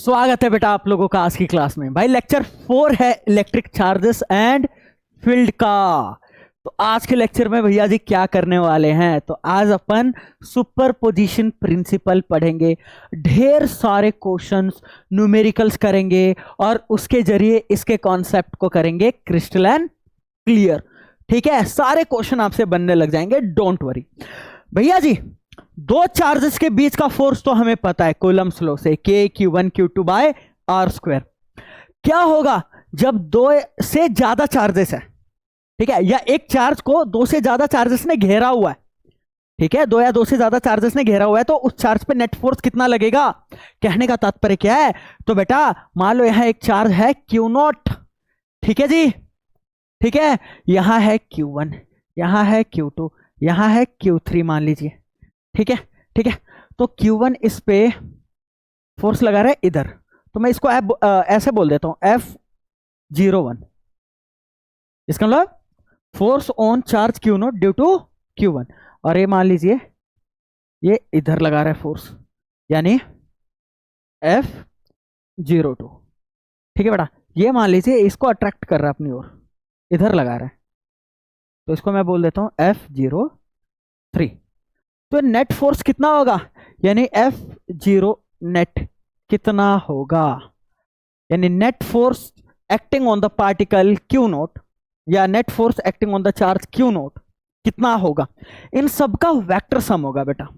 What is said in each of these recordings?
स्वागत है बेटा आप लोगों का आज की क्लास में। भाई लेक्चर 4 है इलेक्ट्रिक चार्जेस एंड फील्ड का। तो आज के लेक्चर में भैया जी क्या करने वाले हैं, तो आज अपन सुपरपोजिशन प्रिंसिपल पढ़ेंगे, ढेर सारे क्वेश्चंस न्यूमेरिकल्स करेंगे और उसके जरिए इसके कॉन्सेप्ट को करेंगे क्रिस्टल एंड क्लियर। ठीक है, सारे क्वेश्चन आपसे बनने लग जाएंगे, डोंट वरी। भैया जी दो चार्जेस के बीच का फोर्स तो हमें पता है कूलम्स लॉ से, K Q1 Q2 by R square. क्या होगा जब दो से ज्यादा चार्जेस है, ठीक है, या एक चार्ज को दो से ज्यादा चार्जेस ने घेरा हुआ है, ठीक है, दो या दो से ज्यादा चार्जेस ने घेरा हुआ है, तो उस चार्ज पे नेट फोर्स कितना लगेगा। कहने का तात्पर्य क्या है, तो बेटा मान लो यहां एक चार्ज है Q0, ठीक है जी, ठीक है, यहां है Q1, यहां है Q2, यहां है Q3 मान लीजिए, ठीक है, ठीक है। तो Q1 इस पे फोर्स लगा रहा है इधर, तो मैं इसको ऐसे बोल देता हूं F01। इसका मतलब force on charge Q0 due to Q1, और ये मान लीजिए ये इधर लगा रहा है फोर्स, यानी F02। ठीक है बेटा, ये मान लीजिए इसको अट्रैक्ट कर रहा है अपनी ओर, इधर लगा रहा है, तो इसको मैं बोल देता हूं F03। तो नेट फोर्स कितना होगा, यानी F0 नेट कितना होगा, यानी net force acting on the particle Q0 या net force acting on the charge Q0 कितना होगा। इन सब का वेक्टर सम होगा बेटा,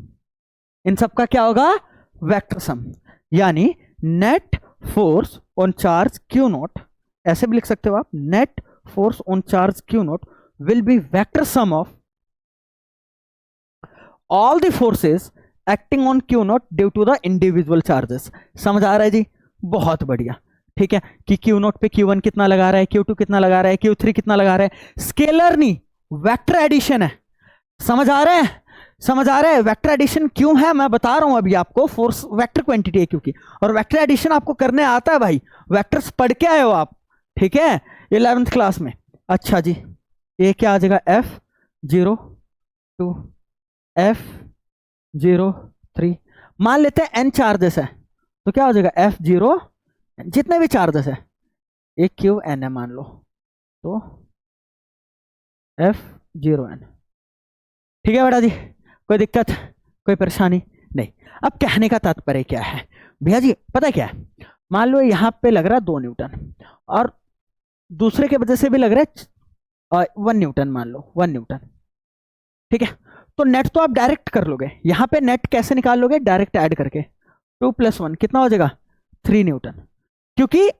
इन सब का क्या होगा, वेक्टर सम, यानी net force on charge Q0, ऐसे भी लिख सकते हो आप, net force on charge Q0 will be vector sum of all the forces acting on Q0 due to the individual charges। समझ आ रहा है जी, बहुत बढ़िया। ठीक है, कि Q0 पे Q1 कितना लगा रहा है, Q2 कितना लगा रहा है, Q3 कितना लगा रहा है, स्केलर नहीं वेक्टर एडिशन है। समझ आ रहा है, समझ आ रहा है। वेक्टर एडिशन क्यों है मैं बता रहा हूं अभी आपको, फोर्स वेक्टर क्वांटिटी है क्योंकि, और वेक्टर एडिशन आपको करने आता है भाई, वेक्टर्स पढ़ के आए हो आप, ठीक है, 11th क्लास में। अच्छा जी, ये क्या आ जाएगा, F02 F03। मान लेते हैं n चार्जेस है, तो क्या हो जाएगा F0, जितने भी चार्जेस है, एक Qn है मान लो, तो F0n। ठीक है बेटा जी, कोई दिक्कत कोई परेशानी नहीं। अब कहने का तात्पर्य क्या है भैया जी, पता है क्या है, मान लो यहां पे लग रहा है 2 न्यूटन और दूसरे के वजह से भी लग रहा है 1 न्यूटन, मान लो 1 न्यूटन, ठीक है। तो नेट तो आप डायरेक्ट कर लोगे, यहां पे नेट कैसे निकाल लोगे, डायरेक्ट ऐड करके, 2 + 1 कितना हो जाएगा, 3 न्यूटन। क्योंकि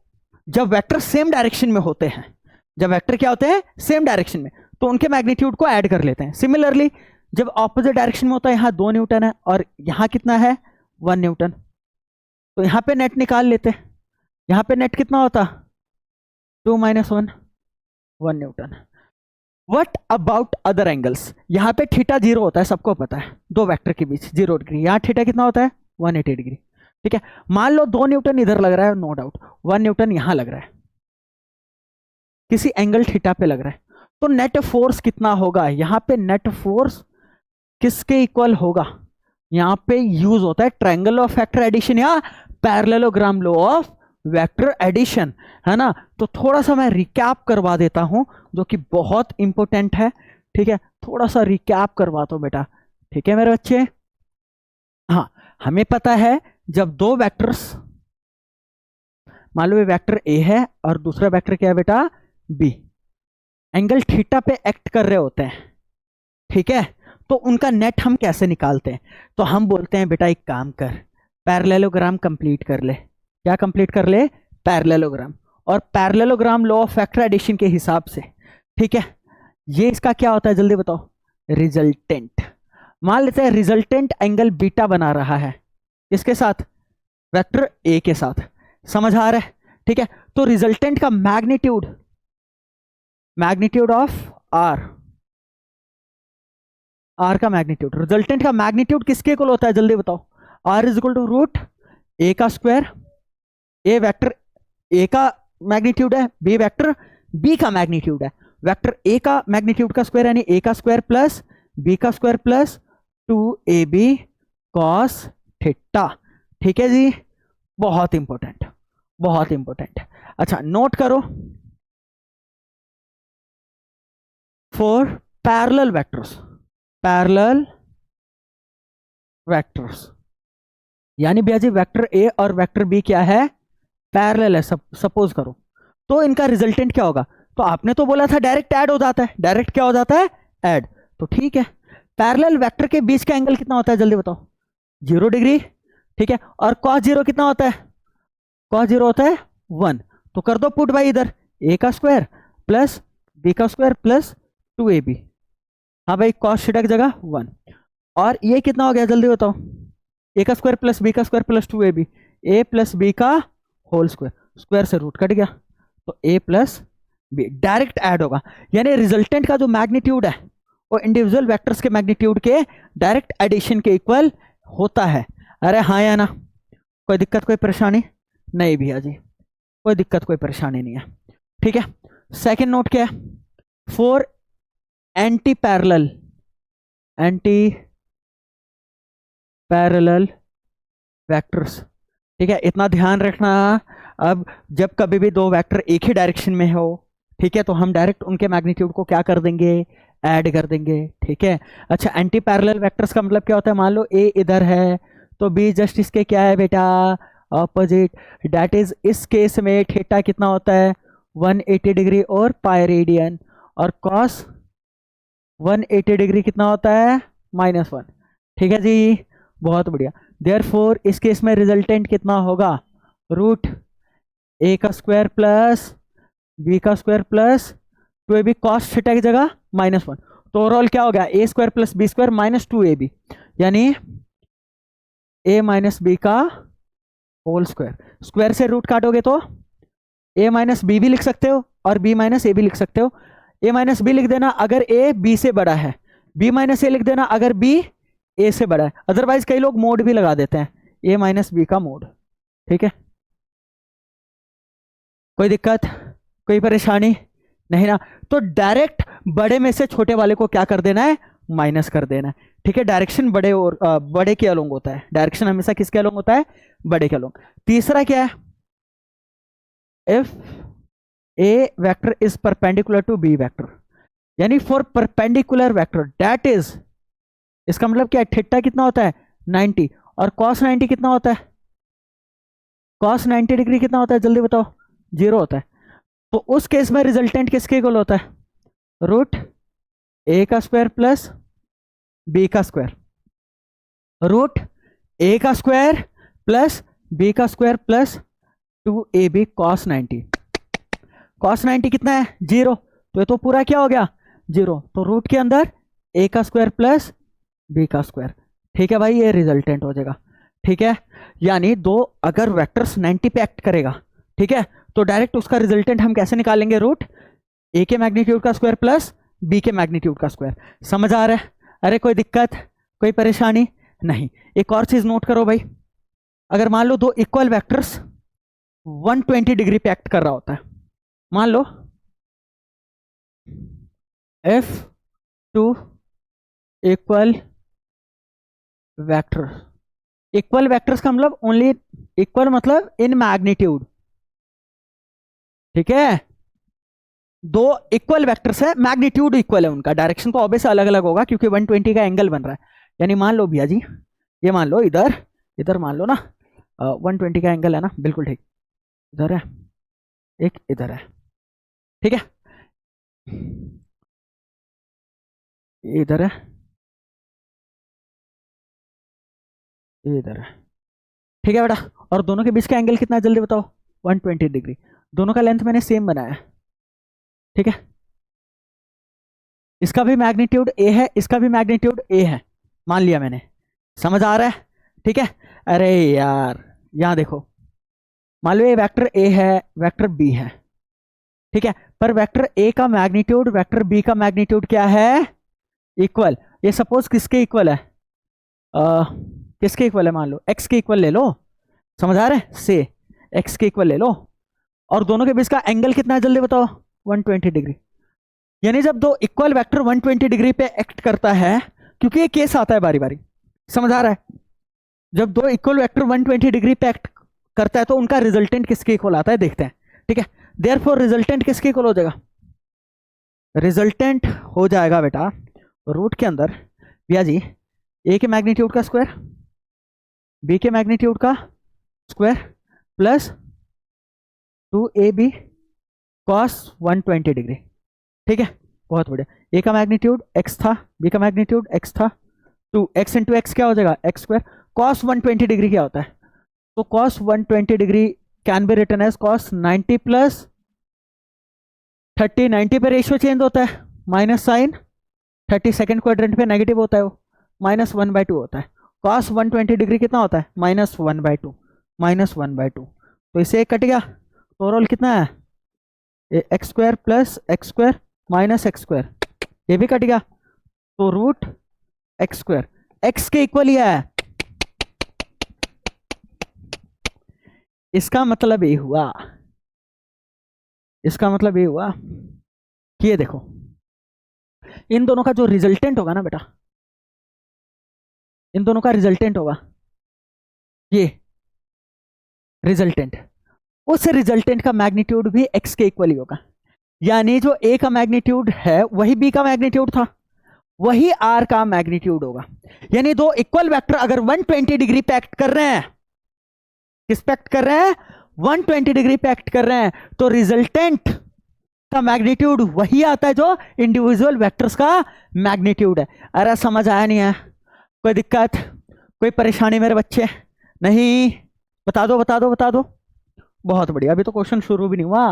जब वेक्टर सेम डायरेक्शन में होते हैं, जब वेक्टर क्या होते हैं सेम डायरेक्शन में, तो उनके मैग्नीट्यूड को ऐड कर लेते हैं। सिमिलरली जब ऑपोजिट डायरेक्शन में होता है, यहां 2 न्यूटन है और यहां कितना है 1 न्यूटन, तो यहां पे नेट निकाल लेते हैं। यहां पे नेट कितना होता, 2 - 1 1 Newton. What about other angles, यहां पे थीटा 0 होता है, सबको पता है, दो वेक्टर के बीच 0 डिग्री, यहां थीटा कितना होता है 180 डिग्री। ठीक है, मान लो 2 न्यूटन इधर लग रहा है, नो डाउट 1 न्यूटन यहां लग रहा है, किसी एंगल थीटा पे लग रहा है, तो नेट फोर्स कितना होगा, यहां पे नेट फोर्स किसके इक्वल होगा, यहां पे यूज होता है ट्रायंगल ऑफ वेक्टर एडिशन या parallelogram law of vector addition, है ना। तो थोड़ा सा मैं रिकैप करवा देता हूं, जो कि बहुत इंपॉर्टेंट है, ठीक है, थोड़ा सा रिकैप करवा दो बेटा, ठीक है मेरे बच्चे। हाँ, हमें पता है जब दो वेक्टर्स, मान लो ये वेक्टर ए है और दूसरा वेक्टर क्या है बेटा बी, एंगल थीटा पे एक्ट कर रहे होते हैं, ठीक है, तो उनका नेट हम कैसे निकालते हैं, तो हम बोलते हैं बेटा एक काम कर, पैरेललोग्राम कंप्लीट कर ले। क्या कंप्लीट कर ले, पैरेललोग्राम, और parallelogram law of vector addition के हिसाब से, ठीक है, ये इसका क्या होता है जल्दी बताओ, रिजल्टेंट। मान लेते हैं रिजल्टेंट एंगल बीटा बना रहा है, इसके साथ वेक्टर ए के साथ, समझ आ रहा है, ठीक है। तो रिजल्टेंट का मैग्नीट्यूड, मैग्नीट्यूड ऑफ आर का मैग्नीट्यूड, रिजल्टेंट का मैग्नीट्यूड किसके इक्वल होता है जल्दी बताओ, R = √a का स्क्वायर, ए वेक्टर ए का मैग्नीट्यूड है, बी वेक्टर बी का मैग्नीट्यूड है, वेक्टर ए का मैग्नीट्यूड का स्क्वायर यानी ए का स्क्वायर प्लस बी का square plus 2ab cos theta. ठीक है जी, बहुत इंपॉर्टेंट, बहुत इंपॉर्टेंट। अच्छा नोट करो, for parallel vectors, parallel vectors यानी भैया जी वेक्टर ए और वेक्टर बी क्या है, पैरेलल है, सपोज करो, तो इनका रिजल्टेंट क्या होगा। तो आपने तो बोला था डायरेक्ट ऐड हो जाता है, डायरेक्ट क्या हो जाता है, ऐड। तो ठीक है, पैरेलल वेक्टर के बीच का एंगल कितना होता है जल्दी बताओ, 0 डिग्री, ठीक है। और cos 0 कितना होता है, cos 0 होता है 1। तो कर दो पुट भाई इधर, a का स्क्वायर प्लस b का स्क्वायर प्लस 2ab। हाँ भाई cos थीटा की जगह 1। और ये कितना हो गया जल्दी बताओ, a का स्क्वायर प्लस b का square plus 2ab, a plus b का होल स्क्वायर, स्क्वायर से रूट कट गया, तो a plus B direct add होगा। यानी रिजल्टेंट का जो मैग्नीट्यूड है वो इंडिविजुअल वेक्टर्स के मैग्नीट्यूड के डायरेक्ट एडिशन के इक्वल होता है। अरे हाँ या ना, कोई दिक्कत कोई परेशानी नहीं भैया जी, कोई दिक्कत कोई परेशानी नहीं है, ठीक है। सेकंड नोट क्या है, four anti parallel, anti parallel vectors, ठीक है। इतना ध्यान रखना, अब जब कभी भी दो वेक्टर एक ही डायरेक्शन में हो, ठीक है, तो हम डायरेक्ट उनके मैग्नीट्यूड को क्या कर देंगे, ऐड कर देंगे, ठीक है। अच्छा एंटी पैरेलल वेक्टर्स का मतलब क्या होता है, मान लो ए इधर है तो बी जस्ट इसके क्या है बेटा, ऑपोजिट। दैट इज इस केस में थीटा कितना होता है 180 डिग्री और पाई रेडियन, और कॉस 180 डिग्री कितना होता है -1, ठीक है जी, बहुत बढ़िया। देयरफॉर इस केस में रिजल्टेंट कितना होगा, रूट ए का स्क्वायर प्लस बी का square plus 2ab cos theta की जगह -1। तो ओवरऑल क्या हो गया, A square plus B square minus 2ab, यानी a माइनस बी का होल स्क्वायर। स्क्वायर से रूट काटोगे तो a माइनस बी भी लिख सकते हो और b माइनस ए भी लिख सकते हो। a माइनस बी लिख देना अगर a b से बड़ा है, b माइनस ए लिख देना अगर b a से बड़ा है। अदरवाइज कई लोग मोड भी लगा देते हैं, a माइनस बी का मोड, ठीक है। कोई दिक्कत कोई परेशानी नहीं ना। तो डायरेक्ट बड़े में से छोटे वाले को क्या कर देना है, माइनस कर देना है, ठीक है। डायरेक्शन बड़े और बड़े के अलोंग होता है, डायरेक्शन हमेशा किसके अलोंग होता है, बड़े के अलोंग। तीसरा क्या है, if A vector is perpendicular to B vector, यानी for perpendicular vector that is, इसका मतलब क्या है, थीटा कितना होता है 90 और cos 90 कितना होता है, cos 90 डिग्री कितना होता है जल्दी बताओ, 0 होता है। तो उस केस में रिजल्टेंट किसके इक्वल होता है, रूट ए का स्क्वायर प्लस बी का स्क्वायर, रूट ए का स्क्वायर प्लस बी का square plus 2ab cos 90। cos 90 कितना है 0, तो ये तो पूरा क्या हो गया 0, तो रूट के अंदर ए का स्क्वायर प्लस बी का स्क्वायर, ठीक है भाई, ये रिजल्टेंट हो जाएगा, ठीक है। यानी दो अगर वेक्टर्स 90 पे एक्ट करेगा, ठीक है, तो डायरेक्ट उसका रिजल्टेंट हम कैसे निकालेंगे, रूट ए के मैग्नीट्यूड का स्क्वायर प्लस बी के मैग्नीट्यूड का स्क्वायर। समझ आ रहा है, अरे कोई दिक्कत कोई परेशानी नहीं। एक और चीज नोट करो भाई, अगर मान लो दो इक्वल वेक्टर्स 120 डिग्री पे एक्ट कर रहा होता है, मान लो F two equal vector, equal vectors का मतलब ओनली इक्वल मतलब इन मैग्नीट्यूड, ठीक है। दो इक्वल वेक्टर्स है, मैग्नीट्यूड इक्वल है उनका, डायरेक्शन तो ऑब्वियस अलग अलग होगा क्योंकि 120 का एंगल बन रहा है। यानी मान लो भैया जी, ये मान लो इधर इधर मान लो ना 120 का एंगल है ना, बिल्कुल ठीक, इधर है एक इधर है, ठीक है, इधर है इधर है, ठीक है बेटा। और दोनों के बीच का एंगल कितना है जल्दी बताओ, 120 डिग्री। दोनों का लेंथ मैंने सेम बनाया, ठीक है। इसका भी मैग्नीट्यूड ए है, इसका भी मैग्नीट्यूड ए है, मान लिया मैंने, समझ आ रहा है, ठीक है। अरे यार यहां देखो, मान लो ये वेक्टर ए है वेक्टर बी है, ठीक है, पर वेक्टर ए का मैग्नीट्यूड वेक्टर बी का मैग्नीट्यूड क्या है, इक्वल। ये सपोज किसके इक्वल है, किसके इक्वल है, मान लो एक्स के इक्वल ले लो, समझ आ रहा है, से एक्स के इक्वल ले लो। और दोनों के बीच का एंगल कितना है जल्दी बताओ, 120 डिग्री। यानी जब दो इक्वल वेक्टर 120 डिग्री पे एक्ट करता है, क्योंकि ये केस आता है बारी बारी, समझ आ रहा है, जब दो इक्वल वेक्टर 120 डिग्री पे एक्ट करता है तो उनका रिजल्टेंट किसके इक्वल आता है देखते हैं, ठीक है। देयरफॉर रिजल्टेंट किसके इक्वल हो जाएगा, रिजल्टेंट हो जाएगा बेटा रूट के अंदर भैया जी ए के मैग्नीट्यूड का स्क्वायर बी के मैग्नीट्यूड का square plus 2ab cos 120 degree, ठीक है। बहुत बढ़िया, ए का मैग्नीट्यूड x था, बी का मैग्नीट्यूड x था, 2x इंटू एक्स क्या हो जाएगा एक्स स्क्वायर। cos 120 डिग्री क्या होता है, तो cos 120 degree can be written as cos 90 plus 30, 90 पे रेशियो चेंज होता है माइनस साइन 30 सेकेंड क्वाड्रेंट पे नेगेटिव होता है वो -1/2 होता है। cos 120 डिग्री कितना होता है -1/2, -1/2, तो इससे एक कट गया, ओवरऑल कितना है x square plus x square minus x square, ये भी कट गया, तो रूट एक्स स्क्वायर एक्स के इक्वल ही है। इसका मतलब ये हुआ, इसका मतलब ये हुआ कि ये देखो इन दोनों का जो रिजल्टेंट होगा ना बेटा, इन दोनों का रिजल्टेंट होगा ये रिजल्टेंट, उस रिजल्टेंट का मैग्नीट्यूड भी x के इक्वल ही होगा। यानी जो a का मैग्नीट्यूड है वही b का मैग्नीट्यूड था, वही r का मैग्नीट्यूड होगा। यानी दो इक्वल वेक्टर अगर 120 डिग्री पे एक्ट कर रहे हैं, किस पे एक्ट कर रहे हैं 120 डिग्री पे एक्ट कर रहे हैं, तो रिजल्टेंट का मैग्नीट्यूड वही आता है जो इंडिविजुअल वेक्टर्स का मैग्नीट्यूड है। अरे समझ आया नहीं है, कोई दिक्कत कोई परेशानी मेरे बच्चे, नहीं बता दो बता दो बता दो, बहुत बढ़िया, अभी तो क्वेश्चन शुरू भी नहीं हुआ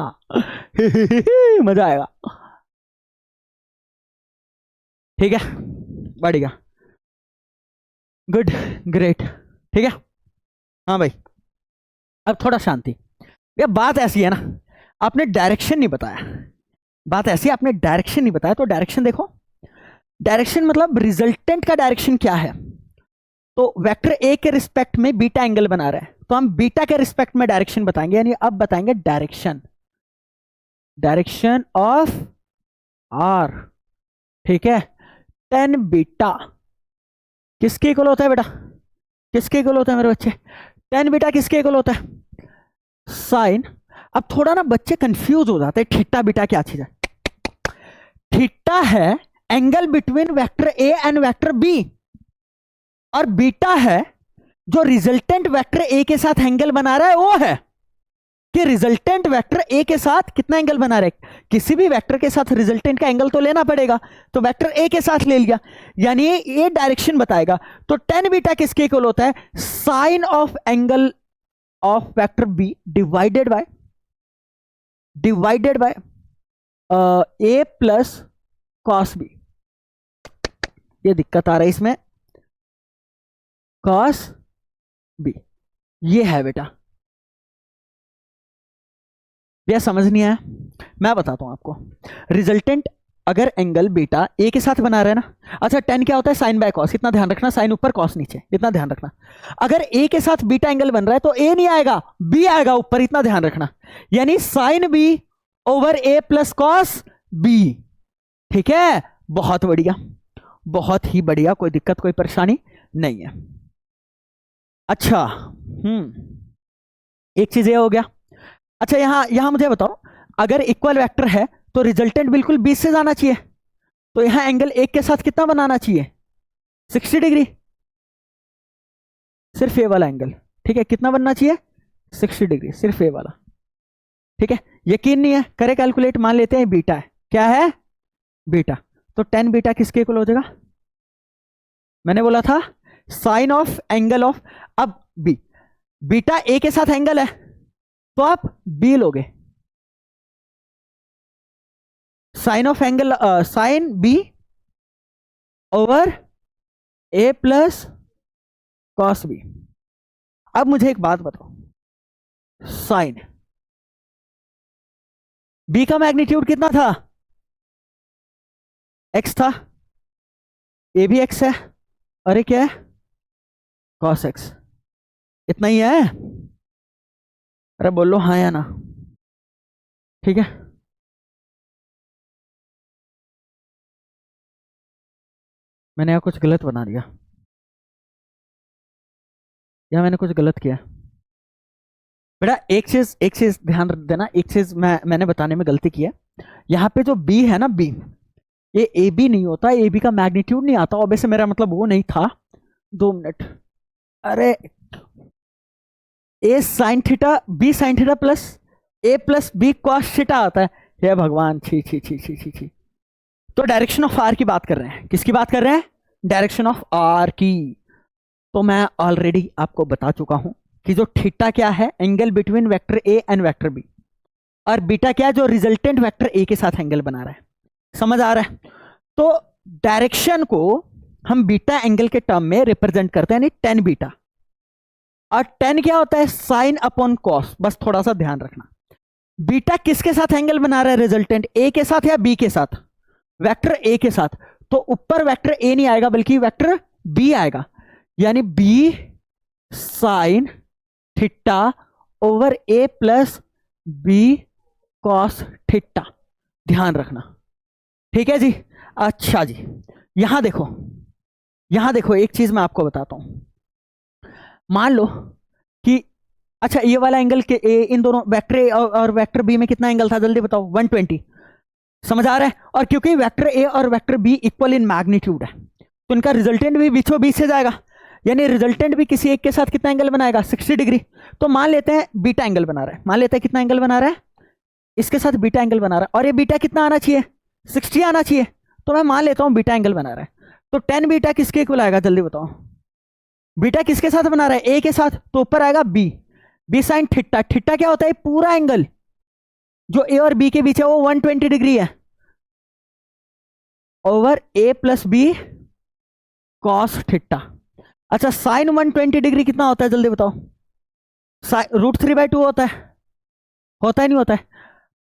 मजा आएगा, ठीक है बढ़िया, गुड ग्रेट, ठीक है। हाँ भाई अब थोड़ा शांति, ये बात ऐसी है ना, आपने डायरेक्शन नहीं बताया, बात ऐसी है आपने डायरेक्शन नहीं बताया, तो डायरेक्शन देखो, डायरेक्शन मतलब रिजल्टेंट का डायरेक्शन क्या है, तो वेक्टर ए के रिस्पेक्ट में बीटा एंगल बना रहा है, तो हम बीटा के रिस्पेक्ट में डायरेक्शन बताएंगे, यानी अब बताएंगे डायरेक्शन, डायरेक्शन ऑफ आर, ठीक है। tan बीटा किसके इक्वल होता है बेटा, किसके इक्वल होता है मेरे बच्चे, tan बीटा किसके इक्वल होता है साइन। अब थोड़ा ना बच्चे कंफ्यूज हो जाते हैं, थीटा बीटा क्या चीज है, थीटा है angle between vector A and vector B, और बीटा है जो रिजल्टेंट वेक्टर ए के साथ एंगल बना रहा है, वो है कि रिजल्टेंट वेक्टर ए के साथ कितना एंगल बना रहा है, किसी भी वेक्टर के साथ रिजल्टेंट का एंगल तो लेना पड़ेगा, तो वेक्टर ए के साथ ले लिया, यानी ये डायरेक्शन बताएगा। तो tan बीटा किसके इक्वल होता है sine of angle of vector B divided by A plus cos B, ये दिक्कत आ रहा है इसमें, कॉस बी, ये है बेटा, यह समझ नहीं आया, मैं बताता हूं आपको। रिजल्टेंट अगर एंगल बीटा ए के साथ बना रहे हैं ना, अच्छा tan क्या होता है साइन बाय कॉस, इतना ध्यान रखना, साइन ऊपर कॉस नीचे, इतना ध्यान रखना। अगर ए के साथ बीटा एंगल बन रहा है तो ए नहीं आएगा बी आएगा ऊपर, इतना ध्यान रखना, यानी sign B over A plus cos B, ठीक है। बहुत बढ़िया, बहुत ही बढ़िया, कोई दिक्कत कोई परेशानी नहीं है। अच्छा एक चीज ये हो गया। अच्छा यहां मुझे बताओ, अगर इक्वल वेक्टर है तो रिजल्टेंट बिल्कुल 20 से जाना चाहिए, तो यहां एंगल एक के साथ कितना बनाना चाहिए 60 डिग्री, सिर्फ ए वाला एंगल, ठीक है, कितना बनना चाहिए 60 डिग्री, सिर्फ ए वाला, ठीक है। यकीन नहीं है करे कैलकुलेट, मान लेते हैं बीटा है, क्या है बीटा, तो tan बीटा किसके इक्वल हो जाएगा, मैंने बोला था साइन ऑफ एंगल ऑफ, अब बी, बीटा ए के साथ एंगल है तो आप बी लोगे, sine of angle sine B over A plus cos B. अब मुझे एक बात बताओ, साइन बी का मैग्नीट्यूड कितना था एक्स था, ए भी एक्स है, अरे क्या है कॉस एक्स, इतना ही है, अरे बोलो हाँ या ना, ठीक है। मैंने यहाँ कुछ गलत बना दिया, या मैंने कुछ गलत किया, बेटा एक चीज ध्यान रख देना, एक चीज मैंने बताने में गलती की है। यहाँ पे जो बी है ना, बी, ये ए बी नहीं होता, ए बी का मैग्नीट्यूड नहीं आता, और वैसे मेरा मतलब वो नहीं था। 2 मिनट। अरे A sine theta B sine theta plus B cos theta आता है। हे भगवान, छी छी छी छी छी छी। तो डायरेक्शन ऑफ आर की बात कर रहे हैं, किसकी बात कर रहे हैं? डायरेक्शन ऑफ आर की। तो मैं ऑलरेडी आपको बता चुका हूं कि जो थीटा क्या है, angle between vector A and vector B, और बीटा क्या है, जो रिजल्टेंट वेक्टर ए के साथ एंगल बना रहा है। समझ आ रहा है? तो डायरेक्शन को हम बीटा एंगल के टर्म में रिप्रेजेंट करते हैं, यानी टेन बीटा। और टेन क्या होता है? Sine upon cos. बस थोड़ा सा ध्यान रखना, बीटा किसके साथ एंगल बना रहा है? रिजल्टेंट ए के साथ या बी के साथ? वेक्टर ए के साथ। तो ऊपर वेक्टर ए नहीं आएगा, बल्कि वेक्टर बी आएगा, यानी B sine theta over A plus B cos theta. ध्यान रखना, ठीक है जी। अच्छा जी, यहां देखो, यहां देखो, एक चीज मैं आपको बताता हूं। मान लो कि अच्छा, ये वाला एंगल के ए, इन दोनों वेक्टर ए और वेक्टर बी में कितना एंगल था? जल्दी बताओ। 120। समझ आ रहा है? और क्योंकि वेक्टर ए और vector B equal in magnitude है, तो इनका रिजल्टेंट भी बीचों बीच से जाएगा, यानी रिजल्टेंट भी किसी एक के साथ कितना एंगल बनाएगा? 60 डिग्री। तो मान लेते हैं बीटा एंगल बना रहा है, मान लेते हैं कितना एंगल बना रहा है? इसके साथ बीटा एंगल बना रहा है, और ये बीटा कितना आना चाहिए? 60 आना चाहिए। तो मैं मान लेता हूं बीटा एंगल बना रहा है, तो 10 बीटा किसके इक्वल आएगा? जल्दी बताओ। बीटा किसके साथ बना रहा है? ए के साथ, तो ऊपर आएगा B, B sine theta. Theta क्या होता है? पूरा एंगल जो ए और बी के बीच है वो 120 डिग्री है, over A plus B cos theta. अच्छा, साइन 120 डिग्री कितना होता है? जल्दी बताओ। √3/2 होता है नहीं होता है?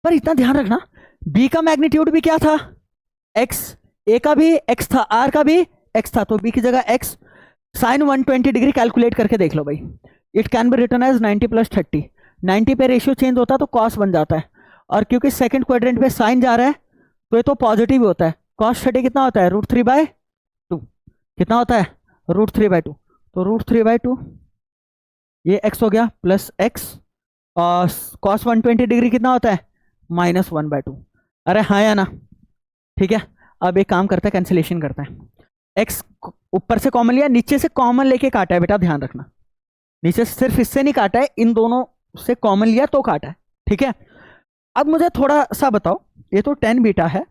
पर इतना ध्यान रखना, बी का मैग्नीट्यूड भी क्या था? एक्स। ए का भी एक्स था, आर का भी एक्स था, तो बी की जगह एक्स। साइन 120 डिग्री कैलकुलेट करके देख लो भाई। It can be written as 90 + 30। 90 पे रेशियो चेंज होता है तो कॉस बन जाता है, और क्योंकि सेकंड क्वाड्रेंट पे साइन जा रहा है तो ये तो पॉजिटिव होता है। कॉस 30 कितना होता है? √3/2। कितना होता है? √3/2। तो √3/2, ये एक्स हो गया, प्लस एक्स, और कॉस 120 डिग्री कितना होता है? -1/2। अरे हाँ या ना? ठीक है। अब एक काम करते हैं, कैंसिलेशन करते हैं। एक्स ऊपर से कॉमन लिया, नीचे से कॉमन लेके काटा है बेटा, ध्यान रखना। नीचे से सिर्फ इससे नहीं काटा है, इन दोनों से कॉमन लिया तो काटा है, ठीक है। अब मुझे थोड़ा सा बताओ, ये तो 10 बीटा है,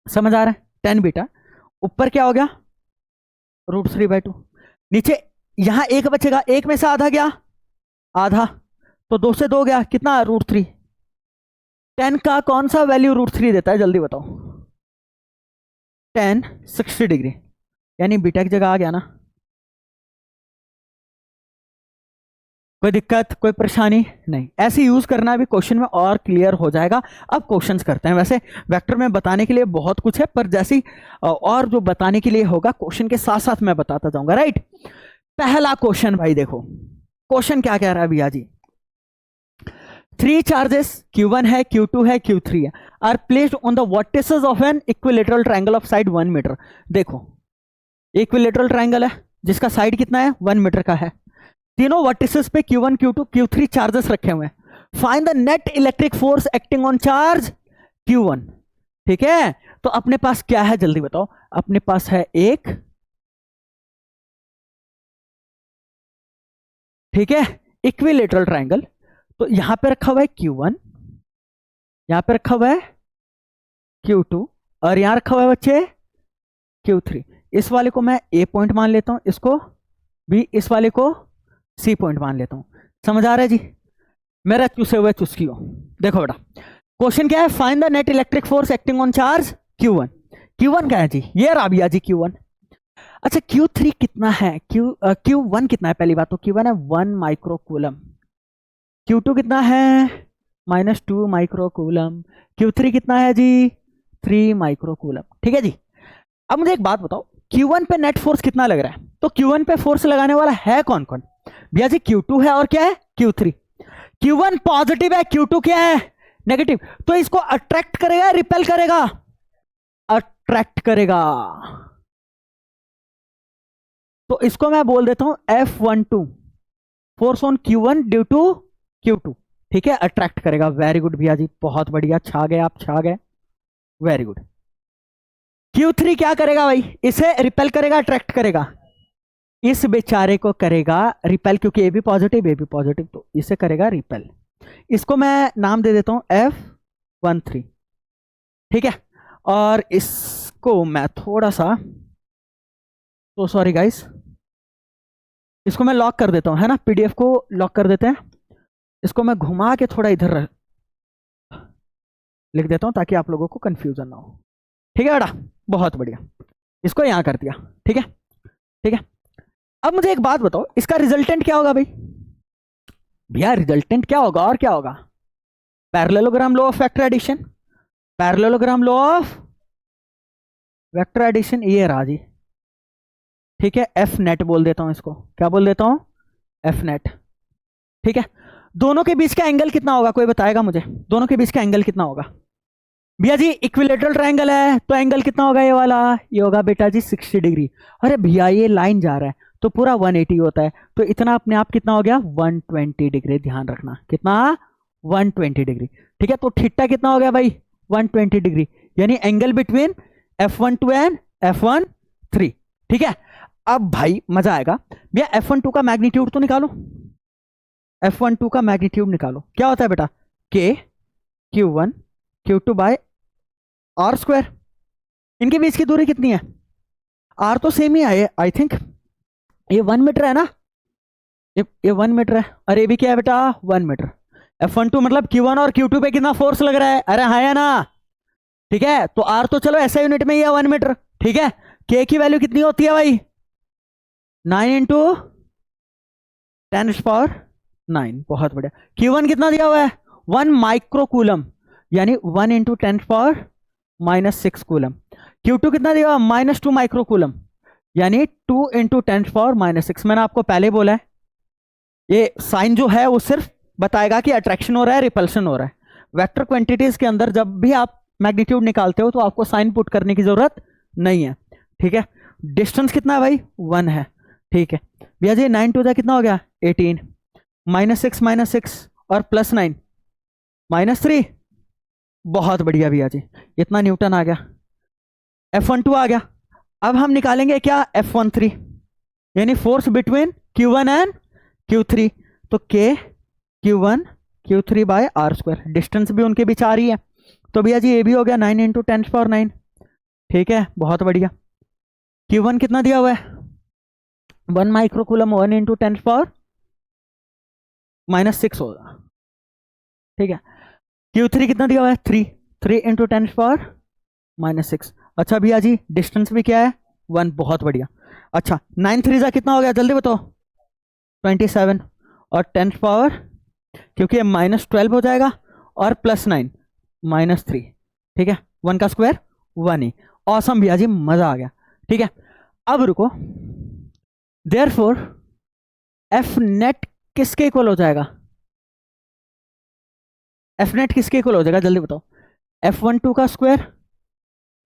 समझ आ रहा है? 10 बीटा, ऊपर क्या हो गया? √3/2। नीचे यहां एक बचेगा, एक में से आधा गया, आधा, तो 2 से 2 गया, कितना? √3। 10 का कौन सा वैल्यू √3 देता है? जल्दी बताओ। 10 60 डिग्री, यानी बीटा की जगह आ गया ना? कोई दिक्कत, कोई परेशानी नहीं? ऐसे यूज करना भी क्वेश्चन में और क्लियर हो जाएगा। अब क्वेश्चंस करते हैं। वैसे वेक्टर में बताने के लिए बहुत कुछ है, पर जैसी और जो बताने के लिए होगा क्वेश्चन के साथ साथ मैं बताता जाऊंगा, राइट। पहला क्वेश्चन भाई देखो, क्वेश्चन क्या कह रहा है भैया जी? 3 चार्जेस Q1 है, Q2 है, Q3 है, are placed on the vertices of an equilateral triangle of side 1 metre. देखो, इक्विलेटरल ट्रायंगल है जिसका साइड कितना है? 1 मीटर का है। तीनों वर्टिसेस पे Q1, Q2, Q3 चार्जेस रखे हुए हैं। Find the net electric force acting on charge Q1। ठीक है, तो अपने पास क्या है? जल्दी बताओ। अपने पास है एक, ठीक है, इक्विलेटरल ट्रायंगल। तो यहां पे रखा हुआ है Q1, यहां पे रखा हुआ है Q2, और यहां रखा हुआ है बच्चे Q3। इस वाले को मैं A पॉइंट मान लेता हूं, इसको B, इस वाले को C पॉइंट मान लेता हूं। समझ आ रहा है जी? मेरा चूसे हुए चुस्की हो। देखो बेटा, क्वेश्चन क्या है? Find the net electric force acting on charge Q1। Q1 क्या है जी? ये राबिया जी Q1। अच्छा, Q3 कितना है? Q1 कितना है? पहली बात तो Q1 है 1 माइक्रोकूलम। Q2 कितना है? -2 माइक्रोकूलम। Q3 कितना है जी? 3 माइक्रोकूलम। ठीक है जी। अब मुझे एक बात बताओ, Q1 पे नेट फोर्स कितना लग रहा है? तो Q1 पे फोर्स लगाने वाला है कौन कौन? भैया जी Q2 है, और क्या है? Q3। Q1 पॉजिटिव है, Q2 क्या है? नेगेटिव। तो इसको अट्रैक्ट करेगा, रिपेल करेगा? अट्रैक्ट करेगा। तो इसको मैं बोल देता हूं F12 force on Q1 due to Q2, ठीक है, अट्रैक्ट करेगा। वेरी गुड भैया जी, बहुत बढ़िया, छा गए आप, छा गए, वेरी गुड। Q3 क्या करेगा भाई, इसे रिपेल करेगा, अट्रैक्ट करेगा, इस बेचारे को करेगा रिपेल, क्योंकि ए भी पॉजिटिव, तो इसे करेगा रिपेल। इसको मैं नाम दे देता हूं F13, ठीक है। और इसको मैं थोड़ा सा, तो सॉरी गाइस, इसको मैं लॉक कर देता हूं, है ना, पीडीएफ को लॉक कर देते हैं। इसको मैं घुमा के थोड़ा इधर लिख देता हूं ताकि आप लोगों को कंफ्यूजन ना हो, ठीक है बेटा, बहुत बढ़िया। इसको यहां कर दिया, ठीक है, ठीक है। अब मुझे एक बात बताओ, इसका रिजल्टेंट क्या होगा भाई? भैया रिजल्टेंट क्या होगा और क्या होगा? Parallelogram law of vector addition, parallelogram law of vector addition, ये रहा जी, ठीक है। एफ नेट बोल देता हूं इसको, क्या बोल देता हूं? एफ नेट, ठीक है। दोनों के बीच का एंगल कितना होगा, कोई बताएगा मुझे? दोनों के बीच का एंगल कितना होगा? भैया जी इक्विलेटरल ट्रायंगल है तो एंगल कितना होगा ये वाला? ये होगा बेटा जी 60 डिग्री। अरे भैया ये लाइन जा रहा है तो पूरा 180 होता है, तो इतना अपने आप कितना हो गया? 120 डिग्री। ध्यान रखना कितना? 120 डिग्री, ठीक है। तो थीटा कितना हो गया भाई? 120 डिग्री, यानी angle between F12 and F13, ठीक है। अब भाई मजा आएगा भैया, F12 का मैग्नीट्यूड तो निकालो, F12 का मैग्नीट्यूड निकालो, क्या होता है बेटा? K Q1 Q2 by R square. इनके बीच की दूरी कितनी है? आर तो सेम ही है आई थिंक, ये 1 मीटर है ना, ये 1 मीटर है, और ये भी क्या है बेटा? 1 मीटर। F12 मतलब Q1 और Q2 पे कितना फोर्स लग रहा है? अरे हाँ या ना, ठीक है। तो आर तो चलो ऐसा यूनिट में ही है 1 मीटर, ठीक है। के की वैल्यू कितनी होती है भाई? 9 इंटू 10⁻⁹, बहुत बढ़िया। Q1 कितना दिया हुआ है? 1 माइक्रोकूलम, यानी 1 इंटू 10⁻⁻6 कूलम। Q2 कितना दिया हुआ? -2 माइक्रोकूलम, यानी 2 इंटू 10⁻⁻6। मैंने आपको पहले बोला है ये साइन जो है वो सिर्फ बताएगा कि अट्रैक्शन हो रहा है, रिपल्शन हो रहा है। वेक्टर क्वांटिटीज के अंदर जब भी आप मैग्नीट्यूड निकालते हो तो आपको साइन पुट करने की जरूरत नहीं है, ठीक है। डिस्टेंस कितना है भाई? 1 है, ठीक है भैया जी। 9 टू द कितना हो गया? 18, -6 और +9 -3, बहुत बढ़िया भैया जी, इतना न्यूटन आ गया, F12 आ गया। अब हम निकालेंगे क्या? F13, यानी force between Q1 and Q3, तो K Q1 Q3 by R square, distance भी उनके बीच आ रही है, तो भैया जी ये भी हो गया 9 इंटू 10⁻⁹, ठीक है, बहुत बढ़िया। Q1 कितना दिया हुआ है? 1 माइक्रोकूलम, 1 इंटू 10⁻⁻6 होगा, ठीक है। Q3 कितना दिया हुआ है? 3 इंटू 10⁻⁻6। अच्छा भैया जी डिस्टेंस भी क्या है? 1, बहुत बढ़िया। अच्छा 9 3 कितना हो गया, जल्दी बताओ? 27, और 10 क्योंकि -12 हो जाएगा, और +9 -3, ठीक है। 1 का स्क्वायर 1 ही। ऑसम भैया जी, मजा आ गया, ठीक है। अब रुको, देयरफॉर एफ नेट किसके इक्वल हो जाएगा? एफ नेट किसके इक्वल हो जाएगा, जल्दी बताओ? F12 का स्क्वायर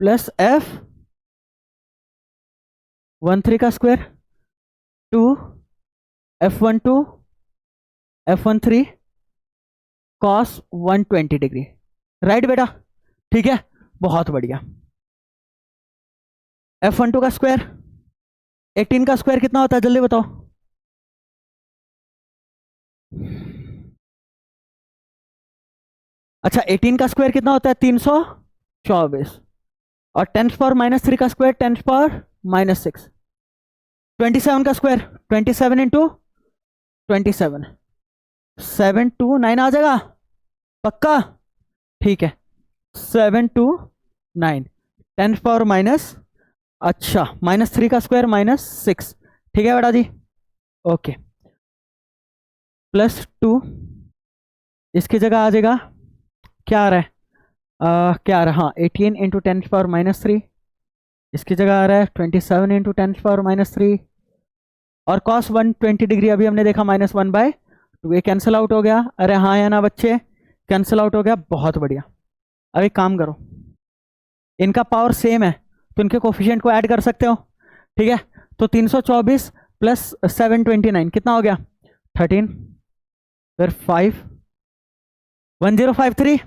प्लस F13 का square, 2 F12 F13 cos 120 degree, right बेटा, ठीक है, बहुत बढ़िया। F12 का स्क्वायर, 18 का स्क्वायर कितना होता है, जल्दी बताओ? अच्छा 18 का स्क्वायर कितना होता है? 324, और 10⁻⁻3 का स्क्वायर 10⁻⁻6। 27 का स्क्वायर 27 इंटू 27, 729 आ जाएगा पक्का, ठीक है। 729, 10⁻⁻, अच्छा -3 का स्क्वायर -6, ठीक है बेटा जी, ओके। +2 इसकी जगह आ जाएगा, क्या आ रहा है? क्या आ रहा है? हाँ 18 इंटू 10⁻⁻3, इसकी जगह आ रहा है 27 इंटू 10⁻⁻3, और cos 120 डिग्री अभी हमने देखा -1/2, ये कैंसिल आउट हो गया। अरे हाँ या ना बच्चे, कैंसिल आउट हो गया, बहुत बढ़िया। अब एक काम करो, इनका पावर सेम है तो इनके कोफिशिएंट को ऐड कर सकते हो, ठीक है। तो 324 + 729 कितना हो गया? 13, फिर 5, 1053।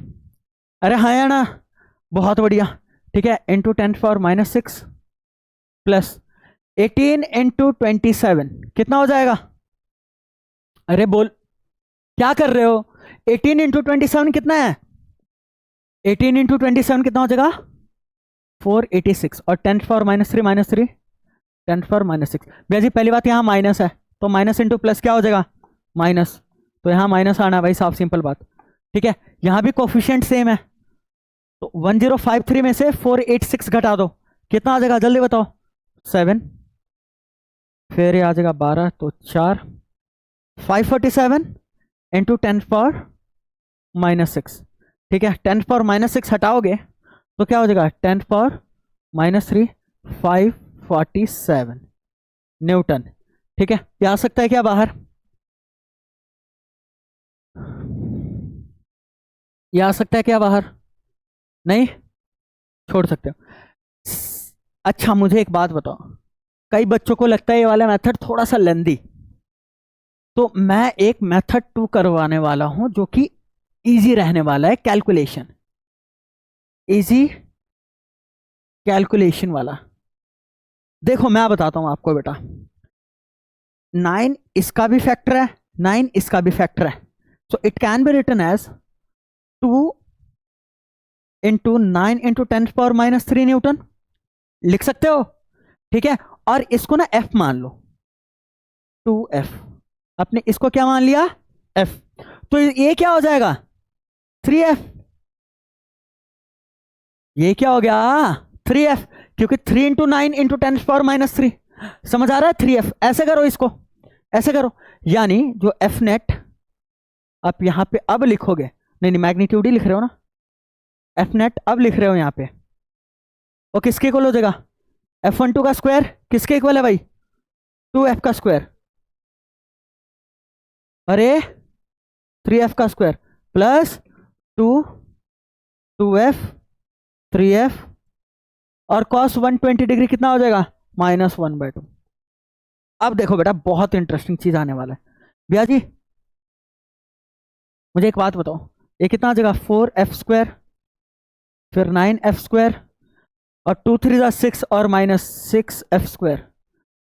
अरे हाँ या ना, बहुत बढ़िया। ठीक है, इंटू 10⁻⁻6 प्लस 18 इंटू 27 कितना हो जाएगा? अरे बोल, क्या कर रहे हो? 18 इंटू 27 कितना है? 18 इंटू 27 कितना हो जाएगा? 486। और 10⁻³ -3 10⁻⁻6। भैया जी पहली बात यहाँ माइनस है, तो माइनस इंटू प्लस क्या हो जाएगा? माइनस। तो यहाँ माइनस आना भाई, साफ सिंपल बात। ठीक है, यहाँ भी कोफिशिएंट सेम है, तो 1053 में से 486 घटा दो, कितना आ जाएगा जल्दी बताओ? 7। फिर ये आ जाएगा 12, तो 4। 547 इंटू 10⁻⁻6। ठीक है, 10⁻⁻6 हटाओगे तो क्या हो जाएगा? 10⁻⁻3 547 न्यूटन। ठीक है, ये आ सकता है क्या बाहर? ये आ सकता है क्या बाहर? नहीं, छोड़ सकते हो। अच्छा मुझे एक बात बताओ, कई बच्चों को लगता है ये वाला मेथड थोड़ा सा लेंदी, तो मैं एक मेथड 2 करवाने वाला हूं जो कि इजी रहने वाला है, कैलकुलेशन, इजी कैलकुलेशन वाला। देखो मैं बताता हूं आपको बेटा, 9 इसका भी फैक्टर है, 9 इसका भी फैक्टर है, so it can be written as 2 into 9 into 10⁻³ newton, लिख सकते हो। ठीक है, और इसको ना एफ मान लो, 2f। अपने इसको क्या मान लिया? f। तो ये क्या हो जाएगा? 3f। ये क्या हो गया? 3f, क्योंकि 3 इंटू 9 इंटू 10⁻³ समझ आ रहा है? 3f। ऐसे करो इसको, ऐसे करो, यानी जो f नेट आप यहां पे अब लिखोगे, नहीं नहीं मैग्नीट्यूड ही लिख रहे हो ना, f नेट अब लिख रहे हो यहां पे, वो किसके इक्वल हो जाएगा? f12 का स्क्वायर किसके इक्वल है भाई? 2f का स्क्वायर। अरे 3f का स्क्वायर प्लस 2 2f 3f, और cos 120 डिग्री कितना हो जाएगा? -1/2। अब देखो बेटा, बहुत इंटरेस्टिंग चीज आने वाला है। भैया जी मुझे एक बात बताओ, ये कितना आ जाएगा? 4f², फिर 9f², और 2 3 6 और -6f²।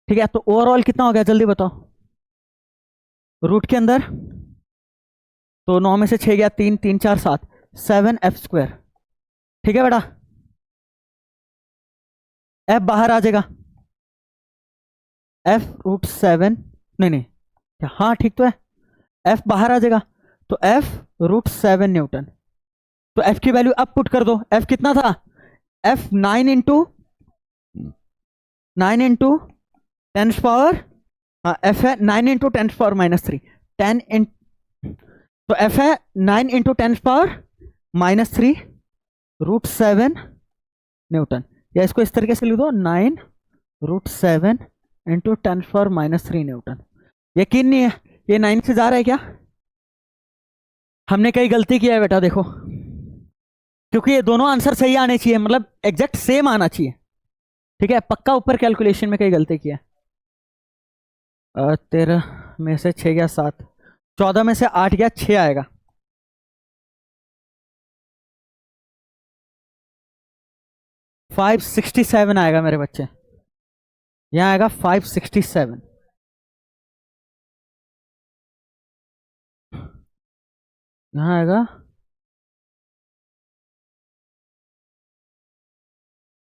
ठीक है, तो ओवरऑल कितना हो गया जल्दी बताओ? रूट के अंदर तो 9 में से 6 गया, 3 3 4 7, 7f²। ठीक है बेटा, f बाहर आ जाएगा, f√7, नहीं नहीं, हाँ ठीक तो है, f बाहर आ जाएगा, तो f√7 न्यूटन। तो f की वैल्यू अब पुट कर दो, f कितना था? f 9 इंटू 10⁻, हाँ f है 9 इंटू 10⁻³ 10 इन, तो f है 9 इंटू 10⁻³ √7 न्यूटन, या इसको इस तरीके से लिख दो 9√7 इंटू 10⁻³ न्यूटन। यकीन नहीं है ये 9 से जा रहा है क्या? हमने कई गलती किया है बेटा देखो, क्योंकि ये दोनों आंसर सही आने चाहिए, मतलब एग्जैक्ट सेम आना चाहिए। ठीक है, पक्का ऊपर कैलकुलेशन में कई गलती किया। 13 में से 6 गया 7, 14 में से 8 गया 6 आएगा। $567 आएगा मेरे बच्चे, यहां आएगा 567। यहां आएगा,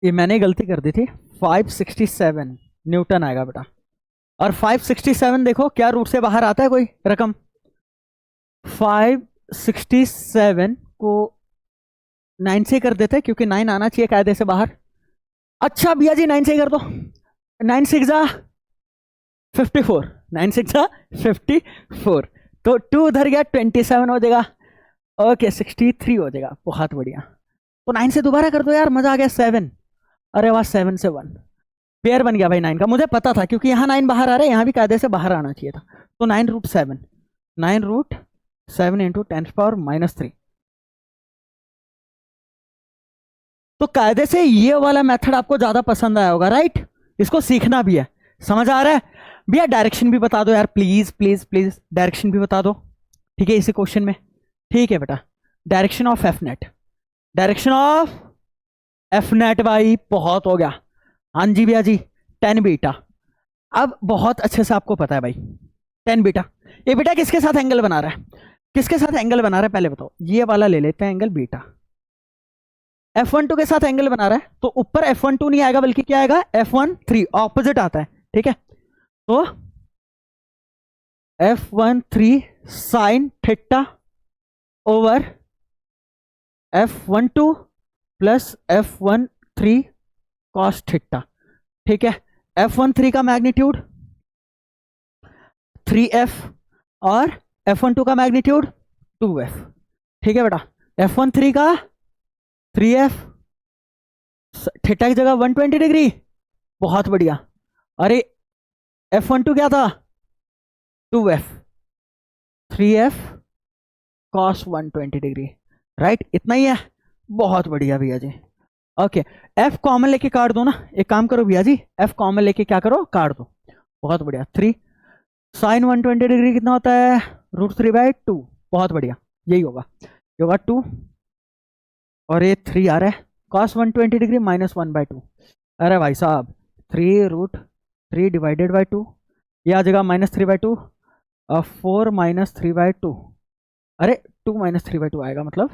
ये मैंने गलती कर दी थी, 567 न्यूटन आएगा बेटा। और 567 देखो क्या रूट से बाहर आता है कोई रकम? 567 को 9 से कर देते हैं, क्योंकि 9 आना चाहिए कायदे से बाहर। अच्छा भैया जी 9 से कर दो, 9 6 जा 54, 9 6 जा 54, तो 2 उधर गया 27 हो जाएगा, ओके 63 हो जाएगा। बहुत बढ़िया, तो 9 से दोबारा कर दो यार, मजा आ गया। 7, अरे वाह 7 से 1 पेयर बन गया भाई 9 का, मुझे पता था क्योंकि यहाँ 9 बाहर आ रहा है, यहाँ भी कायदे से बाहर आना चाहिए था। तो 9√7 इंटू 10⁻³ तो कायदे से ये वाला मेथड आपको ज्यादा पसंद आया होगा, राइट? इसको सीखना भी है, समझ आ रहा है? भैया डायरेक्शन भी बता दो यार, प्लीज प्लीज प्लीज डायरेक्शन भी बता दो, ठीक है इसी क्वेश्चन में। ठीक है बेटा, direction of F net, direction of F net भाई बहुत हो गया। हाँ जी भैया जी, 10 बीटा। अब बहुत अच्छे से आपको पता है भाई 10 बीटा, ये बेटा किसके साथ एंगल बना रहा है, किसके साथ एंगल बना रहा है पहले बताओ। ये वाला ले लेते हैं एंगल बीटा, F12 के साथ एंगल बना रहा है, तो ऊपर F12 नहीं आएगा बल्कि क्या आएगा, F13, ऑपोजिट आता है। ठीक है, तो F13 sine theta over F12 plus F13 cos theta. ठीक है, F13 का मैग्नीट्यूड 3F और F12 का मैग्नीट्यूड 2F। ठीक है बेटा, F13 का 3F, थीटा की जगह 120 डिग्री, बहुत बढ़िया। अरे F12 क्या था, 2F, 3F cos 120 degree, right, इतना ही है, बहुत बढ़िया भैया जी। ओके, F कॉमन लेके काट दो ना, एक काम करो भैया जी, F कॉमन लेके क्या करो, काट दो, बहुत बढ़िया। 3 साइन 120 डिग्री कितना होता है, √3/2, बहुत बढ़िया, यही होगा, ये होगा 2 और ये 3 आ रहा है, cos 120 डिग्री -1/2। अरे भाई साहब 3√3 डिवाइडेड बाई 2, ये आ जाएगा -3/2, 4 -3/2, अरे 2 -3/2 आएगा, मतलब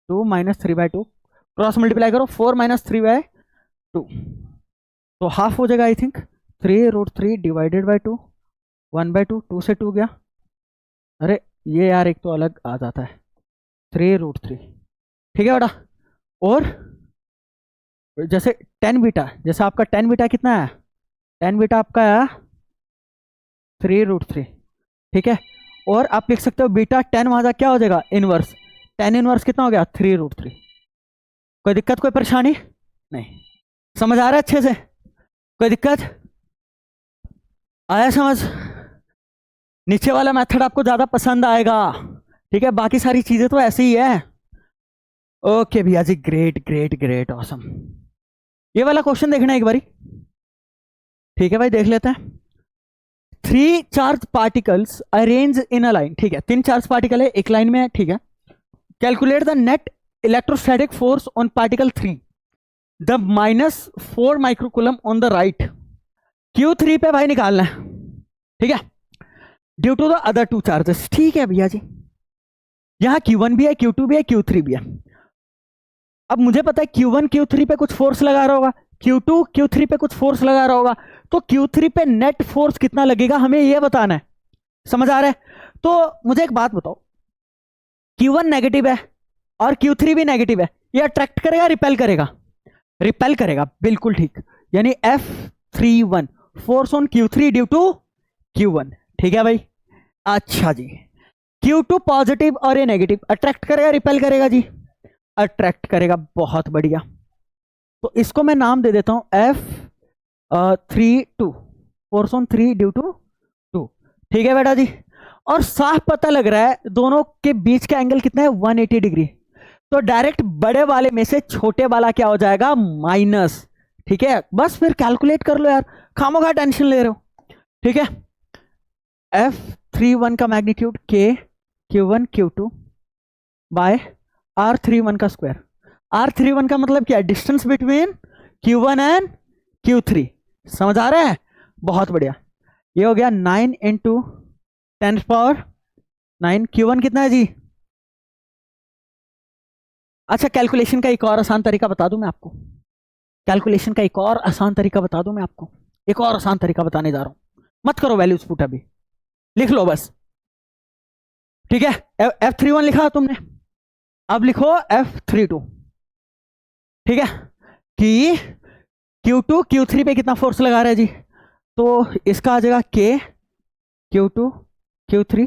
2 -3/2, क्रॉस मल्टीप्लाई करो, 4 -3/2, तो हाफ हो जाएगा आई थिंक, 3√3 डिवाइडेड बाई 2, 1/2, 2 से 2 गया, अरे ये यार एक तो अलग आ जाता है, 3√3। ठीक है बेटा, और जैसे 10 बीटा, जैसे आपका 10 बीटा कितना है, 10 बीटा आपका है 3√3। ठीक है, और आप लिख सकते हो बीटा 10 वहां क्या हो जाएगा, इनवर्स, 10 इनवर्स कितना हो गया, 3√3। कोई दिक्कत, कोई परेशानी नहीं, समझ आ रहा है अच्छे से, कोई दिक्कत आया समझ, नीचे वाला मेथड आपको ज्यादा पसंद आएगा। ठीक है, बाकी सारी चीजें तो ऐसे ही है। ओके भैया जी, ग्रेट ग्रेट ग्रेट ऑसम। ये वाला क्वेश्चन देखना एक बारी, ठीक है भाई, देख लेते हैं। 3 charge particles arrange in a line, ठीक है, 3 चार्ज पार्टिकल है एक लाइन में है, ठीक है। Calculate the net electrostatic force on particle 3, the -4 microcoulomb on the right, Q3 पे भाई निकालना है, ठीक है, due to the other 2 charges. ठीक है भैया जी, यहां Q1 भी है, Q2 भी है, Q3 भी है। अब मुझे पता है Q1 Q3 पे कुछ फोर्स लगा रहा होगा, Q2 Q3 पे कुछ फोर्स लगा रहा होगा, तो Q3 पे नेट फोर्स कितना लगेगा हमें ये बताना है, समझ आ रहा है। तो मुझे एक बात बताओ, Q1 नेगेटिव है और Q3 भी नेगेटिव है, ये अट्रैक्ट करेगा रिपेल करेगा, रिपेल करेगा, बिल्कुल ठीक, यानी F31 force on Q3 due to Q1। ठीक है भाई, अच्छा जी, Q2 पॉजिटिव और ये नेगेटिव, अट्रैक्ट करेगा रिपेल करेगा जी, अट्रैक्ट करेगा, बहुत बढ़िया। तो इसको मैं नाम दे देता हूं F32, force on 3 due to 2। ठीक है बेटा जी, और साफ पता लग रहा है दोनों के बीच का एंगल कितना है, 180 डिग्री, तो डायरेक्ट बड़े वाले में से छोटे वाला क्या हो जाएगा, माइनस। ठीक है, बस फिर कैलकुलेट कर लो यार, खामोखा टेंशन ले रहे हो। ठीक है, F31 का magnitude K Q1 Q2 bye R31 का स्क्वायर, R31 का मतलब क्या है, distance between Q1 and Q3, समझ आ रहा है, बहुत बढ़िया। ये हो गया 9 × 10⁹, Q1 कितना है जी। अच्छा, कैलकुलेशन का एक और आसान तरीका बता दूं मैं आपको, कैलकुलेशन का एक और आसान तरीका बता दूं मैं आपको, एक और आसान तरीका बताने जा रहा हूं, मत करो वैल्यूज पुट, अभी लिख लो बस। ठीक है, F31 लिखा तुमने, अब लिखो F32। ठीक है, कि Q2 Q3 पे कितना फोर्स लगा रहा है जी, तो इसका आ जाएगा K Q2 Q3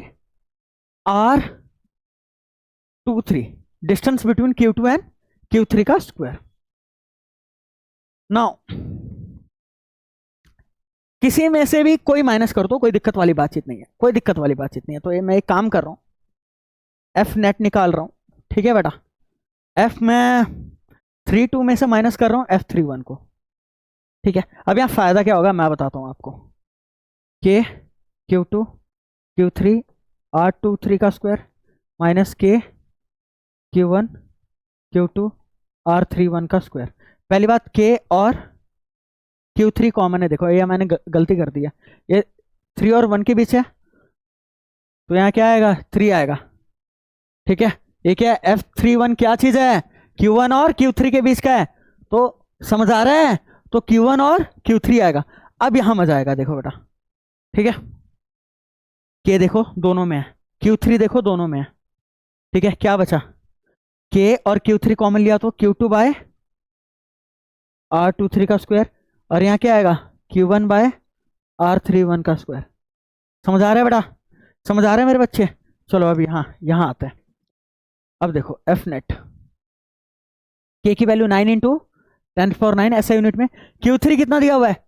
R23, distance between Q2 and Q3 का स्क्वायर। नाउ किसी में से भी कोई माइनस कर दो, कोई दिक्कत वाली बातचीत नहीं है, कोई दिक्कत वाली बातचीत नहीं है। तो ये मैं एक काम कर रहा हूं, F नेट निकाल रहा हूं, ठीक है बेटा, F में 32 में से माइनस कर रहा हूं F31 को। ठीक है, अब यहां फायदा क्या होगा मैं बताता हूं आपको, के Q to Q three R23 का स्क्वायर माइनस के Q1 Q2 R31 का स्क्वायर। पहली बात के और Q3 कॉमन है, देखो ये मैंने गलती कर दी है, ये 3 और 1 के बीच है, तो यहाँ क्या आएगा 3 आएगा। ठीक है, ये क्या है F31 क्या चीज है, Q1 और Q3 के बीच का है, तो समझ आ रहा है, तो Q1 और Q3 आएगा। अब यहां मजा आएगा, देखो बेटा, ठीक है, के देखो दोनों में है, Q3 देखो दोनों में है, ठीक है, क्या बचा, के और Q3 कॉमन लिया तो Q2 बाय R23 का स्क्वायर, और यहाँ क्या आएगा Q1 बाय R31 का स्क्वायर। समझ आ रहा है बेटा, समझ आ रहा है मेरे बच्चे। चलो अब यहाँ आते हैं। अब देखो एफ नेट, के की वैल्यू 9 इंटू 10⁴ ऐसा यूनिट में, Q3 कितना दिया हुआ है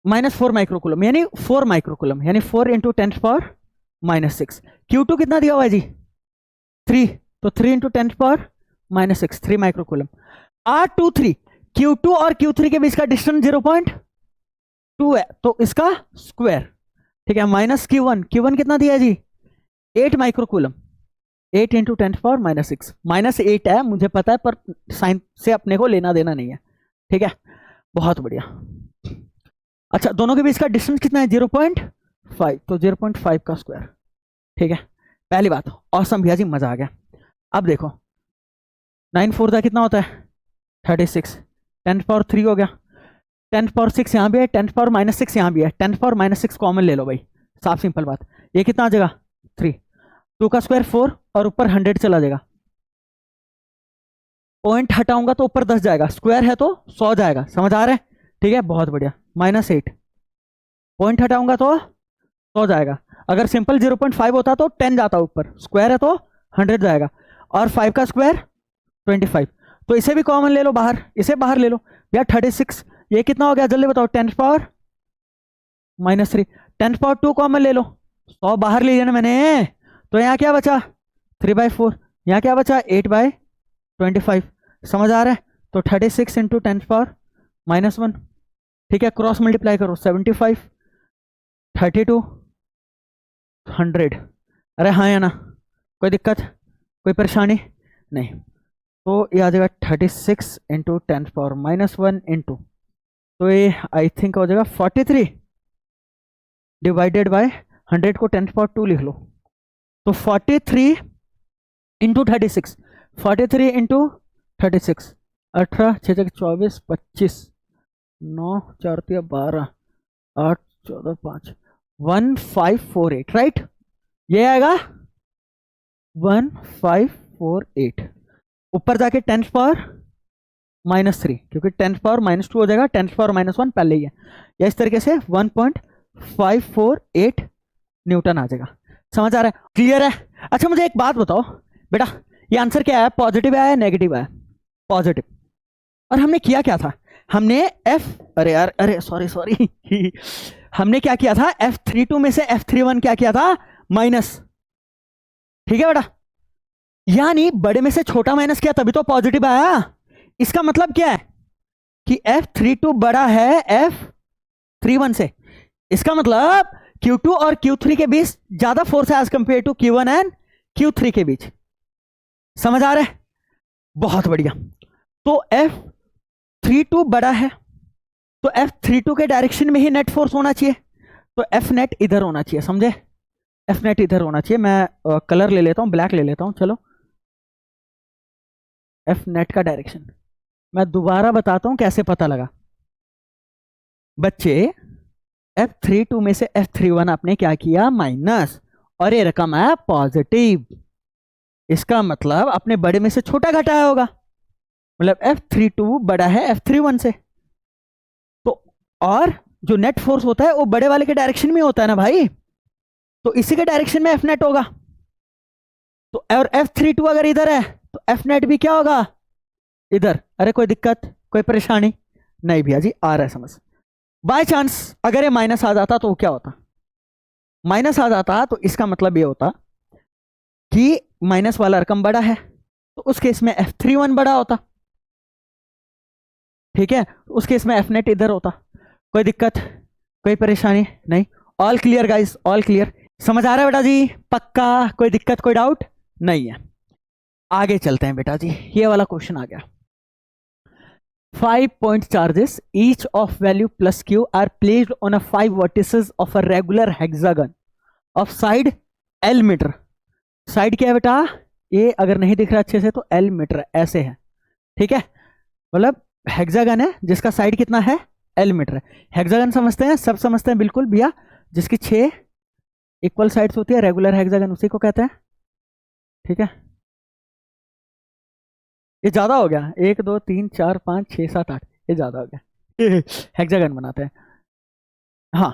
-4 माइक्रोकुलम, यानी 4 माइक्रोकुलम, यानी 4 इंटू 10⁻⁻6। Q2 कितना दिया हुआ है जी 3, तो 3 इंटू 10⁻⁻6 3 माइक्रोकुलम। R23 Q2 और Q3 के बीच का डिस्टेंस 0.2 है, तो इसका स्क्वायर, ठीक है, माइनस Q1 कितना दिया है जी 8 माइक्रोकुलम, 8 इंटू 10⁻⁻6, -8 है मुझे पता है, पर साइन से अपने को लेना देना नहीं है, ठीक है, बहुत बढ़िया। अच्छा, दोनों के बीच का डिस्टेंस कितना है 0.5, तो 0.5 का स्क्वायर, ठीक है, पहली बात ऑसम भैया जी, मजा आ गया। अब देखो 9 4 कितना होता है 36, 10⁻³ हो गया, 10⁻6 यहाँ भी है, 10⁻⁻6 यहाँ भी है, 10⁻⁻6 कॉमन ले लो भाई, साफ सिंपल बात, ये कितना आ जाएगा 3, 2 का स्क्वायर 4 और ऊपर 100 चला जाएगा, पॉइंट हटाऊंगा तो ऊपर 10 जाएगा, स्क्वायर है तो 100 जाएगा, समझ आ रहा है, ठीक है, बहुत बढ़िया, -8, पॉइंट हटाऊंगा तो 100 जाएगा, अगर सिंपल 0.5 होता तो 10 जाता ऊपर, स्क्वायर है तो 100 जाएगा, और 5 का स्क्वायर 25, तो इसे भी कॉमन ले लो बाहर, इसे बाहर ले लो भैया 36, ये कितना हो गया जल्दी बताओ 10⁻³ 10⁻² कॉमन ले लो, 100 बाहर ले लिया ना मैंने, तो यहाँ क्या बचा 3/4, यहाँ क्या बचा 8/25, समझ आ रहा है, तो 36 इंटू 10⁻⁻1, ठीक है, क्रॉस मल्टीप्लाई करो 75, 32, 100, अरे हाँ या ना, कोई दिक्कत कोई परेशानी नहीं, तो ये आ जाएगा 36 इंटू 10⁻⁻1 इंटू, तो ये आई थिंक हो जाएगा 43 डिवाइडेड बाय 100 को 10⁻² लिख लो, तो 43 इंटू 36, 43 इंटू 36, 18 6 24 25 9 4 12 8 14 5 1548, राइट, ये आएगा 1548, ऊपर जाके 10⁻⁻3, क्योंकि 10⁻⁻2 हो जाएगा, 10⁻⁻1 पहले ही है, या इस तरीके से 1.548 न्यूटन आ जाएगा, समझ आ रहा है, क्लियर है। अच्छा मुझे एक बात बताओ बेटा, ये आंसर क्या है, पॉजिटिव आया नेगेटिव आया, पॉजिटिव, और हमने किया क्या था, हमने अरे यार अरे सॉरी हमने क्या किया था, F32 में से F31 क्या किया था माइनस, ठीक है बेटा, यानी बड़े में से छोटा माइनस किया तभी तो पॉजिटिव आया, इसका मतलब क्या है कि F32 बड़ा है F31 से, इसका मतलब Q2 और Q3 के बीच ज्यादा फोर्स है as compare to Q1 and Q3 के बीच, समझ आ रहा है, बहुत बढ़िया, तो F32 बड़ा है, तो F32 के डायरेक्शन में ही नेट फोर्स होना चाहिए, तो F नेट इधर होना चाहिए, समझे, F नेट इधर होना चाहिए, मैं कलर ले लेता हूं, ब्लैक ले लेता हूं, चलो, F नेट का डायरेक्शन मैं दोबारा बताता हूं कैसे पता लगा बच्चे, F32 में से F31 आपने क्या किया माइनस, और ये रकम है पॉजिटिव, इसका मतलब अपने बड़े में से छोटा घटाया होगा, मतलब F32 बड़ा है F31 से, तो और जो नेट फोर्स होता है वो बड़े वाले के डायरेक्शन में होता है ना भाई, तो इसी के डायरेक्शन में F नेट होगा, तो और F32 अगर इधर है तो F नेट भी क्या होगा इधर, अरे कोई दिक्कत कोई परेशानी नहीं भैया जी, आ रहा है समझ, बाय चांस अगर ये माइनस आ जाता तो क्या होता, माइनस आ जाता तो इसका मतलब ये होता कि माइनस वाला रकम बड़ा है, तो उस केस में F31 बड़ा होता, ठीक है, उस केस में F नेट इधर होता, कोई दिक्कत कोई परेशानी नहीं? All clear guys, all clear, समझ आ रहा है बेटा जी? पक्का? कोई दिक्कत, कोई डाउट नहीं है? आगे चलते हैं बेटा जी, ये वाला क्वेश्चन आ गया। 5 point charges, each of value plus q, are placed on a 5 vertices of a regular hexagon of side l metre. Side क्या है बेटा? ये अगर नहीं दिख रहा अच्छे से तो l मीटर ऐसे है, ठीक है? मतलब हेक्सागन है जिसका साइड कितना है? l मीटर है। हेक्सागन समझते हैं, सब समझते हैं बिल्कुल भैया, जिसकी 6 इक्वल साइड्स होती है, रेगुलर हेक्सागन उसी को कहते हैं, ठीक है? ये ज्यादा हो गया, 1 2 3 4 5 6 7 8, ये ज्यादा हो गया। हेक्सागन बनाते हैं, हाँ।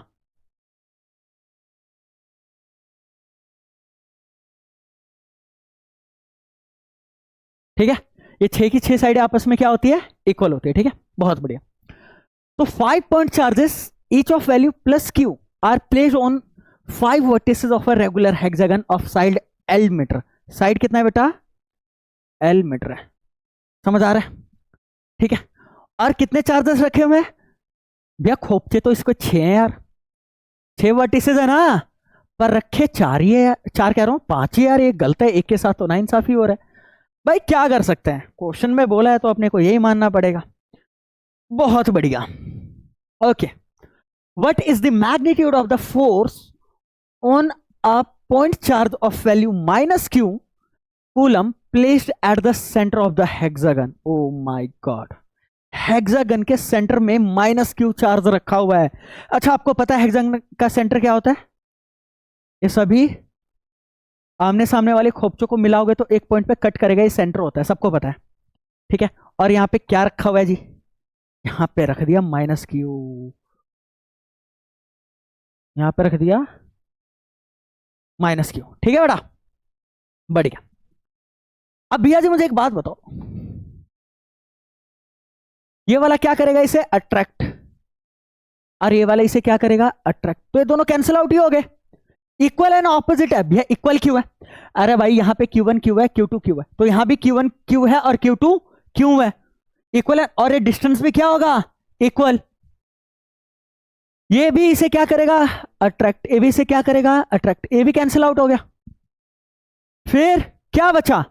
ठीक है, ये 6 की 6 साइडें आपस में क्या होती है? इक्वल होती है, ठीक है? बहुत बढ़िया। तो 5 point charges each of value plus Q are placed on 5 vertices of a regular hexagon of side l metre. Side कितना है बेटा? l मीटर है, समझ आ रहा है? ठीक है, और कितने चार्जेस रखे हुए हैं भैया? खोपचे तो इसको 6 हैं यार, 6 वर्टिसेस है ना, पर रखे 4 ही है, 4 कह रहा हूं, 5 ही यार, ये गलत है, एक के साथ तो नाइंसाफी हो रहा है। भाई क्या कर सकते हैं, क्वेश्चन में बोला है तो अपने को यही मानना पड़ेगा। बहुत बढ़िया, okay. What is the magnitude of the force on a point charge of value minus Q coulomb placed at the centre of the hexagon? O my God, hexagon के सेंटर में माइनस क्यू चार्ज रखा हुआ है। अच्छा, आपको पता है hexagon का सेंटर क्या होता है? ये सभी आमने सामने वाले खोपचों को मिलाओगे तो एक पॉइंट पे कट करेगा, ये सेंटर होता है, सबको पता है, ठीक है? और यहां पे क्या रखा हुआ है जी? यहां पे रख दिया माइनस क्यू, यहां पे रख दिया माइनस क्यू, ठीक है बेटा? बढ़िया। अब भैया जी मुझे एक बात बताओ, ये वाला क्या करेगा? इसे अट्रैक्ट, और ये वाला इसे क्या करेगा? अट्रैक्ट। तो ये दोनों कैंसिल आउट ही हो गए, इक्वल है ना ऑपोजिट है भैया? इक्वल क्यू है। अरे भाई यहां पे Q1 क्यू है, Q2 क्यू है, तो यहां भी Q1 क्यू है और Q2 क्यू है, इक्वल है। और ये डिस्टेंस भी क्या होगा? इक्वल। ये भी इसे क्या करेगा? अट्रैक्ट। ये भी इसे क्या करेगा? अट्रैक्ट। ये भी कैंसिल आउट हो गया, फिर क्या बचा?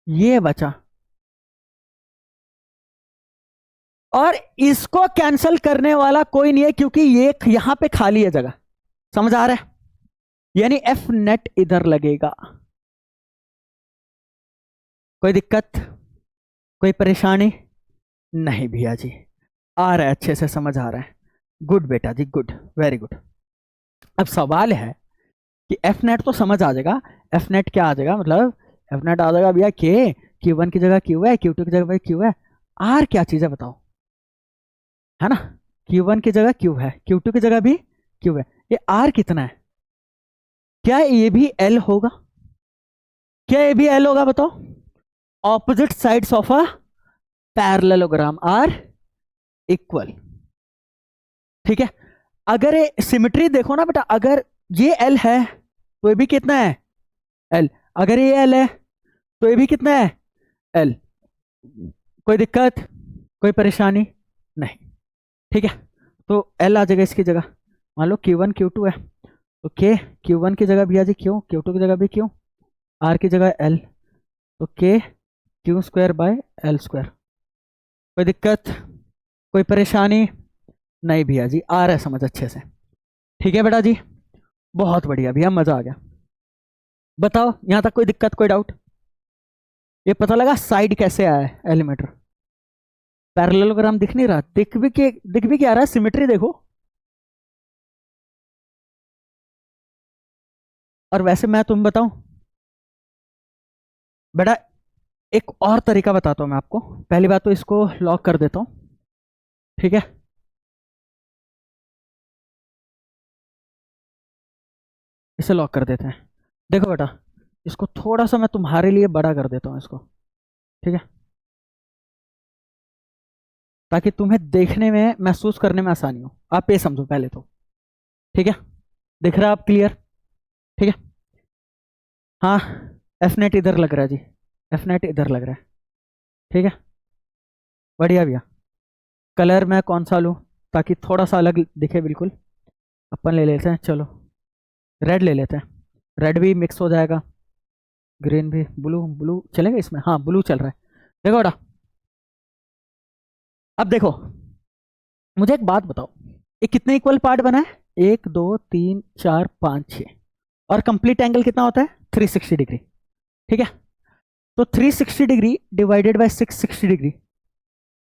ये बचा, और इसको कैंसिल करने वाला कोई नहीं है क्योंकि ये यहां पे खाली है जगह, समझ आ रहा है? यानी एफ नेट इधर लगेगा। कोई दिक्कत, कोई परेशानी नहीं भैया जी? आ रहा है, अच्छे से समझ आ रहा है। गुड बेटा जी, गुड, वेरी गुड। अब सवाल है कि एफ नेट तो समझ आ जाएगा, एफ नेट क्या आ जाएगा? मतलब एफ नेट आ जाएगा भैया के Q1 की जगह Q है, Q2 की जगह भाई Q है, आर क्या चीज है बताओ? है ना, Q1 की जगह Q है, Q2 की जगह भी Q है, ये आर कितना है? क्या ये भी एल होगा? क्या ये भी एल होगा बताओ? Opposite sides of a parallelogram are equal, ठीक है? अगर ये सिमेट्री देखो ना बेटा, अगर ये एल है तो ये भी कितना है? एल। अगर ये एल है तो ये भी कितना है? एल। कोई दिक्कत, कोई परेशानी नहीं, ठीक है? तो एल आ जाएगा इसकी जगह। मान लो Q1 Q2 है, तो के Q1 की जगह भी आ जाए क्यू, Q2 की जगह भी क्यू, आर की जगह एल, तो के Q square by L square. कोई दिक्कत, कोई परेशानी नहीं भैया जी? आ रहा है समझ अच्छे से? ठीक है बेटा जी, बहुत बढ़िया भैया, मजा आ गया। बताओ यहां तक कोई दिक्कत, कोई डाउट? ये पता लगा साइड कैसे आया है एलिमेटर? पैरेललोग्राम दिख नहीं रहा? दिख भी क्या रहा है? सिमेट्री देखो। और वैसे मैं तुम बताऊं बेटा, एक और तरीका बताता हूं मैं आपको। पहली बात तो इसको लॉक कर देता हूं, ठीक है? इसे लॉक कर देते हैं। देखो बेटा, इसको थोड़ा सा मैं तुम्हारे लिए बड़ा कर देता हूं इसको, ठीक है? ताकि तुम्हें देखने में, महसूस करने में आसानी हो। आप ये समझो पहले तो, ठीक है? दिख रहा है आप क्लियर? ठीक है, हाँ। एफ नेट इधर लग रहा है जी, एफ नेट इधर लग रहा है, ठीक है? बढ़िया भैया। कलर मैं कौन सा लूँ ताकि थोड़ा सा अलग दिखे? बिल्कुल अपन ले लेते हैं, चलो रेड ले लेते हैं, रेड भी मिक्स हो जाएगा, ग्रीन भी, ब्लू, ब्लू चलेगा इसमें, हाँ ब्लू चल रहा है। देखो बेटा, अब देखो मुझे एक बात बताओ, ये कितने इक्वल पार्ट बना है, 1 2 3 4 5 6, और कंप्लीट एंगल कितना होता है 360 डिग्री, ठीक है। तो 360 डिग्री डिवाइडेड बाय 660 डिग्री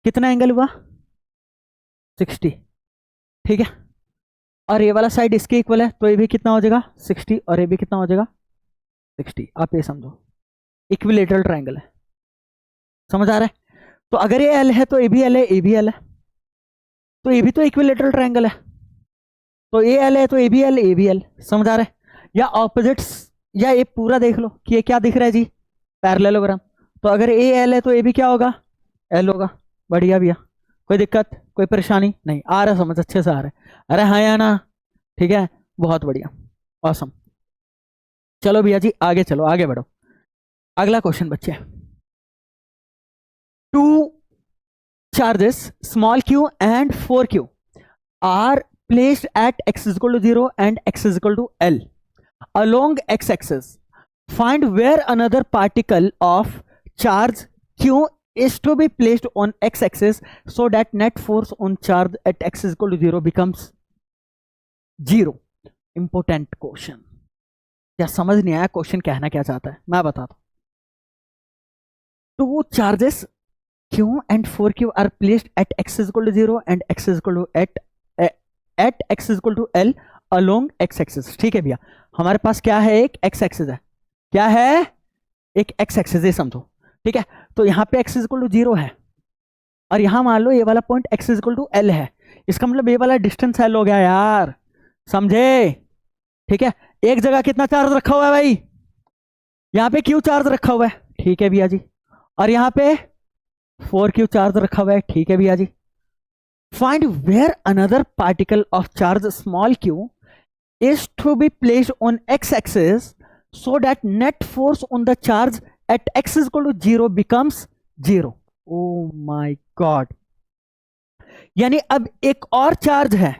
कितना एंगल हुआ 60, ठीक है। और ये वाला साइड इसके इक्वल है, तो ये भी कितना हो जाएगा 60, और ये भी कितना हो जाएगा 60। आप ये समझो इक्विलेटरल ट्रायंगल है, समझ आ रहा है। तो अगर ये एल है तो ए भी एल है, ए भी एल है, तो ये भी तो इक्विलेटरल ट्रायंगल है, तो ए एल है तो ए भी एल, ए भी एल, समझ आ रहा है। या ऑपोजिट्स, या ये पूरा देख लो कि ये क्या दिख रहा है जी, पैरेललोग्राम। तो अगर ए एल है तो ये भी क्या होगा एल होगा। बढ़िया भैया, कोई दिक्कत कोई परेशानी नहीं, आ रहा समझ अच्छे से आ रहा है, अरे हाँ या ना, ठीक है, बहुत बढ़िया, ऑसम। चलो भैया जी आगे चलो, आगे बढ़ो, अगला क्वेश्चन बच्चे। Two charges small q and 4q are placed at x is equal to 0 and x is equal to L along x-axis. Find where another particle of charge q is to be placed on x-axis so that net force on charge at x is equal to 0 becomes 0. Important question. क्या समझ नहीं आया question कहना क्या चाहता है, मैं बताता हूं। Two charges q and 4q are placed at x is equal to 0 and x is equal to at x is equal to L along x axis, ठीक है भैया। हमारे पास क्या है, एक x axis है, क्या है एक x axis है, समझो, ठीक है। तो यहाँ पे x is equal to 0 है, और यहाँ मान लो ये वाला point x is equal to L है, इसका मतलब ये वाला डिस्टेंस L हो गया यार, समझे, ठीक है। एक जगह कितना चार्ज रखा हुआ है भाई, यहाँ पे q चार्ज रखा हुआ है, ठीक है भैया जी, और यहाँ पे 4q चार्ज रखा हुआ है, ठीक है भैया जी। Find where another particle of charge small q is to be placed on x axis so that net force on the charge at x is equal to 0 becomes 0. oh my god, यानी अब एक और charge है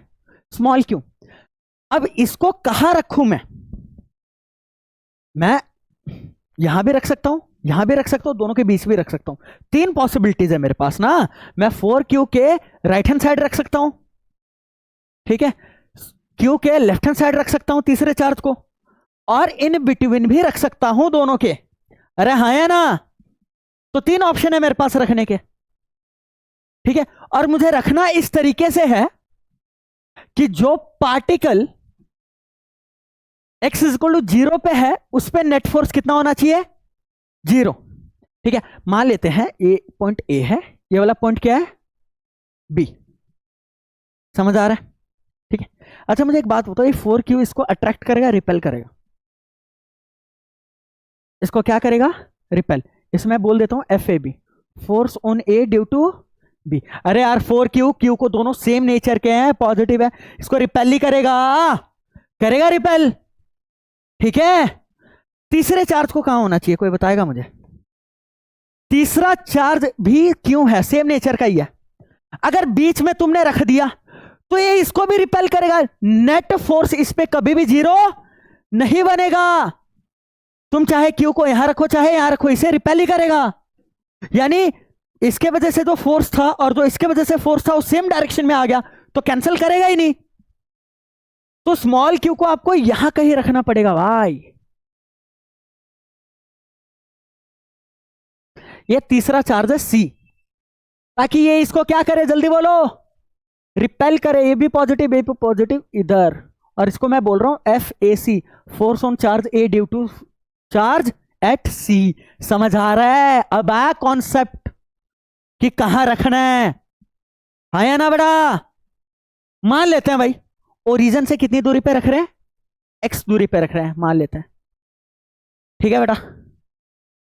small q, अब इसको कहां रखूं मैं यहां भी रख सकता हूं, यहां भी रख सकता हूं, दोनों के बीच भी रख सकता हूं, तीन पॉसिबिलिटीज है मेरे पास ना। मैं 4q के राइट हैंड साइड रख सकता हूं, ठीक है, q के लेफ्ट हैंड साइड रख सकता हूं तीसरे चार्ज को, और इन बिटवीन भी रख सकता हूं दोनों के, अरे हाँ या ना। तो तीन ऑप्शन है मेरे पास रखने के, ठीक है। और मुझे रखना इस तरीके से है कि जो particle x is equal to 0 पे है उस पे नेट फोर्स कितना होना चाहिए 0, ठीक है। मान लेते हैं ये पॉइंट A है, ये वाला पॉइंट क्या है B, समझ आ रहा है, ठीक है। अच्छा मुझे एक बात बताओ, ये 4q इसको अट्रैक्ट करेगा रिपेल करेगा, इसको क्या करेगा रिपेल, इसमें बोल देता हूं FAB, force on A due to B। अरे यार 4q q को दोनों सेम नेचर के हैं, पॉजिटिव है, इसको रिपेल ही करेगा, करेगा रिपेल, ठीक है। तीसरे चार्ज को कहां होना चाहिए कोई बताएगा मुझे, तीसरा चार्ज भी क्यों है सेम नेचर का ही है, अगर बीच में तुमने रख दिया तो ये इसको भी रिपेल करेगा, नेट फोर्स इस पे कभी भी 0 नहीं बनेगा, तुम चाहे क्यू को यहां रखो चाहे यहां रखो, इसे रिपेल ही करेगा। यानी इसके वजह से जो फोर्स था और जो इसके वजह से फोर्स था वो सेम डायरेक्शन में आ गया, तो कैंसिल करेगा ही नहीं, तो स्मॉल क्यू को आपको यहां कहीं रखना पड़ेगा भाई। ये तीसरा चार्ज है C, ताकि ये इसको क्या करे जल्दी बोलो, रिपेल करे, ये भी पॉजिटिव ये भी पॉजिटिव इधर, और इसको मैं बोल रहा हूं FAC, force on charge A due to charge at C। समझ आ रहा है अब आया कॉन्सेप्ट कि कहां रखना है, हाँ या ना बेटा। मान लेते हैं भाई ओरिजिन से कितनी दूरी पे रख रहे हैं, x दूरी पे रख रहे हैं, मान लेते हैं, ठीक है बेटा,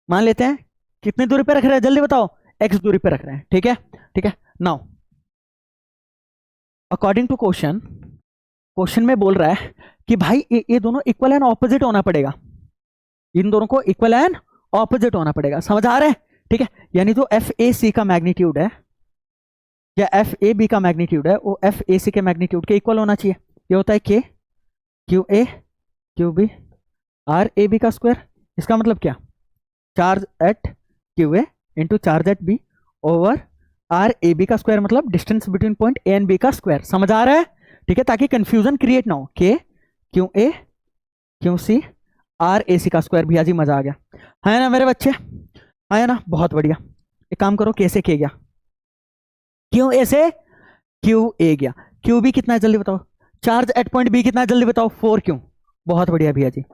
मान लेते हैं कितनी दूरी पे रख रहे हैं जल्दी बताओ, x दूरी पे रख रहे हैं, ठीक है, ठीक है। Now according to question, question में बोल रहा है कि भाई ये दोनों इक्वल एंड ऑपोजिट होना पड़ेगा, इन दोनों को इक्वल एंड ऑपोजिट होना पड़ेगा, समझ आ रहा है, ठीक है। यानी जो FAC का मैग्नीट्यूड है या FAB का मैग्नीट्यूड है वो FAC के मैग्नीट्यूड के इक्वल होना चाहिए, ये होता है K Q A Q B R A B का स्क्वायर। इसका मतलब क्या, charge at Q A into charge at B over R A B का स्क्वायर, मतलब distance between point A and B का स्क्वायर। समझ आ रहा है? ठीक है, ताकि कंफ्यूजन क्रिएट ना हो। K Q A Q C R A C का स्क्वायर। भैया जी मजा आ गया है ना मेरे बच्चे, आया ना, बहुत बढ़िया। एक काम करो, कैसे किया गया, क्यू ए से क्यू ए गया, क्यू बी कितना है जल्दी बताओ, चार्ज एट पॉइंट बी कितना है जल्दी बताओ, 4 क्यू। बहुत बढ़िया भैया जी।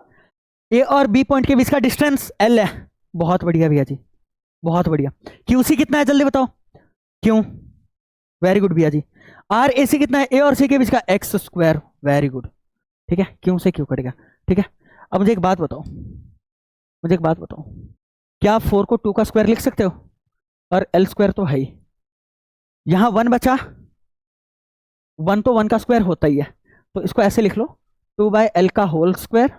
ए और बी पॉइंट के बीच का डिस्टेंस एल है। बहुत बढ़िया भैया जी, बहुत बढ़िया। क्यू सी कितना है जल्दी बताओ, क्यू। वेरी गुड भैया जी। आर ए सी कितना है, ए और सी के बीच का एक्स स्क्वायर। Very good. ठीक है, क्यू से क्यू कटेगा। ठीक है, अब मुझे एक बात बताओ, मुझे एक बात बताओ, क्या आप 4 को 2 का स्क्वायर लिख सकते हो? और एल स्क्वायर तो है ही, यहां 1 बचा, 1 तो 1 का स्क्वायर होता ही है, तो इसको ऐसे लिख लो, 2 बाय एल का होल स्क्वायर।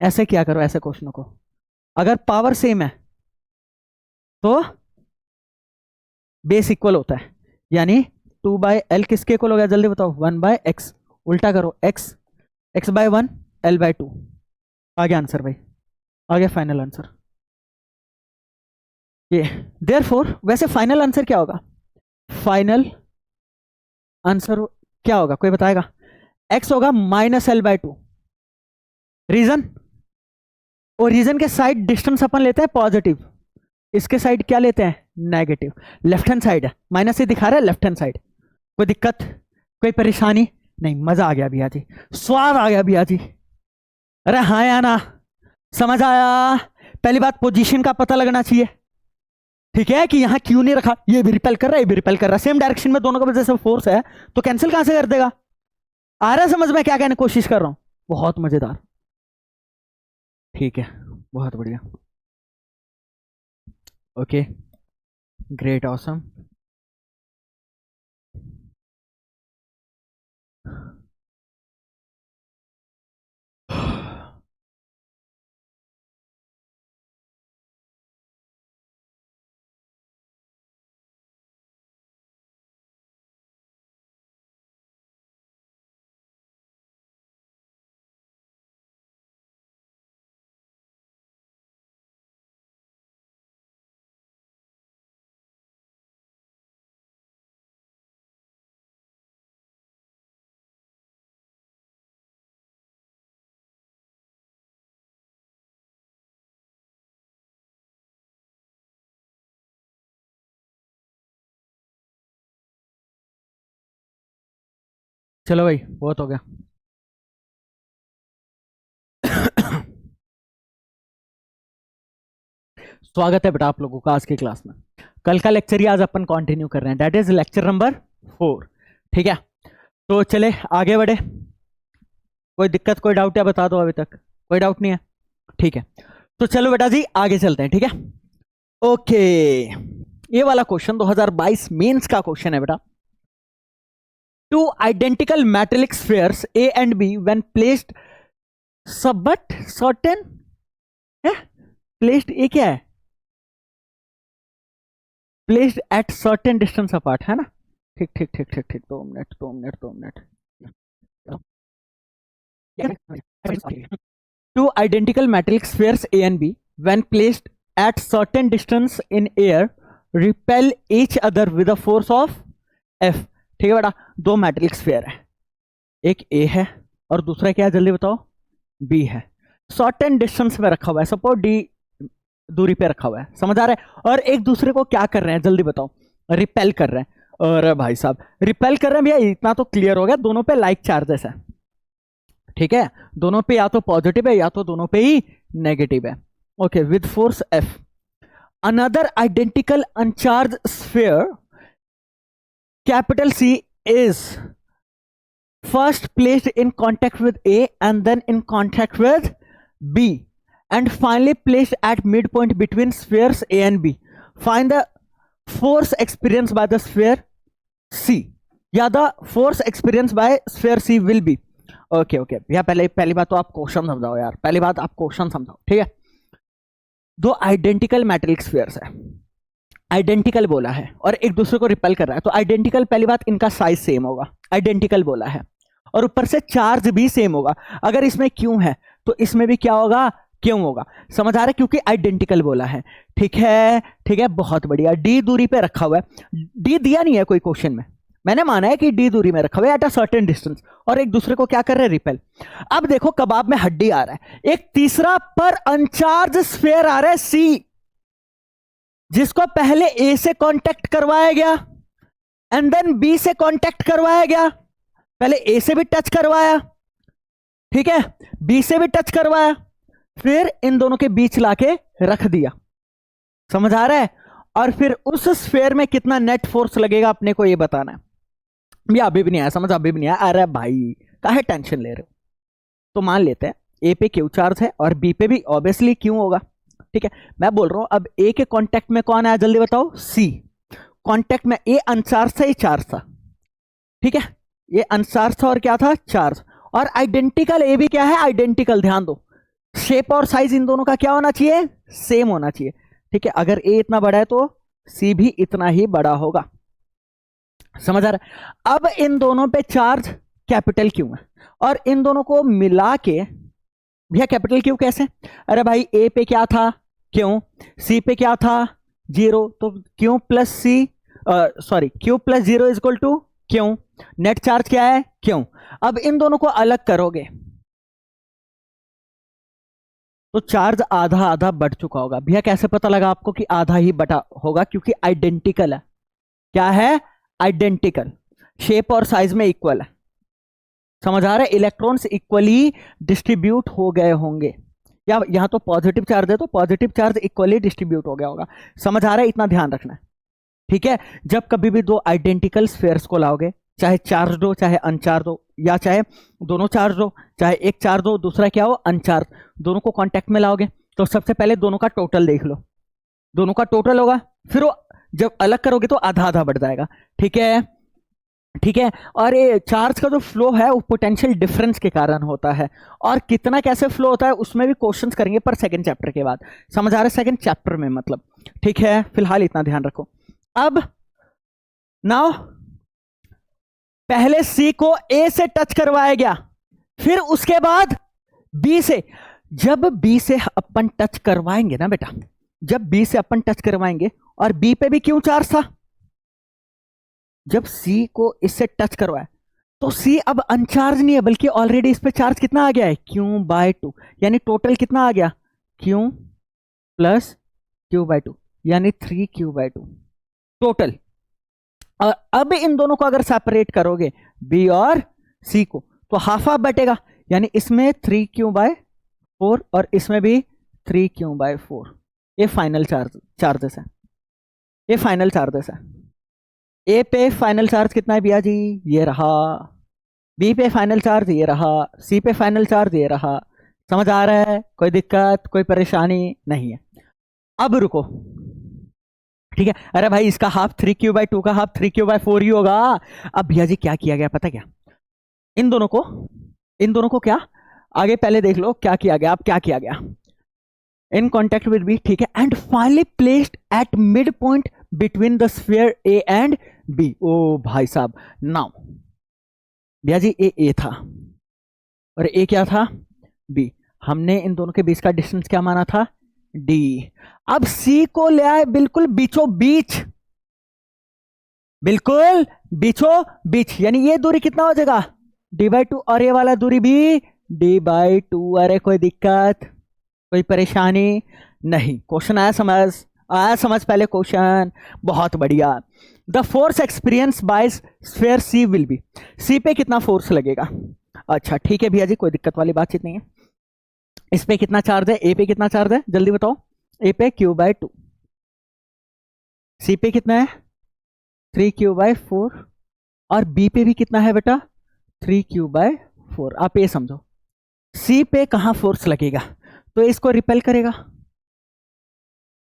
ऐसे क्या करो, ऐसे क्वेश्चनों को अगर पावर सेम है तो बेस इक्वल होता है, यानी 2 बाय एल किसके इक्वल हो गया जल्दी बताओ, 1 बाय एक्स। उल्टा करो, X X by 1 L by 2। आ गया आंसर भाई, आ गया फाइनल आंसर ये। देयरफॉर वैसे फाइनल आंसर क्या होगा, फाइनल आंसर क्या होगा कोई बताएगा? एक्स होगा माइनस एल बाय 2। रीजन, और रीजन के साइड डिस्टेंस अपन लेते हैं पॉजिटिव, इसके साइड क्या लेते हैं, नेगेटिव। लेफ्ट हैंड साइड है, माइनस से दिखा रहा है लेफ्ट हैंड साइड। कोई दिक्कत, कोई परेशानी नहीं? मजा आ गया भैया जी, स्वाद आ गया भैया जी। अरे हाँ या ना, समझ आया? पहली बात, पोजीशन का पता लगना चाहिए। ठीक है, कि यहां क्यों नहीं रखा, ये भी रिपेल कर रहा है, ये भी रिपेल कर रहा है, सेम डायरेक्शन में दोनों का वजह से फोर्स है, तो कैंसिल कहां से कर देगा? आ रहा है समझ में क्या कहने की कोशिश कर रहा हूं? बहुत मजेदार। ठीक है, बहुत बढ़िया। Okay, great, awesome. चलो भाई, बहुत हो गया। स्वागत है बेटा आप लोगों का आज की क्लास में। कल का लेक्चर ही आज अपन कंटिन्यू कर रहे हैं, दैट इज लेक्चर नंबर 4। ठीक है, तो चले आगे बढ़े। कोई दिक्कत, कोई डाउट है बता दो, अभी तक कोई डाउट नहीं है? ठीक है, तो चलो बेटा जी आगे चलते हैं। ठीक है, ओके, ये वाला क्वेश्चन 2022 मेंस का क्वेश्चन है बेटा। Two identical metallic spheres A and B when placed सब बट सर्टेन है, प्लेस्ड ए क्या है, placed at certain distance apart, है ना? ठीक ठीक ठीक ठीक ठीक, 2 minute 2 minute 2 minute. Two identical metallic spheres A and B, when placed at certain distance in air, repel each other with a force of F। ठीक है बेटा, 2 मेटेलिक स्फीयर है, एक A है और दूसरा क्या है जल्दी बताओ, B है। सर्टेन डिस्टेंस में रखा हुआ है, सपोज D दूरी पे रखा हुआ है, समझ आ रहा है? और एक दूसरे को क्या कर रहे हैं जल्दी बताओ, रिपेल कर रहे हैं। और भाई साहब रिपेल कर रहे हैं भैया, इतना तो क्लियर हो गया, दोनों पे लाइक चार्जेस है। ठीक है, दोनों पे या तो पॉजिटिव है या तो दोनों पे ही नेगेटिव है। Okay, with force F, another identical अनचार्ज sphere capital C is first placed in contact with A and then in contact with B and finally placed at midpoint between spheres A and B. Find the force experienced by the sphere C, या the force experienced by sphere C will be। Okay okay भैया, पहली बात तो आप question समझाओ यार, पहली बात आप क्वेश्चन समझाओ। ठीक है, 2 आइडेंटिकल मेटेलिक स्फीयर्स है, आइडेंटिकल बोला है और एक दूसरे को रिपेल कर रहा है, तो आइडेंटिकल, पहली बात इनका साइज सेम होगा, आइडेंटिकल बोला है। और ऊपर से चार्ज भी सेम होगा। अगर इसमें क्यों है तो इसमें भी क्या होगा, क्यों होगा। समझ आ रहा है, क्योंकि आइडेंटिकल बोला है। ठीक है, ठीक है, बहुत बढ़िया। डी दूरी पे रखा हुआ है, डी दिया नहीं है कोई क्वेश्चन में, मैंने माना है कि डी दूरी में रखा हुआ है एट अ सर्टेन डिस्टेंस, और एक दूसरे को क्या कर रहे हैं, रिपेल। अब देखो कबाब में हड्डी आ रहा है, एक तीसरा पर अनचार्ज स्फीयर आ रहा है सी, जिसको पहले ए से कांटेक्ट करवाया गया एंड देन बी से कांटेक्ट करवाया गया। पहले ए से भी टच करवाया, ठीक है, बी से भी टच करवाया, फिर इन दोनों के बीच लाके रख दिया। समझ आ रहा है। और फिर उस स्फीयर में कितना नेट फोर्स लगेगा अपने को ये बताना है। भैया अभी भी नहीं आया समझ, अभी भी नहीं आया। अरे भाई काहे टेंशन ले रहे हो। तो मान लेते हैं ए पे क्यू चार्ज है और बी पे भी ऑब्वियसली क्यू होगा। ठीक है, मैं बोल रहा हूं अब ए के कांटेक्ट में कौन आया जल्दी बताओ, सी। कांटेक्ट में ए अनचार्ज था, ये चार्ज था। ठीक है, ये अनचार्ज था और क्या था, चार्ज। और आइडेंटिकल ए भी क्या है, आइडेंटिकल। ध्यान दो शेप और साइज इन दोनों का क्या होना चाहिए, सेम होना चाहिए। ठीक है, अगर ए इतना बड़ा है तो सी भी इतना ही बड़ा होगा। समझ आ रहा है। अब इन दोनों पे चार्ज कैपिटल क्यू है और इन दोनों को मिला के, भैया कैपिटल क्यू कैसे, अरे भाई ए पे क्या था, क्यों, सी पे क्या था, जीरो, तो Q plus C, sorry Q plus zero is equal to Q. Net charge क्या है, क्यों। अब इन दोनों को अलग करोगे तो चार्ज आधा आधा बढ़ चुका होगा। भैया कैसे पता लगा आपको कि आधा ही बटा होगा, क्योंकि आइडेंटिकल है। क्या है, आइडेंटिकल, शेप और साइज में इक्वल है। समझ आ रहा है, इलेक्ट्रॉन्स इक्वली डिस्ट्रीब्यूट हो गए होंगे, या यहां तो पॉजिटिव चार्ज है तो पॉजिटिव चार्ज इक्वली डिस्ट्रीब्यूट हो गया होगा। समझ आ रहा है, इतना ध्यान रखना है। ठीक है, जब कभी भी दो आइडेंटिकल स्फीयर्स को लाओगे, चाहे चार्ज हो चाहे अनचार्ज हो, या चाहे दोनों चार्ज हो चाहे एक चार्ज हो दूसरा क्या हो अनचार्ज, दोनों को कांटेक्ट में लाओगे तो सबसे पहले दोनों का टोटल देख लो, दोनों का टोटल होगा, फिर वो जब अलग करोगे तो आधा आधा बढ़ जाएगा। ठीक है, ठीक है। और ये चार्ज का जो फ्लो है वो पोटेंशियल डिफरेंस के कारण होता है, और कितना कैसे फ्लो होता है उसमें भी क्वेश्चंस करेंगे पर सेकंड चैप्टर के बाद। समझ आ रहा है, सेकंड चैप्टर में मतलब। ठीक है, फिलहाल इतना ध्यान रखो। अब नाउ पहले सी को ए से टच करवाया गया, फिर उसके बाद बी से। जब बी से अपन टच करवाएंगे ना बेटा, जब बी से अपन टच करवाएंगे और बी पे भी क्यों चार्ज था, जब सी को इससे टच करवाया तो सी अब अनचार्ज नहीं है बल्कि ऑलरेडी इस पे चार्ज कितना आ गया है, क्यू बाय टू, यानी टोटल कितना आ गया, Q plus Q by to, यानी 3Q/2 टोटल। और अब इन दोनों को अगर सेपरेट करोगे बी और सी को तो हाफ हाफ बटेगा, यानी इसमें 3Q/4 और इसमें भी 3Q/4। ये फाइनल चार्जेस है, ये फाइनल चार्जेस है। ए पे फाइनल चार्ज कितना है भैया जी, ये रहा। बी पे फाइनल चार्ज ये रहा, सी पे फाइनल चार्ज ये रहा। समझ आ रहा है, कोई दिक्कत कोई परेशानी नहीं है। अब रुको, ठीक है, अरे भाई इसका हाफ 3Q/2 का हाफ 3Q/4 ही होगा। अब भैया जी क्या किया गया पता क्या, इन दोनों को क्या आगे पहले देख लो क्या किया गया। अब क्या किया गया, इन कॉन्टेक्ट विद बी, ठीक है, and finally placed at mid point between the sphere A and B. ओ भाई साहब, नाउ भैया जी ए था और ए क्या था, बी। हमने इन दोनों के बीच का डिस्टेंस क्या माना था, डी। अब सी को ले आए बिल्कुल बीचों बीच, बिल्कुल बीचों बीच, यानी ये दूरी कितना हो जाएगा, D/2, और ये वाला दूरी भी D/2। अरे कोई दिक्कत कोई परेशानी नहीं। क्वेश्चन आया समझ, आया समझ पहले क्वेश्चन, बहुत बढ़िया। The force experience by sphere C will be, C पे कितना फोर्स लगेगा। अच्छा ठीक है भैया जी, कोई दिक्कत वाली बातचीत नहीं है। इस पे कितना चार्ज है, ए पे कितना चार्ज है जल्दी बताओ, ए पे Q/2, सी पे कितना है 3Q/4, और बी पे भी कितना है बेटा 3Q/4। आप ये समझो सी पे कहां फोर्स लगेगा तो इसको रिपेल करेगा,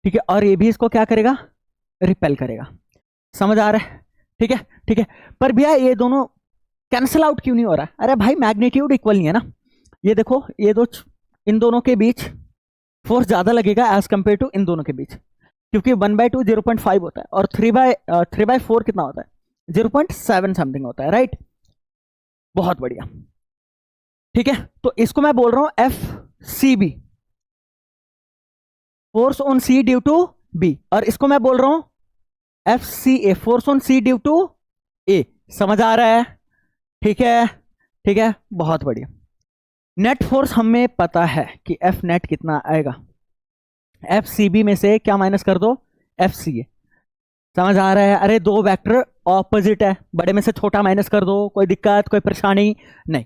ठीक है, और ये भी इसको क्या करेगा, रिपेल करेगा। समझ आ रहा है, ठीक है, ठीक है। पर भैया ये दोनों कैंसिल आउट क्यों नहीं हो रहा है, अरे भाई मैग्नीट्यूड इक्वल नहीं है ना। ये देखो ये दो, इन दोनों के बीच फोर्स ज्यादा लगेगा एज कंपेयर टू इन दोनों के बीच, क्योंकि 1/2 0.5 होता है और 3/4 कितना होता है 0.7 समथिंग होता है, राइट। बहुत बढ़िया। ठीक है, तो इसको मैं बोल रहा हूं F C B, force on C due to B, और इसको मैं बोल रहा हूं F C A, force on C due to A. समझ आ रहा है? ठीक है, ठीक है, बहुत बढ़िया। नेट फोर्स हमें पता है कि एफ नेट कितना आएगा, एफ सी बी में से क्या माइनस कर दो, एफ सी ए। समझ आ रहा है? अरे दो वेक्टर ऑपोजिट है, बड़े में से छोटा माइनस कर दो, कोई दिक्कत कोई परेशानी नहीं।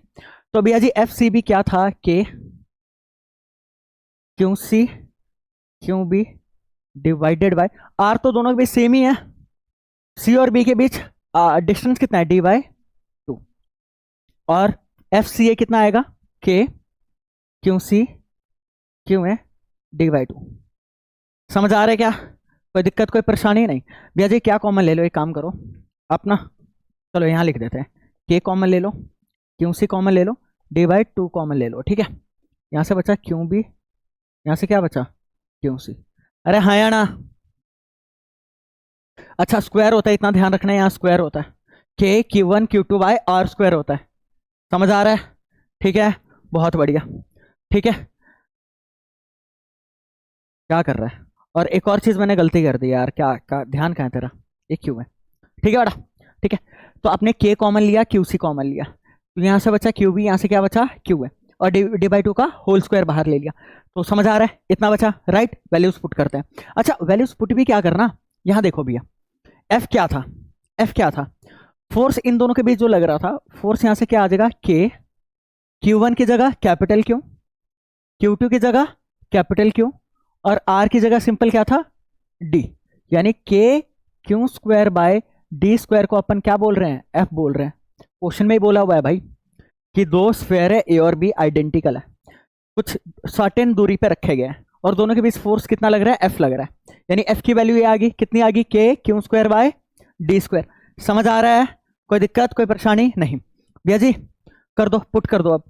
तो भैया जी एफ सी बी क्या था, K Q C Q B divided by R, तो दोनों के बीच सेम ही है, सी और बी के बीच डिस्टेंस कितना है, डी बाई टू, और एफ सी ए कितना आएगा, K Q C Q A D by two. समझ आ रहा है क्या? कोई दिक्कत कोई परेशानी नहीं। भैया जी क्या कॉमन ले लो, एक काम करो अपना, चलो यहाँ लिख देते हैं, के कॉमन ले लो, क्यू सी कॉमन ले लो, डी बाई टू कॉमन ले लो। ठीक है, यहाँ से बचा क्यू बी, यहाँ से क्या बचा, क्यू सी। अरे हाँ या ना? अच्छा स्क्वायर होता है, इतना ध्यान रखना है, यहाँ स्क्वायर होता है, K Q one Q two by R square होता है। समझ आ रहा है? ठीक है, बहुत बढ़िया। ठीक है, क्या कर रहा है? और एक और चीज मैंने गलती कर डी यार, क्या ध्यान कहाँ है तेरा, ये क्यों है? ठीक है बेटा, ठीक है, तो आपने के कॉमन लिया, क्यू सी कॉमन लिया, तो यहाँ से बचा क्यू बी, यहाँ से क्या बचा, क्यू है, और डी बाई टू का होल स्क्वायर बाहर ले लिया। तो समझ आ रहा है, इतना बचा, राइट? वैल्यूज पुट करते हैं। अच्छा वैल्यूज पुट भी क्या करना, यहाँ देखो भैया, एफ क्या था, एफ क्या था, फोर्स इन दोनों के बीच जो लग रहा था, फोर्स यहाँ से क्या आ जाएगा, के क्यू वन की जगह कैपिटल क्यू, क्यू टू की जगह कैपिटल क्यू, और आर की जगह सिंपल क्या था, डी, यानी के Q square by D square को अपन क्या बोल रहे हैं, एफ बोल रहे हैं। क्वेश्चन में ही बोला हुआ है भाई कि दो स्फेयर है ए और बी आइडेंटिकल है, कुछ सर्टेन दूरी पे रखे गए हैं, और दोनों के बीच फोर्स कितना लग रहा है, एफ लग रहा है, यानी एफ की वैल्यू ये आ गई, कितनी आ गई, के Q square by D square. समझ आ रहा है? कोई दिक्कत कोई परेशानी नहीं? भैया जी कर दो, पुट कर दो अब।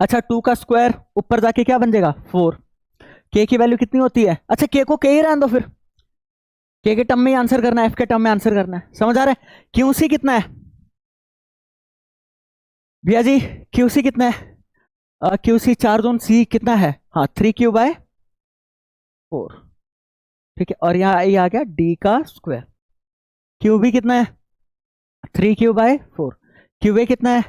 अच्छा टू का स्क्वायर ऊपर जाके क्या बन जाएगा, फोर, के की वैल्यू कितनी होती है, अच्छा के को के ही रहने दो फिर, के टर्म में ही आंसर करना है, एफ के टर्म में आंसर करना है। समझ आ रहा है? क्यू सी कितना है भैया जी, क्यू सी कितना है, क्यू सी चार जोन सी कितना है, हाँ थ्री क्यू बाय फोर। ठीक है, और यहाँ ये आ गया डी का स्क्वायर, क्यू बी कितना है, three Q by four, Q A कितना है,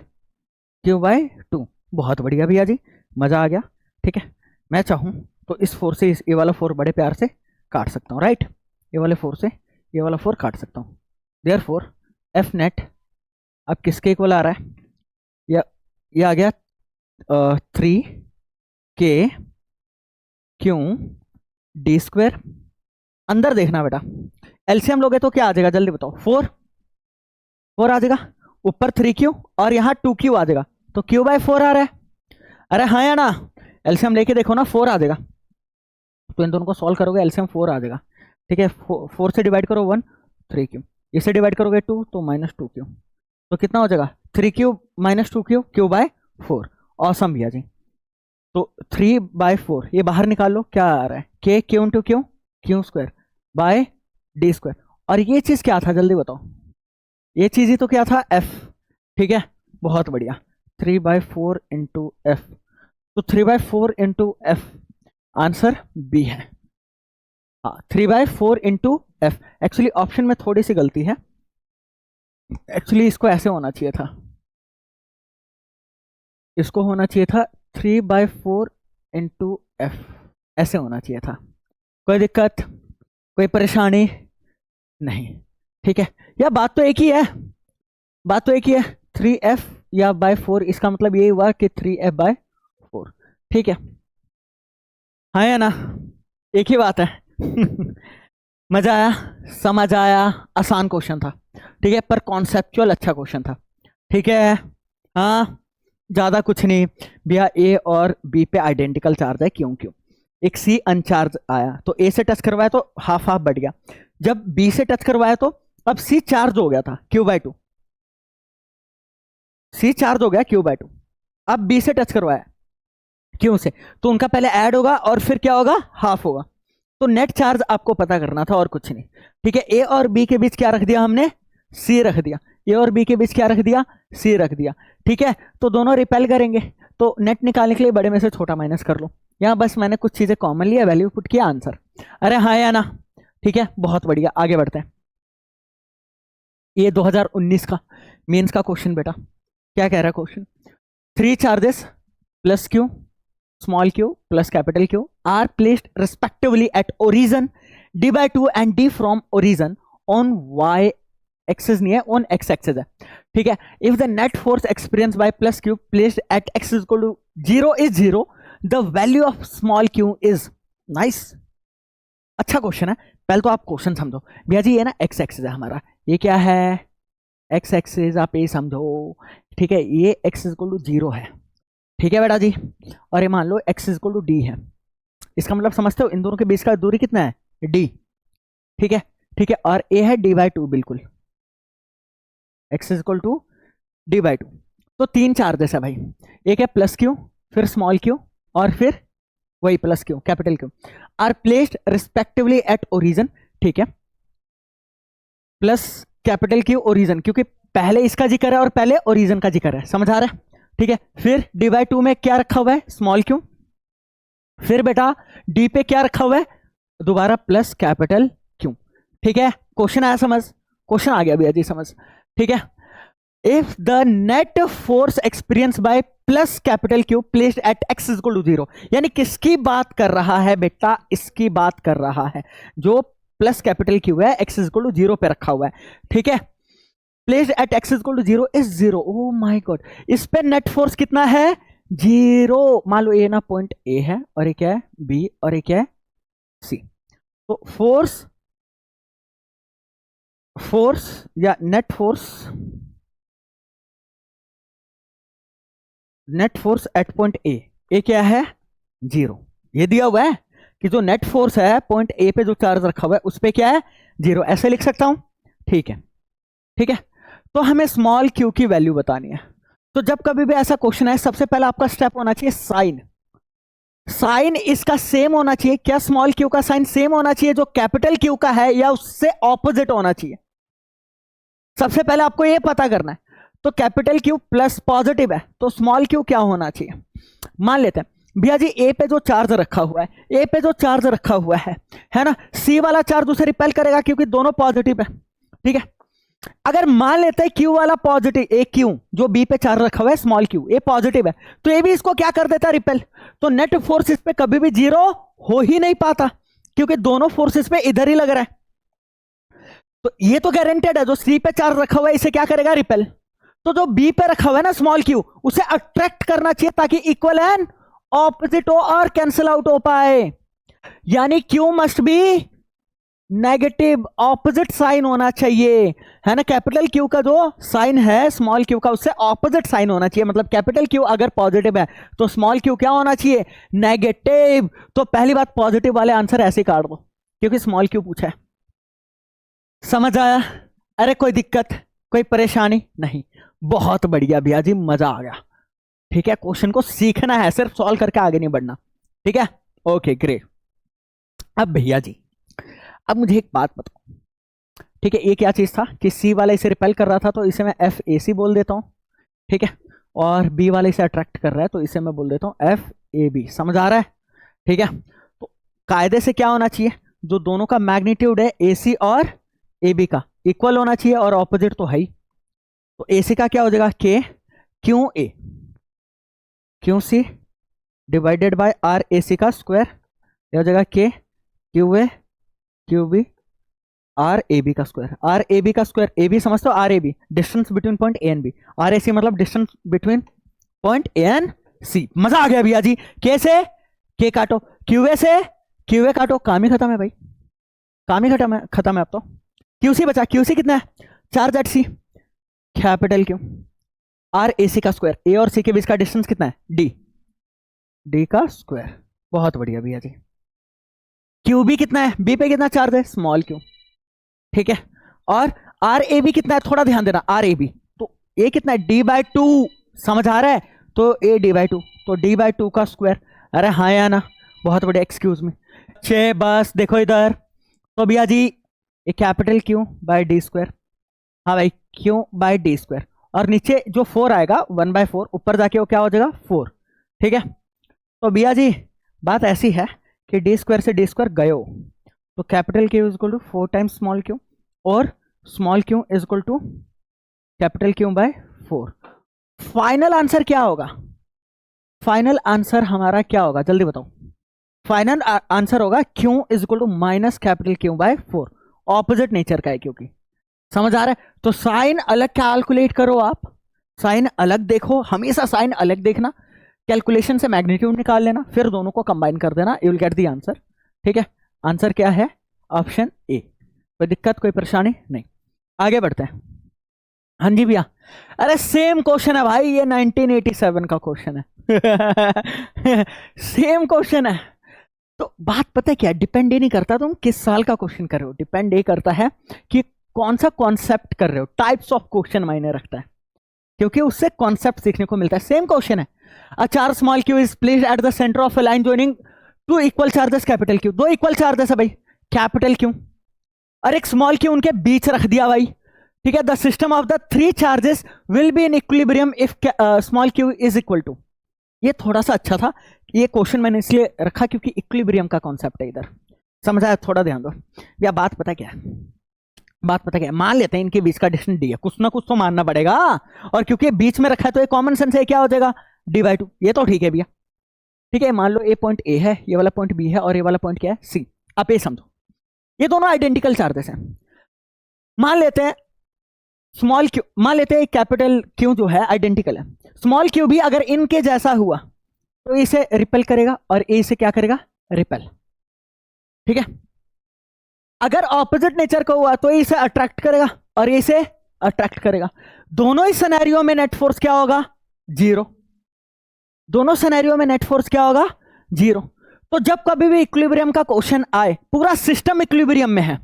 क्यू बाय टू। बहुत बढ़िया भैया जी, मजा आ गया। ठीक है, मैं चाहूँ तो इस फोर से ये वाला फोर बड़े प्यार से काट सकता हूँ, राइट? ये वाले फोर से ये वाला फोर काट सकता हूँ, देयर फोर एफ नेट अब किसके इक्वल आ रहा है, ये आ गया थ्री के क्यू डी स्क्वायर। अंदर देखना बेटा, एलसीएम लोगे तो क्या आ जाएगा जल्दी बताओ, फोर, फोर आ जाएगा, ऊपर थ्री क्यू और यहाँ टू क्यू आ जाएगा, तो क्यू बाय फोर आ रहा है। अरे हाँ या ना? एलसीएम लेके देखो ना, फोर आ जाएगा, तो इन दोनों को सॉल्व करोगे एलसीएम फोर आ जाएगा। ठीक है, फोर से डिवाइड करो वन, थ्री क्यू, इससे डिवाइड करोगे टू तो माइनस टू क्यू, तो कितना हो जाएगा, three Q minus two Q, Q by four. Awesome भैया जी, तो थ्री बाय फोर ये बाहर निकाल लो, क्या आ रहा है, K Q into Q, Q square by D square, और ये चीज क्या था जल्दी बताओ, ये चीज ही तो क्या था, एफ। ठीक है, बहुत बढ़िया, three by four into F, तो three by four into F, answer B है। हाँ three by four into F, actually option में थोड़ी सी गलती है, एक्चुअली इसको ऐसे होना चाहिए था, इसको होना चाहिए था three by four into F, ऐसे होना चाहिए था। कोई दिक्कत कोई परेशानी नहीं? ठीक है, या बात तो एक ही है, बात तो एक ही है, थ्री एफ या बाय फोर, इसका मतलब यही हुआ कि थ्री एफ बाय फोर। ठीक है, हाँ या ना? एक ही बात है। मजा आया, समझ आया, आसान क्वेश्चन था। ठीक है, पर कॉन्सेप्चुअल अच्छा क्वेश्चन था। ठीक है, हाँ ज्यादा कुछ नहीं भैया, ए और बी पे आइडेंटिकल चार्ज है, क्यों क्यों, एक सी अनचार्ज आया तो ए से टच करवाया तो हाफ हाफ बढ़ गया, जब बी से टच करवाया तो अब सी चार्ज हो गया था Q by two, C charge हो गया क्यू बाय टू, अब बी से टच करवाया क्यू से, तो उनका पहले ऐड होगा और फिर क्या होगा, हाफ होगा, तो नेट चार्ज आपको पता करना था और कुछ नहीं। ठीक है, ए और बी के बीच क्या रख दिया हमने, सी रख दिया, ए और बी के बीच क्या रख दिया, सी रख दिया। ठीक है, तो दोनों रिपेल करेंगे, तो नेट निकालने के लिए बड़े में से छोटा माइनस कर लो। यहाँ बस मैंने कुछ चीजें कॉमन लिया, वैल्यू पुट किया, आंसर। अरे हाँ या ना, ठीक है, बहुत बढ़िया, आगे बढ़ते हैं। ये 2019 का मेंस का क्वेश्चन बेटा, क्या कह रहा है question, 3 charges plus Q, small Q plus capital Q are placed respectively at origin d/2 and d from origin on y axis नहीं है, ऑन x एक्सिस है। ठीक है, if the net force experience by plus Q placed at x is equal to 0 is 0, the value of small Q is. Nice, अच्छा question है। पहले तो आप क्वेश्चन समझो भैया जी, ये ना x एक्सिस है हमारा, ये क्या है, x एक्सिस, आप ये समझो। ठीक है, ये x इज इक्वल टू 0 है, ठीक है बेटा जी, और ये मान लो x is equal to d है। इसका मतलब समझते हो, इन दोनों के बीच का दूरी कितना है, d। ठीक है, ठीक है, और a है d/2, बिल्कुल x is equal to d/2। तो 3 चार्जेस है भाई, एक है प्लस क्यू, फिर स्मॉल क्यू, और फिर वही plus Q capital Q, are placed respectively at origin. ठीक है, प्लस कैपिटल क्यू ओरिजन, क्योंकि पहले इसका जिक्र है और पहले ओरिजन का जिक्र है, समझ आ रहा है। ठीक है, फिर d/2 में क्या रखा हुआ है, स्मॉल क्यू, फिर बेटा d पे क्या रखा हुआ है, दोबारा प्लस कैपिटल क्यू। ठीक है, क्वेश्चन आया समझ, क्वेश्चन आ गया भैया जी समझ। ठीक है, if the net force experience by plus capital Q placed at x is equal to 0, यानी किसकी बात कर रहा है बेटा, इसकी बात कर रहा है, जो प्लस कैपिटल क्यू है x इज इक्वल टू 0 पे रखा हुआ है। ठीक है, placed at x is equal to 0 is 0। Oh my God, इस पे नेट फोर्स कितना है, 0। मान लो ये ना पॉइंट A है, और एक है B, और एक है C। तो फोर्स या net force at point A क्या है, 0। ये दिया हुआ है कि जो नेट फोर्स है पॉइंट ए पे जो चार्ज रखा हुआ है उस पे क्या है, 0, ऐसे लिख सकता हूं। ठीक है, ठीक है, तो हमें स्मॉल क्यू की वैल्यू बतानी है। तो जब कभी भी ऐसा क्वेश्चन है, सबसे पहला आपका स्टेप होना चाहिए साइन। साइन इसका सेम होना चाहिए, क्या स्मॉल क्यू का साइन सेम होना चाहिए जो कैपिटल क्यू का है, या उससे ऑपोजिट होना चाहिए, सबसे पहले आपको यह पता करना है। तो कैपिटल क्यू प्लस पॉजिटिव है, तो स्मॉल क्यू क्या होना चाहिए। मान लेते हैं भैया जी, ए पे जो चार्ज रखा हुआ है, ए पे जो चार्ज रखा हुआ है ना, सी वाला चार्ज उसे रिपेल करेगा क्योंकि दोनों पॉजिटिव है। ठीक है, अगर मान लेते हैं क्यू वाला पॉजिटिव, ए क्यू जो बी पे चार्ज रखा हुआ है स्मॉल क्यू, ए पॉजिटिव है, तो ए भी इसको क्या कर देता है, रिपेल। तो नेट फोर्स इस पे कभी भी 0 हो ही नहीं पाता, क्योंकि दोनों फोर्सेस पे इधर ही लग रहा है। तो ये तो गारंटेड है, जो सी पे चार्ज रखा हुआ है इसे क्या करेगा, रिपेल। तो जो बी पे रखा हुआ है ना स्मॉल क्यू, उसे अट्रैक्ट करना चाहिए ताकि इक्वल एंड ऑपोजिट हो और कैंसिल आउट हो पाए। यानी Q must be negative, opposite sign होना चाहिए, है ना। कैपिटल क्यू का जो साइन है स्मॉल क्यू का, उससे ऑपोजिट साइन होना चाहिए। मतलब कैपिटल क्यू अगर पॉजिटिव है तो स्मॉल क्यू क्या होना चाहिए, नेगेटिव। तो पहली बात, पॉजिटिव वाले आंसर ऐसे ही काट दो क्योंकि स्मॉल क्यू पूछा है। समझ आया? अरे कोई दिक्कत, कोई परेशानी नहीं, बहुत बढ़िया भैया जी, मजा आ गया। ठीक है, क्वेश्चन को सीखना है, सिर्फ सॉल्व करके आगे नहीं बढ़ना। ठीक है, ओके ग्रेट। अब भैया जी, अब मुझे एक बात बताओ, ठीक है, ये क्या चीज था कि सी वाला इसे रिपेल कर रहा था तो इसे मैं एफ ए सी बोल देता हूं। ठीक है, और बी वाला इसे अट्रैक्ट कर रहा है तो इसे मैं बोल देता हूं एफ ए बी। समझ आ रहा है? ठीक है, तो कायदे से क्या होना चाहिए, जो दोनों का मैग्नीट्यूड है ए सी और ए बी का इक्वल होना चाहिए, और ऑपोजिट तो है ही। तो ए सी का क्या हो जाएगा, K Q A Q C divided by R A C का स्क्वायर, यह हो जाएगा K Q A Q B R A B का स्क्वायर। आर ए बी का स्क्वायर, ए बी समझते हो, R A B distance between point A and B, R A C मतलब distance between point A and C. मजा आ गया भैया जी। के से के काटो, क्यू ए से क्यू ए काटो, काम ही खत्म है भाई, काम ही खत्म है अब तो। क्यू सी बचा, क्यू सी कितना है, 4 Z C capital Q, R A C का स्क्वायर, ए और सी के बीच का डिस्टेंस कितना है, डी, डी का स्क्वायर। बहुत बढ़िया भैया जी। क्यू बी कितना है, बी पे कितना चार्ज है, स्मॉल क्यू। ठीक है, और आर ए बी कितना है, थोड़ा ध्यान देना, आर ए बी तो ए कितना है, d/2। समझ आ रहा है? तो ए d/2, तो d/2 का स्क्वायर। अरे हाँ या ना, बहुत बढ़िया, एक्सक्यूज मी। बस देखो इधर, तो भैया जी ये capital Q by D square, हाँ भाई, क्यू बाई डी स्क्वायर, और नीचे जो 4 आएगा 1/4, ऊपर जाके वो क्या हो जाएगा 4। ठीक है, तो भैया जी बात ऐसी है कि डी स्क्वायर से डी स्क्वायर गयो, तो capital Q is equal to 4 times small Q, और small Q is equal to capital Q by 4। Final answer क्या होगा? फाइनल आंसर हमारा क्या होगा, जल्दी बताओ। फाइनल आंसर होगा Q is equal to minus capital Q by 4। Opposite nature का है क्योंकि, समझ आ रहा है? तो साइन अलग कैलकुलेट करो, आप साइन अलग देखो, हमेशा साइन अलग देखना, कैलकुलेशन से मैग्नीट्यूड निकाल लेना, फिर दोनों को कंबाइन कर देना, you will get the answer. ठीक है, आंसर क्या है? Option A. कोई दिक्कत, कोई परेशानी नहीं, आगे बढ़ते हैं। हाँ जी भैया, अरे सेम क्वेश्चन है भाई, ये 1987 का क्वेश्चन है। सेम क्वेश्चन है। तो बात पता है क्या, डिपेंड ये नहीं करता तुम किस साल का क्वेश्चन कर रहे हो, डिपेंड ये करता है कि कौन सा कॉन्सेप्ट कर रहे हो, टाइप्स ऑफ क्वेश्चन मायने रखता है, क्योंकि उससे कॉन्सेप्ट सीखने को मिलता है। सेम क्वेश्चन है, a charge small Q is placed at the centre of a line joining two equal charges capital Q. दो इक्वल चार्जेस है भाई, कैपिटल क्यू और एक स्मॉल क्यू उनके बीच रख दिया भाई। ठीक है, the system of the 3 charges will be in equilibrium if small Q is equal to. ये थोड़ा सा अच्छा था, ये क्वेश्चन मैंने इसलिए रखा क्योंकि इक्विलिब्रियम का कॉन्सेप्ट है इधर, समझ आया? थोड़ा ध्यान दो या, बात पता क्या है, बात पता क्या है, मान लेते हैं इनके बीच का डिस्टेंस डी है, कुछ ना कुछ तो मानना पड़ेगा, और क्योंकि बीच में रखा है तो ये कॉमन सेंस है, क्या हो जाएगा d/2। ये तो ठीक है भैया। ठीक है, मान लो ये पॉइंट ए है, ये वाला पॉइंट बी है, और ये वाला पॉइंट क्या है सी। आप ये समझो, ये दोनों आइडेंटिकल चार्जेस हैं। मान लेते हैं स्मॉल क्यू, मान लेते हैं कैपिटल क्यू जो है आइडेंटिकल है, स्मॉल क्यू भी अगर इनके जैसा हुआ तो इसे रिपेल करेगा, और ए से क्या करेगा, रिपेल। ठीक है, अगर ऑपोजिट नेचर का हुआ तो इसे अट्रैक्ट करेगा और इसे अट्रैक्ट करेगा। दोनों ही सिनेरियो में नेट फोर्स क्या होगा, 0। दोनों सिनेरियो में नेट फोर्स क्या होगा, 0। तो जब कभी भी इक्विलिब्रियम का क्वेश्चन आए, पूरा सिस्टम इक्विलिब्रियम में है,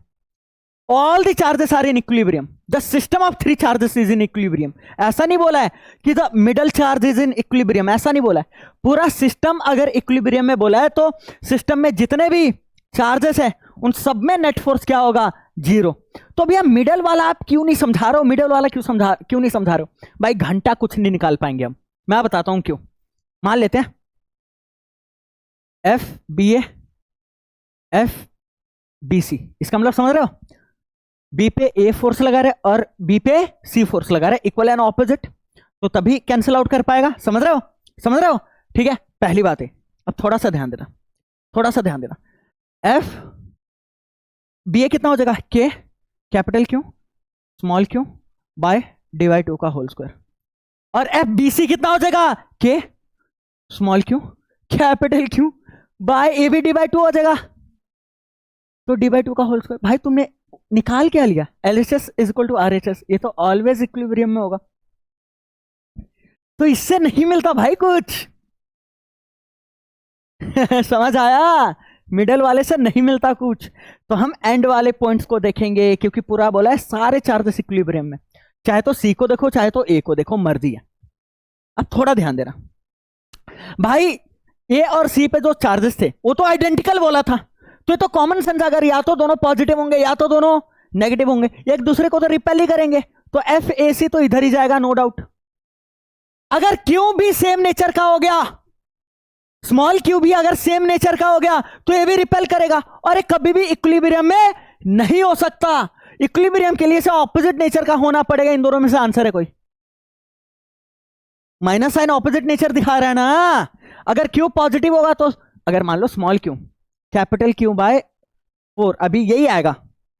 all the charges are in equilibrium, the system of 3 charges is in equilibrium. ऐसा नहीं बोला है कि the middle charge is in equilibrium, ऐसा नहीं बोला है। पूरा सिस्टम अगर इक्विलिब्रियम में बोला है तो सिस्टम में जितने भी चार्जेस है उन सब में नेट फोर्स क्या होगा, 0। तो भैया मिडल वाला आप क्यों नहीं समझा रहे हो, मिडल वाला क्यों नहीं समझा रहे हो भाई? घंटा कुछ नहीं निकाल पाएंगे हम, मैं बताता हूं क्यों। मान लेते हैं F B A F B C, इसका मतलब समझ रहे हो, बी पे ए फोर्स लगा रहे और बी पे सी फोर्स लगा रहे, इक्वल एंड ऑपोजिट, तो तभी कैंसिल आउट कर पाएगा। समझ रहे हो, समझ रहे हो? ठीक है, पहली बात है। अब थोड़ा सा ध्यान देना, थोड़ा सा ध्यान देना। एफ बी ए कितना हो जाएगा, K capital Q small Q by dy/2 का होल स्क्वायर, और एफ बी सी कितना हो जाएगा, K small Q capital Q by A B dy/2 हो जाएगा, तो dy/2 का होल स्क्वायर। भाई तुमने निकाल क्या लिया, LHS is equal to RHS, ये तो ऑलवेज इक्विलिब्रियम में होगा, तो इससे नहीं मिलता भाई कुछ। समझ आया? मिडल वाले से नहीं मिलता कुछ, तो हम एंड वाले पॉइंट्स को देखेंगे, क्योंकि पूरा बोला है सारे चार्जेस इक्विलिब्रियम में, चाहे तो सी को देखो चाहे तो ए को देखो, मर्जी है। अब थोड़ा ध्यान देना भाई, ए और सी पे जो चार्जेस थे वो तो आइडेंटिकल बोला था, तो ये तो कॉमन सेंस, अगर या तो दोनों पॉजिटिव होंगे या तो दोनों नेगेटिव होंगे, एक दूसरे को तो रिपेल ही करेंगे, तो एफ ए सी तो इधर ही जाएगा, नो डाउट। अगर क्यू भी सेम नेचर का हो गया, स्मॉल क्यू भी अगर सेम नेचर का हो गया, तो ये भी रिपेल करेगा, और ये कभी भी इक्विलिब्रियम में नहीं हो सकता। इक्विलिब्रियम के लिए से ऑपोजिट नेचर का होना पड़ेगा, इन दोनों में से आंसर है कोई। माइनस साइन ऑपोजिट नेचर दिखा रहा है ना, अगर क्यू पॉजिटिव होगा तो, अगर मान लो small Q capital Q by 4, अभी यही आएगा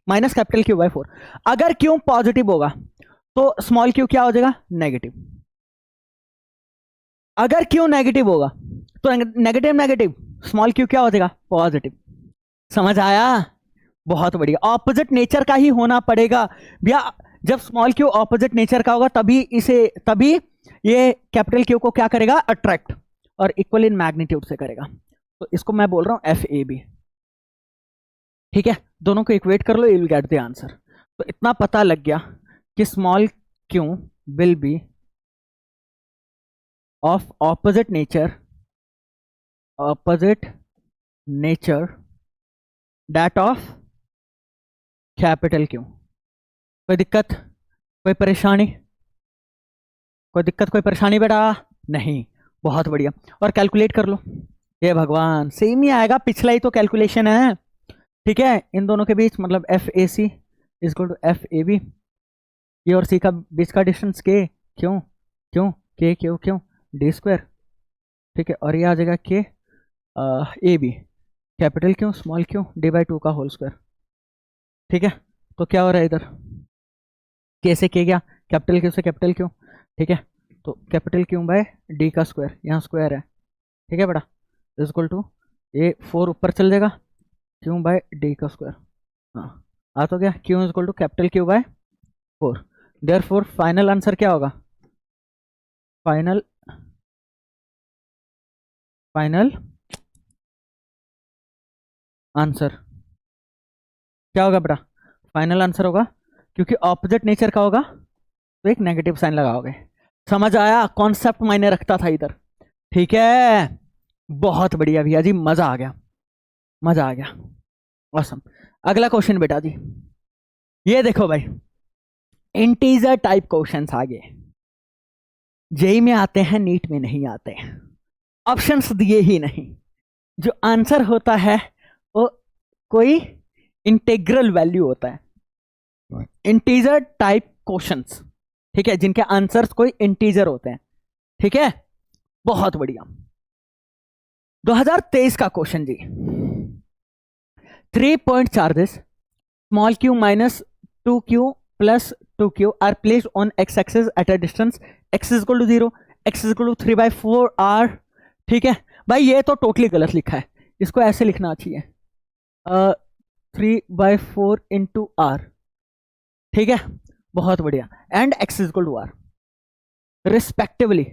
माइनस कैपिटल क्यू बाय 4, अगर क्यू पॉजिटिव होगा तो स्मॉल क्यू क्या हो जाएगा, नेगेटिव। अगर क्यू नेगेटिव होगा तो नेगेटिव नेगेटिव स्मॉल क्यू क्या हो जाएगा, पॉजिटिव। समझ आया? बहुत बढ़िया, ऑपोजिट नेचर का ही होना पड़ेगा भैया। जब स्मॉल क्यू ऑपोजिट नेचर का होगा तभी ये कैपिटल क्यू को क्या करेगा, अट्रैक्ट, और इक्वल इन मैग्नीट्यूड से करेगा, तो इसको मैं बोल रहा हूं एफ ए बी। ठीक है, दोनों को इक्वेट कर लो, you will get the answer. तो इतना पता लग गया कि small Q will be of opposite nature that of capital Q. कोई दिक्कत? कोई परेशानी, कोई दिक्कत, कोई परेशानी बेटा? नहीं, बहुत बढ़िया। और कैलकुलेट कर लो। ये भगवान, सेम ही आएगा, पिछला ही तो कैलकुलेशन है। ठीक है, इन दोनों के बीच मतलब F A C is equal to F A B, ये और सी का बीच का डिस्टेंस के, क्यों क्यों के क्यों क्यों डी स्क्वायर। ठीक है, और ये आ जाएगा के ए बी, कैपिटल क्यों स्मॉल क्यों डी बाई टू का होल स्क्वायर। ठीक है, तो क्या हो रहा है इधर, के से के गया, कैपिटल क्यू से कैपिटल क्यू। ठीक है, तो कैपिटल क्यू बाय डी का स्क्वायर, यहाँ स्क्वायर है। ठीक है बेटा, इजक्वल टू ये 4 ऊपर चल जाएगा, क्यू बाय डी का स्क्वायर। हाँ, आ तो गया, Q is equal to capital Q by 4। Therefore final answer क्या होगा, फाइनल फाइनल आंसर क्या होगा बेटा, फाइनल आंसर होगा, क्योंकि ऑपोजिट नेचर का होगा तो एक नेगेटिव साइन लगाओगे। समझ आया, कॉन्सेप्ट मायने रखता था इधर। ठीक है, बहुत बढ़िया भैया जी, मजा आ गया, मजा आ गया, ऑसम। अगला क्वेश्चन बेटा जी, ये देखो भाई, इंटीजर टाइप क्वेश्चंस आ गए, जेई में आते हैं, नीट में नहीं आते, ऑप्शंस दिए ही नहीं, जो आंसर होता है वो कोई इंटीग्रल वैल्यू होता है, इंटीजर टाइप क्वेश्चंस। ठीक है, जिनके आंसर्स कोई इंटीजर होते हैं। ठीक है, बहुत बढ़िया। 2023 का क्वेश्चन जी, 3 point charges small Q minus 2q plus 2q are placed on X axis at a distance x is equal to 0, x is equal to 3/4 r। ठीक है भाई, ये तो टोटली गलत लिखा है, इसको ऐसे लिखना चाहिए 3/4 इंटू आर। ठीक है, बहुत बढ़िया, and x is equal to R respectively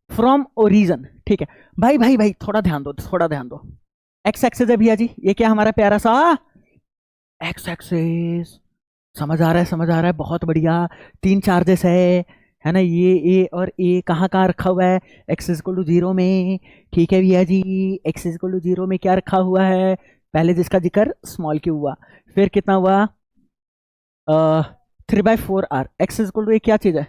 from origin. ठीक है भाई, भाई भाई थोड़ा ध्यान दो, थोड़ा ध्यान दो। एक्स एक्सिस है भैया जी, ये क्या हमारा प्यारा सा एक्स एक्सिस, समझ आ रहा है, समझ आ रहा है, बहुत बढ़िया। 3 चार्जेस है ना, ये ए और ए कहाँ कहाँ रखा हुआ है, एक्स इज इक्वल टू 0 में। ठीक है भैया जी, एक्स इज इक्वल टू 0 में क्या रखा हुआ है, पहले जिसका जिक्र स्मॉल क्यू हुआ, फिर कितना हुआ 3/4 R, X is equal to क्या चीज़ है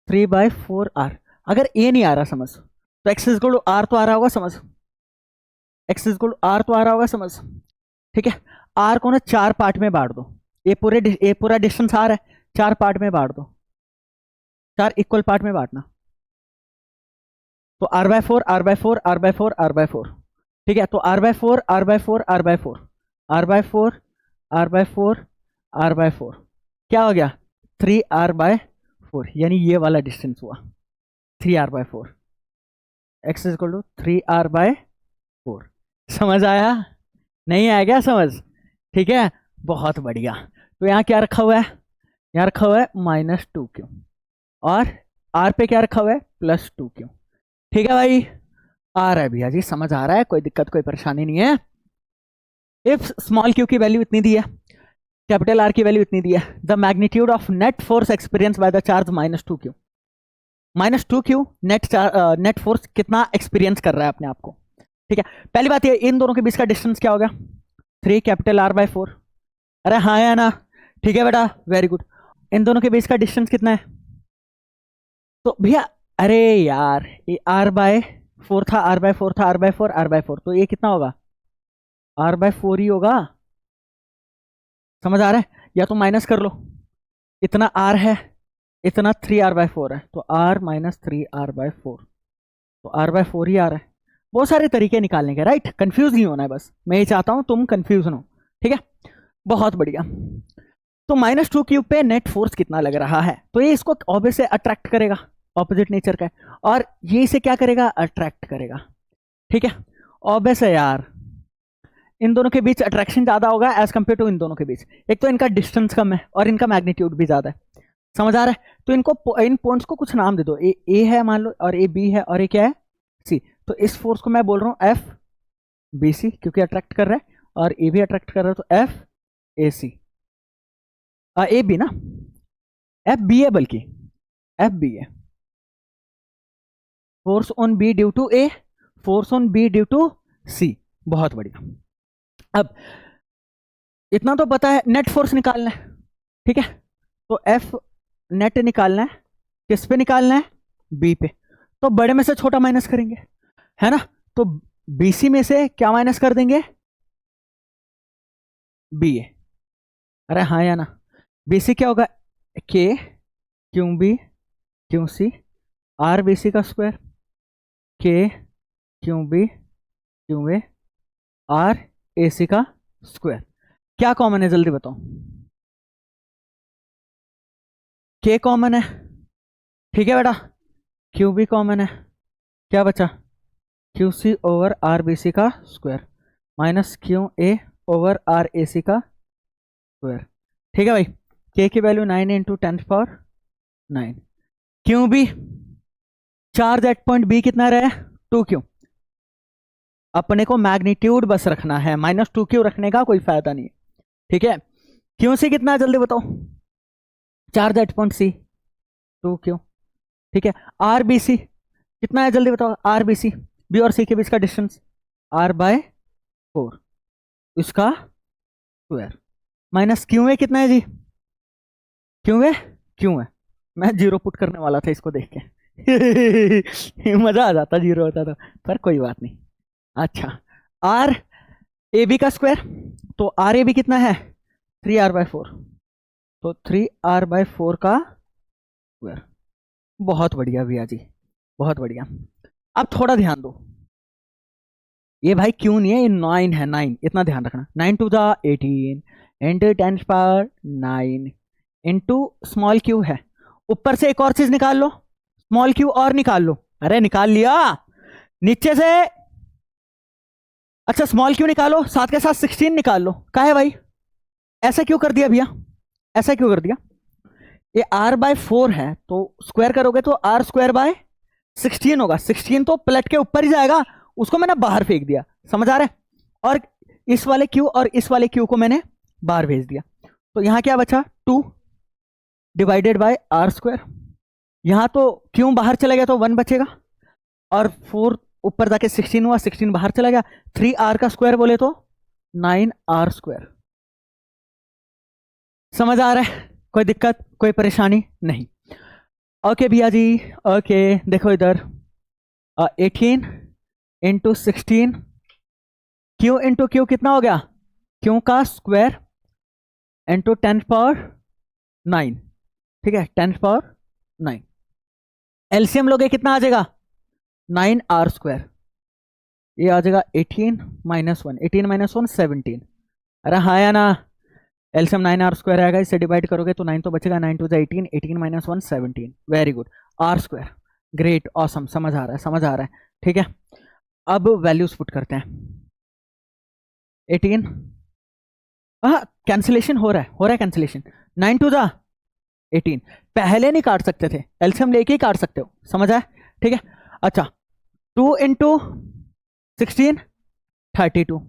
3/4 आर। अगर ए नहीं आ रहा समझ, तो X is equal to R तो आ रहा होगा समझ, X is equal to R तो आ रहा होगा समझ। ठीक है, आर को ना 4 पार्ट में बांट दो, ये पूरा डिस्टेंस आर है, 4 पार्ट में बांट दो, 4 इक्वल पार्ट में बांटना, तो r/4 r/4 r/4 r/4। ठीक है, तो r/4 r/4 r/4 r/4 r/4 r/4 क्या हो गया 3r/4, यानी ये वाला डिस्टेंस हुआ 3r/4, x is equal to 3r/4। समझ आया, नहीं आया क्या समझ? ठीक है, बहुत बढ़िया। तो यहाँ क्या रखा हुआ है, यहाँ रखा हुआ है -2q, और r पे क्या रखा हुआ है +2q। ठीक है भाई, आ रहा है भैया जी, समझ आ रहा है, कोई दिक्कत कोई परेशानी नहीं है। इफ स्मॉल क्यू की वैल्यू इतनी दी है, कैपिटल आर की वैल्यू इतनी दी है, the magnitude of net force experience by the charge -2q, -2q net force कितना एक्सपीरियंस कर रहा है अपने आप को। ठीक है, पहली बात ये, इन दोनों के बीच का डिस्टेंस क्या हो गया 3 कैपिटल R/4। अरे हाँ है ना, ठीक है बेटा, वेरी गुड। इन दोनों के बीच का डिस्टेंस कितना है, तो भैया अरे यार ये R/4 था, R/4 था, R/4 R/4, तो ये कितना होगा R/4 ही होगा। समझ आ रहा है, या तो माइनस कर लो, इतना R है, इतना 3r/4 है, तो R - 3r/4, तो R/4 ही आ रहा है। बहुत सारे तरीके निकालने के, राइट, कंफ्यूज नहीं होना है, बस मैं ये चाहता हूं तुम कंफ्यूज हो। ठीक है, बहुत बढ़िया। तो -2q पे नेट फोर्स कितना लग रहा है, तो ये इसको ऑब्वियसली अट्रैक्ट करेगा, ऑपोजिट नेचर का है, और ये इसे क्या करेगा अट्रैक्ट करेगा। ठीक है, ऑब्वियस है यार, इन दोनों के बीच अट्रैक्शन ज्यादा होगा एज कंपेयर टू इन दोनों के बीच, एक तो इनका डिस्टेंस कम है और इनका मैग्नीट्यूड भी ज्यादा है। समझ आ रहा है, तो इनको इन पॉइंट्स को कुछ नाम दे दो, ए है मान लो, और ए बी है, और ये क्या है सी। तो इस फोर्स को मैं बोल रहा हूँ एफ बी सी, क्योंकि अट्रैक्ट कर रहा है, और ए भी अट्रैक्ट कर रहा है, तो F A C, A B ना, एफ बी है, बल्कि एफ बी है, force on B due to A, force on B due to C. बहुत बढ़िया, अब इतना तो पता है, नेट फोर्स निकालना है। ठीक है, तो एफ नेट निकालना है, किस पे निकालना है? बी पे। तो बड़े में से छोटा माइनस करेंगे, है ना? तो बीसी में से क्या माइनस कर देंगे? B A. अरे हाँ या ना? बीसी क्या होगा? K Q B Q C R B C का square, K Q B Q A R A C का स्क्वायर। क्या कॉमन है जल्दी बताओ? के कॉमन है, ठीक है बेटा। क्यू बी कॉमन है, क्या बचा? Q C over R B C का square minus Q A over R A C का स्क्वायर। ठीक है भाई। के की value 9 into 10⁹9। Q B charge at point B कितना रहे? 2q। अपने को मैग्नीट्यूड बस रखना है, -2q रखने का कोई फायदा नहीं है, ठीक है। क्यू सी कितना है जल्दी बताओ? Charge at point C 2q, ठीक है। आर बी सी कितना है जल्दी बताओ? आर बी सी बी और सी के बीच का डिस्टेंस r/4, इसका स्क्वायर माइनस क्यू ए कितना है जी? क्यों है? क्यों है? मैं जीरो पुट करने वाला था इसको देख के मजा आ जाता जीरो होता तो, पर कोई बात नहीं। अच्छा, आर ए बी का स्क्वायर, तो आर ए बी कितना है? 3r/4, तो 3r/4 का स्क्वायर। बहुत बढ़िया भैया जी, बहुत बढ़िया। अब थोड़ा ध्यान दो, ये भाई क्यों नहीं है, ये 9 है, 9 इतना ध्यान रखना। 9 to the 18 into 10⁹9 into small Q है, ऊपर से एक और चीज निकाल लो, स्मॉल क्यू और निकाल लो। अरे निकाल लिया नीचे से। अच्छा स्मॉल क्यू निकालो, साथ के साथ 16 निकाल लो। क्या है भाई, ऐसा क्यों कर दिया भैया? ऐसा क्यों कर दिया? ये r/4 है, तो स्क्वायर करोगे तो r² / 16 होगा। 16 तो प्लेट के ऊपर ही जाएगा, उसको मैंने बाहर फेंक दिया, समझ आ रहा है? और इस वाले क्यू और इस वाले क्यू को मैंने बाहर भेज दिया, तो यहां क्या बचा? 2 डिवाइडेड बाय r²। यहां तो क्यू बाहर चला गया तो 1 बचेगा, और 4 ऊपर जाके 16 हुआ, 16 बाहर चला गया। 3r का स्क्वायर बोले तो 9r²। समझ आ रहा है? कोई दिक्कत, कोई परेशानी नहीं? ओके भैया जी, ओके। देखो इधर 18 इंटू 16, क्यू इंटू क्यू कितना हो गया? क्यू का स्क्वायर इंटू 10⁹9, ठीक है, 10⁹9। एलसीएम लोगे कितना आ जाएगा? 9r²। ये आ जाएगा 18 - 1, 18 - 1 17। अरे हाँ या ना? एलसीएम 9r² आएगा, इससे डिवाइड करोगे तो 9 तो बचेगा, 9 to 18, 18 - 1 17। Very good, r²। Great, awesome, समझ आ रहा है, समझ आ रहा है, ठीक है। अब वैल्यूज पुट करते हैं। 18, हाँ कैंसिलेशन हो रहा है, हो रहा है कैंसिलेशन। 9 टू 18, पहले नहीं काट सकते थे, एलसीएम लेके ही काट सकते हो, समझ आया? ठीक है। अच्छा 2 इंटू 16 32,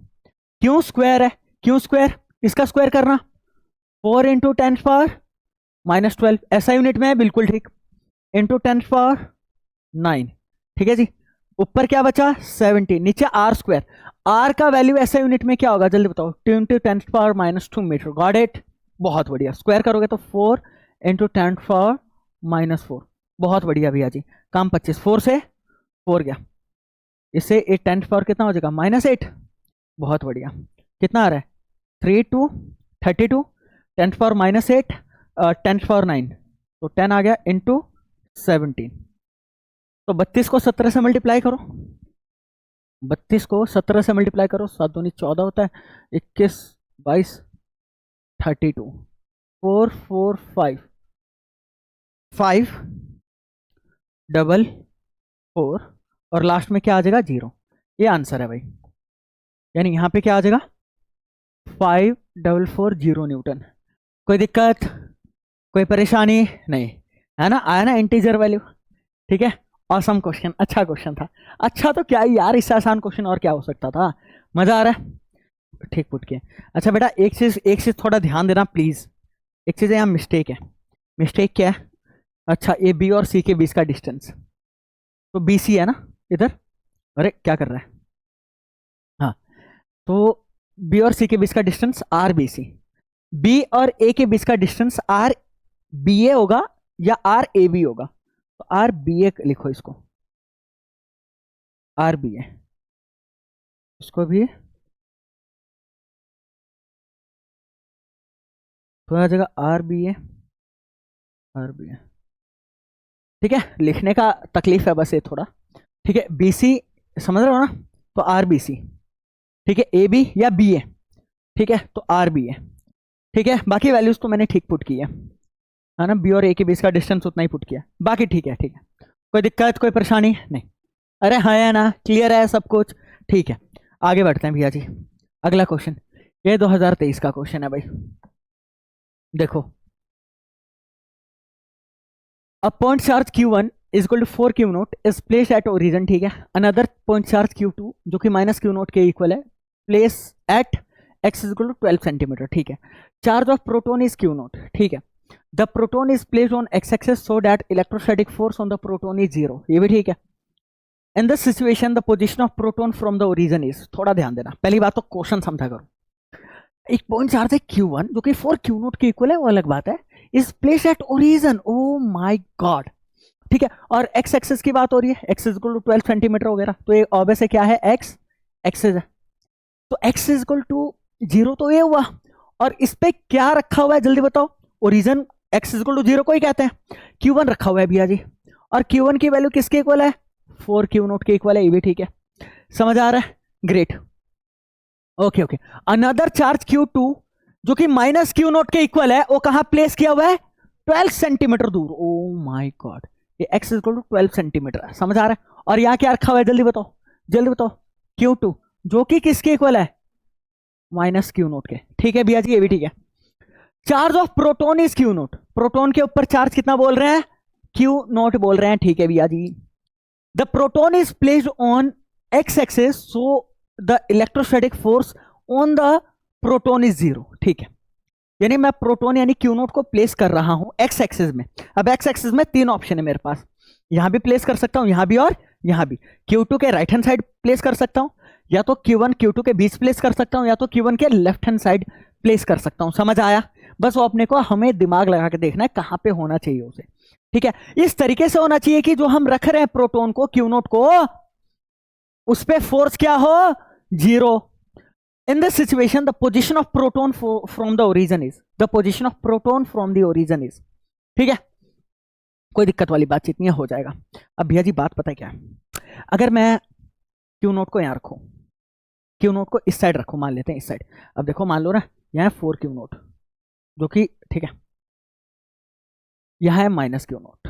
क्यों स्क्वायर है? क्यों स्क्वायर? इसका स्क्वायर करना। 4 इंटू 10⁻⁻12, ऐसा यूनिट में है, बिल्कुल ठीक, इंटू 10⁻9, ठीक है जी। ऊपर क्या बचा? 17, नीचे r²। r का वैल्यू ऐसा यूनिट में क्या होगा जल्दी बताओ? 2 इंटू 10⁻⁻2 मीटर। गॉट इट, बहुत बढ़िया। स्क्वायर करोगे तो 4 इंटू 10⁻⁻4, बहुत बढ़िया भैया जी। काम 25, 4 से 4 गया, इससे 8 10 कितना हो जाएगा? -8। बहुत बढ़िया। कितना आ रहा है? 3 टू 32, 10⁻⁻8 10⁻9, तो 10 आ गया इंटू 17। तो 32 को 17 से मल्टीप्लाई करो, 32 को 17 से मल्टीप्लाई करो, 7 दूनी 14 होता है, 21 22 32, 4 4 5 5 डबल 4, और लास्ट में क्या आ जाएगा? 0। ये आंसर है भाई, यानी यहां पे क्या आ जाएगा? 5440 न्यूटन। कोई दिक्कत, कोई परेशानी नहीं, है ना? आया ना इंटीजर वैल्यू, ठीक है। ऑसम क्वेश्चन, अच्छा क्वेश्चन था। अच्छा तो क्या यार, इससे आसान क्वेश्चन और क्या हो सकता था? मजा आ रहा है, ठीक पुट के। अच्छा बेटा एक चीज थोड़ा ध्यान देना प्लीज। एक चीज यहाँ मिस्टेक है। मिस्टेक क्या है? अच्छा ए बी और सी के बीच का डिस्टेंस, तो बी सी है ना इधर। अरे क्या कर रहा है? हाँ, तो बी और सी के बीच का distance R B C, B और ए के बीच का डिस्टेंस आर बी ए होगा, या आर ए बी होगा, तो आर बी ए लिखो इसको, आर बी ए, इसको भी तो आ जाएगा आर बी ए, आर बी ए। ठीक है, लिखने का तकलीफ है बस ये थोड़ा। ठीक है, बी सी समझ रहे हो ना, तो आर बी सी। ठीक है, ए बी या बी ए, ठीक है, तो आर बी ए। ठीक है, बाकी वैल्यूज तो मैंने ठीक पुट की है ना, बी और ए के बीच का डिस्टेंस उतना ही पुट किया, बाकी ठीक है। ठीक है, कोई दिक्कत कोई परेशानी नहीं? अरे हाँ है ना, क्लियर है सब कुछ? ठीक है, आगे बढ़ते हैं भैया जी। अगला क्वेश्चन, ये 2023 का क्वेश्चन है भाई। देखो, a point charge Q1 is equal to 4 Q note is placed at origin, ठीक है। अनदर पॉइंट चार्ज Q2 जो कि माइनस Q नोट के इक्वल है, place at x is equal to 12 centimetre, ठीक है। Charge of proton is Q note, ठीक है। The proton is placed on x axis so that electrostatic force on the proton is 0, ये भी ठीक है। In this situation the position of proton from the origin is, थोड़ा ध्यान देना, पहली बात तो क्वेश्चन समझा करो। एक पॉइंट चार्ज है Q1 जो कि 4 Q नोट के इक्वल है, वो अलग बात है, is place at origin, O my God, ठीक है। और एक्स एक्सिस की बात हो रही है, X is equal to 12 centimetre वगैरह, तो ये ऑब्वियस है क्या है, एक्स एक्सिस है, तो एक्स इज इक्वल टू 0, तो ये हुआ। और इस पे क्या रखा हुआ है जल्दी बताओ, origin X is equal to 0 को ही कहते हैं, Q1 रखा हुआ है भैया जी, और Q1 की वैल्यू किसके इक्वल है, 4 Q नोट के इक्वल है, ये भी ठीक है, समझ आ रहा है, great. Okay okay, another charge Q2 जो कि माइनस Q नोट के इक्वल है, वो कहां प्लेस किया हुआ है, 12 सेंटीमीटर दूर, ओ माय गॉड, ये x इक्वल टू 12 सेंटीमीटर, समझ आ रहा है। और यहाँ क्या रखा हुआ है जल्दी बताओ, जल्दी बताओ, Q2 जो कि किसके इक्वल है, माइनस Q नोट के, ठीक है भैया जी, ये भी ठीक है। Charge of proton is Q note, proton के ऊपर चार्ज कितना बोल रहे हैं, Q नोट बोल रहे हैं, ठीक है भैया जी। The proton is placed on x axis so the electrostatic force on the proton is 0, ठीक है। यानी मैं प्रोटोन यानी Q नोट को प्लेस कर रहा हूं x एक्सिस में। अब x एक्सिस में 3 ऑप्शन है मेरे पास, यहां भी प्लेस कर सकता हूं, यहां भी और यहां भी। Q2 के राइट हैंड साइड प्लेस कर सकता हूं, या तो Q1 Q2 के बीच प्लेस कर सकता हूं, या तो Q1 के लेफ्ट हैंड साइड प्लेस कर सकता हूं, समझ आया। बस वो अपने को हमें दिमाग लगा के देखना है कहां पे होना चाहिए उसे, ठीक है। इस तरीके से होना चाहिए कि जो हम रख रहे हैं प्रोटोन को Q नोट को, उस पर फोर्स क्या हो, 0। In this situation, the position of proton from the origin is, the position of proton from the origin is, ठीक है, कोई दिक्कत वाली बातचीत नहीं है, हो जाएगा। अब भैया जी बात पता है क्या है, अगर मैं Q नोट को यहाँ रखूं, Q नोट को इस साइड रखूं, मान लेते हैं इस साइड, अब देखो मान लो ना, यहाँ 4 Q नोट जो कि ठीक है, यहाँ है माइनस Q नोट।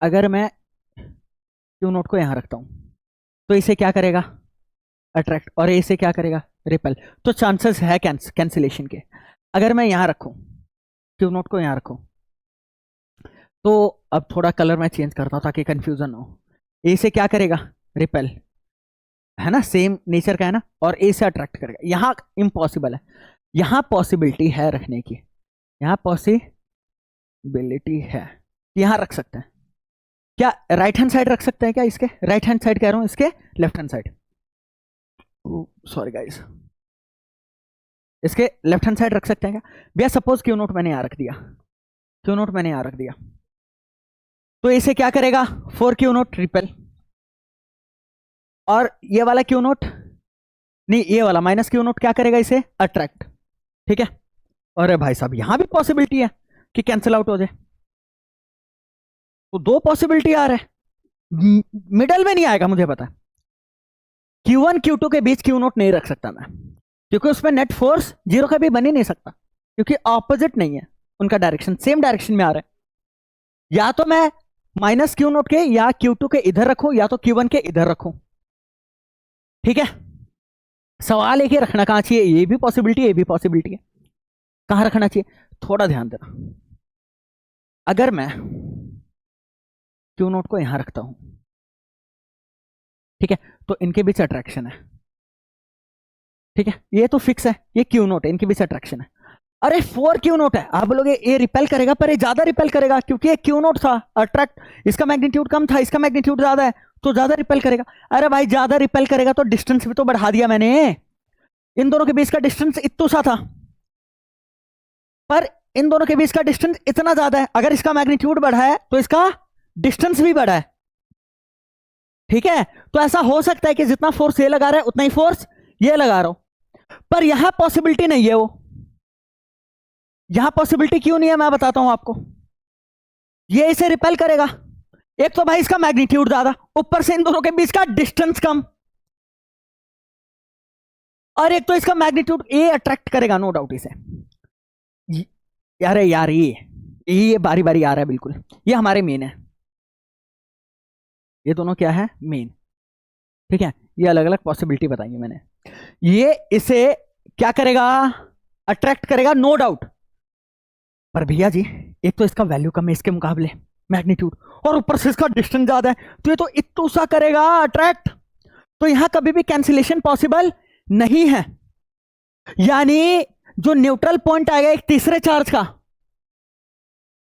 अगर मैं Q नोट को यहाँ रखता हूं तो इसे क्या करेगा, अट्रैक्ट, और इसे क्या करेगा, रिपेल, तो चांसेस है कैंसिलेशन के। अगर मैं यहां रखूं, Q नोट को यहां रखूं, तो अब थोड़ा कलर मैं चेंज करता हूं ताकि कंफ्यूजन हो, ए से क्या करेगा, रिपेल, है ना, सेम नेचर का है ना, और ए से अट्रैक्ट करेगा। यहां इम्पॉसिबल है, यहां पॉसिबिलिटी है रखने की, यहां पॉसिबिलिटी है, यहां रख सकते हैं क्या, राइट हैंड साइड रख सकते हैं क्या, इसके राइट हैंड साइड कह रहा हूं, इसके left hand side, sorry guys, इसके लेफ्ट हैंड साइड रख सकते हैं क्या भैया। सपोज Q नोट मैंने यहां रख दिया, Q नोट मैंने यहां रख दिया, तो इसे क्या करेगा, 4 Q नोट रिपेल, और ये वाला Q नोट नहीं, ये वाला माइनस Q नोट क्या करेगा, इसे अट्रैक्ट, ठीक है। और भाई साहब यहां भी पॉसिबिलिटी है कि कैंसिल आउट हो जाए, तो 2 पॉसिबिलिटी आ रहे हैं, मिडल में नहीं आएगा, मुझे पता है। Q1 Q2 के बीच Q नोट नहीं रख सकता मैं, क्योंकि उसमें नेट फोर्स 0 का भी बन ही नहीं सकता, क्योंकि ऑपोजिट नहीं है उनका डायरेक्शन, सेम डायरेक्शन में आ रहा है। या तो मैं माइनस Q नोट के या Q2 के इधर रखूं, या तो Q1 के इधर रखूं, ठीक है। सवाल एक ही रखना कहां चाहिए, ये भी पॉसिबिलिटी है, ये भी पॉसिबिलिटी है, कहां रखना चाहिए, थोड़ा ध्यान देना। अगर मैं Q नोट को यहां रखता हूं, ठीक है, तो इनके बीच अट्रैक्शन है, ठीक है, ये तो फिक्स है, ये Q नोट है, इनके बीच अट्रैक्शन है। अरे 4 Q नोट है, आप बोलोगे ये रिपेल करेगा, पर ये ज्यादा रिपेल करेगा, क्योंकि ये Q नोट था अट्रैक्ट, इसका मैग्नीट्यूड कम था, इसका मैग्नीट्यूड ज्यादा है, तो ज्यादा रिपेल करेगा। अरे भाई ज्यादा रिपेल करेगा तो डिस्टेंस भी तो बढ़ा दिया मैंने, इन दोनों के बीच का डिस्टेंस इतना सा था, पर इन दोनों के बीच का डिस्टेंस इतना ज्यादा है, अगर इसका मैग्नीट्यूड बढ़ा है तो इसका डिस्टेंस भी बढ़ा है। ठीक है, तो ऐसा हो सकता है कि जितना फोर्स ये लगा रहा है उतना ही फोर्स ये लगा रहा हूं, पर यहां पॉसिबिलिटी नहीं है। वो यहां पॉसिबिलिटी क्यों नहीं है मैं बताता हूं आपको। ये इसे रिपेल करेगा, एक तो भाई इसका मैग्नीट्यूड ज्यादा, ऊपर से इन दोनों के बीच का डिस्टेंस कम, और एक तो इसका मैग्नीट्यूड ए अट्रैक्ट करेगा नो डाउट इसे। यार ये बारी बारी आ रहा है बिल्कुल, ये हमारे मेन है, ये दोनों क्या है मेन। ठीक है, ये अलग अलग पॉसिबिलिटी बताई मैंने। ये इसे क्या करेगा, अट्रैक्ट करेगा नो डाउट, पर भैया जी एक तो इसका वैल्यू कम है इसके मुकाबले मैग्नीट्यूड, और ऊपर से इसका डिस्टेंस ज्यादा है, तो ये तो इतना सा करेगा अट्रैक्ट, तो यहां कभी भी कैंसिलेशन पॉसिबल नहीं है। यानी जो न्यूट्रल पॉइंट आएगा एक तीसरे चार्ज का,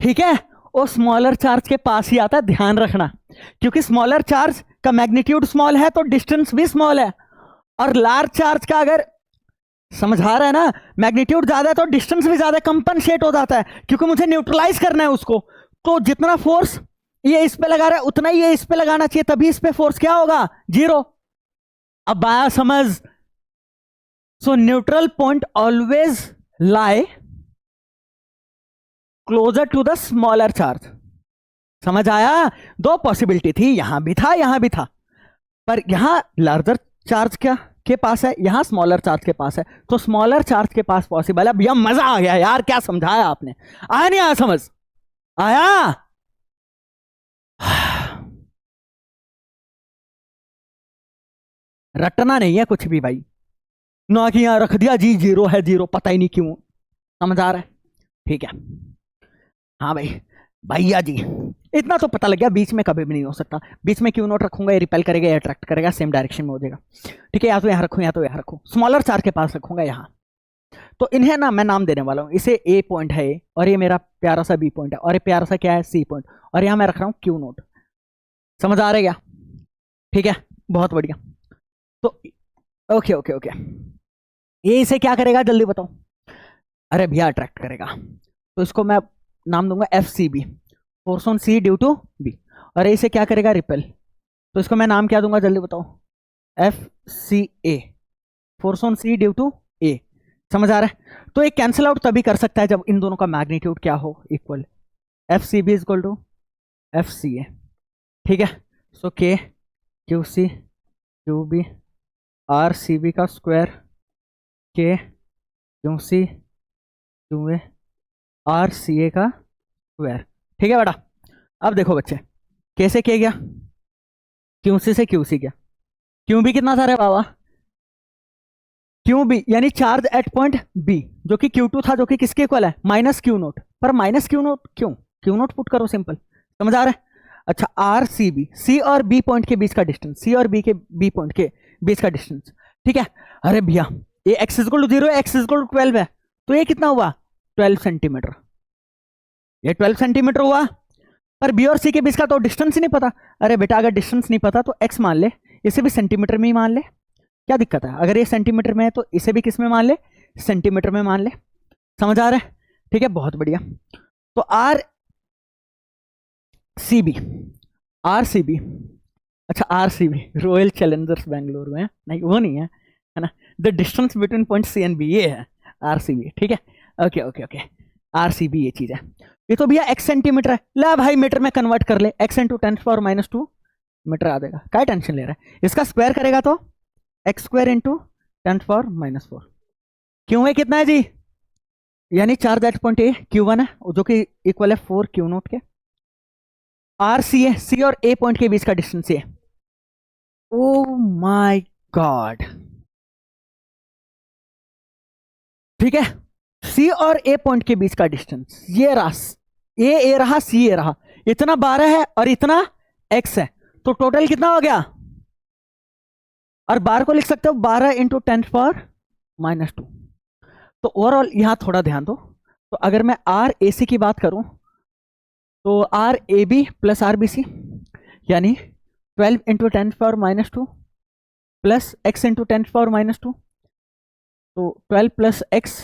ठीक है, वो स्मॉलर चार्ज के पास ही आता है, ध्यान रखना, क्योंकि स्मॉलर चार्ज का मैग्नीट्यूड स्मॉल है तो डिस्टेंस भी स्मॉल है, और लार्ज चार्ज का अगर समझ आ रहा है ना, मैग्नीट्यूड ज्यादा है तो डिस्टेंस भी ज्यादा कंपनसेट हो जाता है, क्योंकि मुझे न्यूट्रलाइज करना है उसको, तो जितना फोर्स ये इस पे लगा रहा है उतना ही ये इस पे लगाना चाहिए, तभी इस पे फोर्स क्या होगा, 0। अब आया समझ। So neutral point always lie closer to the smaller charge. समझ आया, दो पॉसिबिलिटी थी, यहां भी था यहां भी था, पर यहां लार्जर चार्ज क्या के पास है, यहां स्मॉलर चार्ज के पास है, तो स्मॉलर चार्ज के पास पॉसिबल है। भैया मजा आ गया यार, क्या समझाया आपने, आया नहीं आया समझ, आया। रटना नहीं है कुछ भी भाई, ना कि यहां रख दिया जी 0 है 0, पता ही नहीं क्यों, समझ आ रहा है। ठीक है, हाँ भाई भैया जी इतना तो पता लग गया, बीच में कभी भी नहीं हो सकता, बीच में क्यू नोट रखूंगा ये रिपेल करेगा या अट्रैक्ट करेगा, सेम डायरेक्शन में हो जाएगा। ठीक है, या तो यहां रखूं या तो यहां रखूं, स्मॉलर चार्ज के पास रखूंगा यहां, तो इन्हें ना मैं नाम देने वाला हूं, इसे ए पॉइंट है और ये मेरा प्यारा सा बी पॉइंट है, और ये प्यारा सा क्या है सी पॉइंट, और यहां मैं रख रहा हूं क्यू नोट। समझ आ रहा है क्या, ठीक है, बहुत बढ़िया। तो ओके ओके ओके, ये इसे क्या करेगा जल्दी बताओ, अरे भैया अट्रैक्ट करेगा, तो इसको मैं नाम दूंगा F C B, force on C due to B, और इसे क्या करेगा रिपेल, तो इसको मैं नाम क्या दूंगा जल्दी बताओ, F C A, force on C due to A. समझ आ रहा है, तो ये कैंसिल आउट तभी कर सकता है जब इन दोनों का मैग्नीट्यूड क्या हो equal, F C B is equal to F C A. ठीक है, so K Q C Q B R C B का square, K Q C Q A R C A का स्क्वायर। ठीक है बेटा, अब देखो बच्चे कैसे किया गया, क्यू सी से क्यू सी गया, क्यू बी कितना था रे बाबा, क्यू बी यानी चार्ज एट पॉइंट बी, जो कि क्यू टू था, जो कि किसके इक्वल है माइनस क्यू नोट, पर माइनस क्यू नोट क्यों, क्यू नोट पुट करो सिंपल। समझ आ रहा है, अच्छा आर सी बी, सी और बी पॉइंट के बीच का डिस्टेंस, सी और बी पॉइंट के बीच का डिस्टेंस। ठीक है, अरे भैया ये एक्स इक्वल टू 0 है, एक्स इक्वल टू 12 है, तो ये कितना हुआ 12 सेंटीमीटर, ये 12 सेंटीमीटर हुआ, पर बी और सी के बीच का तो डिस्टेंस ही नहीं पता। अरे बेटा अगर डिस्टेंस नहीं पता तो एक्स मान ले, इसे भी सेंटीमीटर में ही मान ले, क्या दिक्कत है, अगर ये सेंटीमीटर में है तो इसे भी किस में मान ले, सेंटीमीटर में मान ले। समझ आ रहा है, ठीक है, बहुत बढ़िया। तो R C B, R C B, अच्छा R C B Royal Challengers Bangalore में, नहीं वो नहीं है, है ना, the distance between point C and B, ये है आर सी बी। ठीक है, okay okay okay, R C B ये चीज है, ये तो भैया एक्स सेंटीमीटर है, ला भाई मीटर में कन्वर्ट कर ले, एक्स इंटू 10⁻⁻² मीटर आ जाएगा, क्या टेंशन ले रहा है, इसका स्क्वायर करेगा तो एक्स स्क्वायर इंटू 10⁻⁻4, क्यों है कितना है जी, यानी charge at point A Q1 है, जो कि इक्वल है 4 क्यू नोट के, आर सी है, सी और ए पॉइंट के बीच का डिस्टेंस ये, ओ माय गॉड। ठीक है, सी और ए पॉइंट के बीच का डिस्टेंस ये रहा, ए रहा सी ए रहा, इतना 12 है और इतना एक्स है, तो टोटल कितना हो गया, और 12 को लिख सकते हो 12 इंटू 10⁻²। तो ओवरऑल यहां थोड़ा ध्यान दो, तो अगर मैं आर ए सी की बात करूं तो R A B plus R B C यानी 12 इंटू 10⁻² प्लस एक्स इंटू 10⁻², तो 12 प्लस एक्स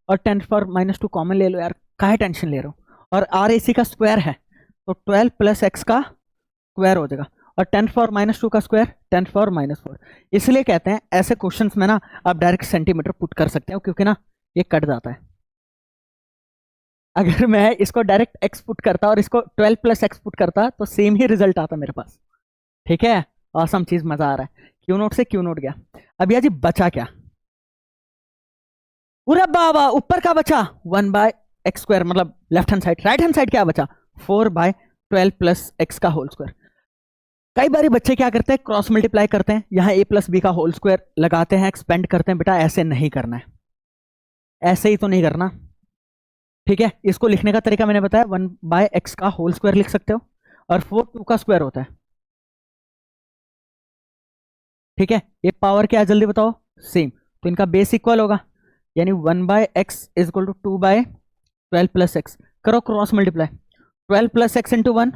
और 10⁻² कॉमन ले लो यार, काहे टेंशन ले रहा हूँ। और आर ए सी का स्क्वायर है तो 12 प्लस एक्स का स्क्वायर हो जाएगा, और 10⁻² का स्क्वायर 10⁻⁴। इसलिए कहते हैं ऐसे क्वेश्चंस में ना आप डायरेक्ट सेंटीमीटर पुट कर सकते हो, क्योंकि ना ये कट जाता है। अगर मैं इसको डायरेक्ट एक्स पुट करता और इसको 12 प्लस एक्स पुट करता तो सेम ही रिजल्ट आता मेरे पास। ठीक है, ऑसम चीज, मजा आ रहा है। क्यू नोट से क्यू नोट गया। अब जी बचा क्या? पूरा बाबा ऊपर का बचा 1/x², मतलब left hand side. Right hand side क्या बचा? 4/12 प्लस एक्स का होल स्क्वायर। कई बार बच्चे क्या करते हैं, क्रॉस मल्टीप्लाई करते हैं, यहाँ a प्लस बी का होल स्क्वायर लगाते हैं, एक्सपेंड करते हैं। बेटा ऐसे नहीं करना है, ऐसे ही तो नहीं करना। ठीक है, इसको लिखने का तरीका मैंने बताया, 1/x का होल स्क्वायर लिख सकते हो, और 4 2 का स्क्वायर होता है। ठीक है, ये पावर क्या है जल्दी बताओ? सेम, तो इनका बेस इक्वल होगा, यानी 1/x is equal to 2/12 plus X. करो cross multiply, 12 plus X into 1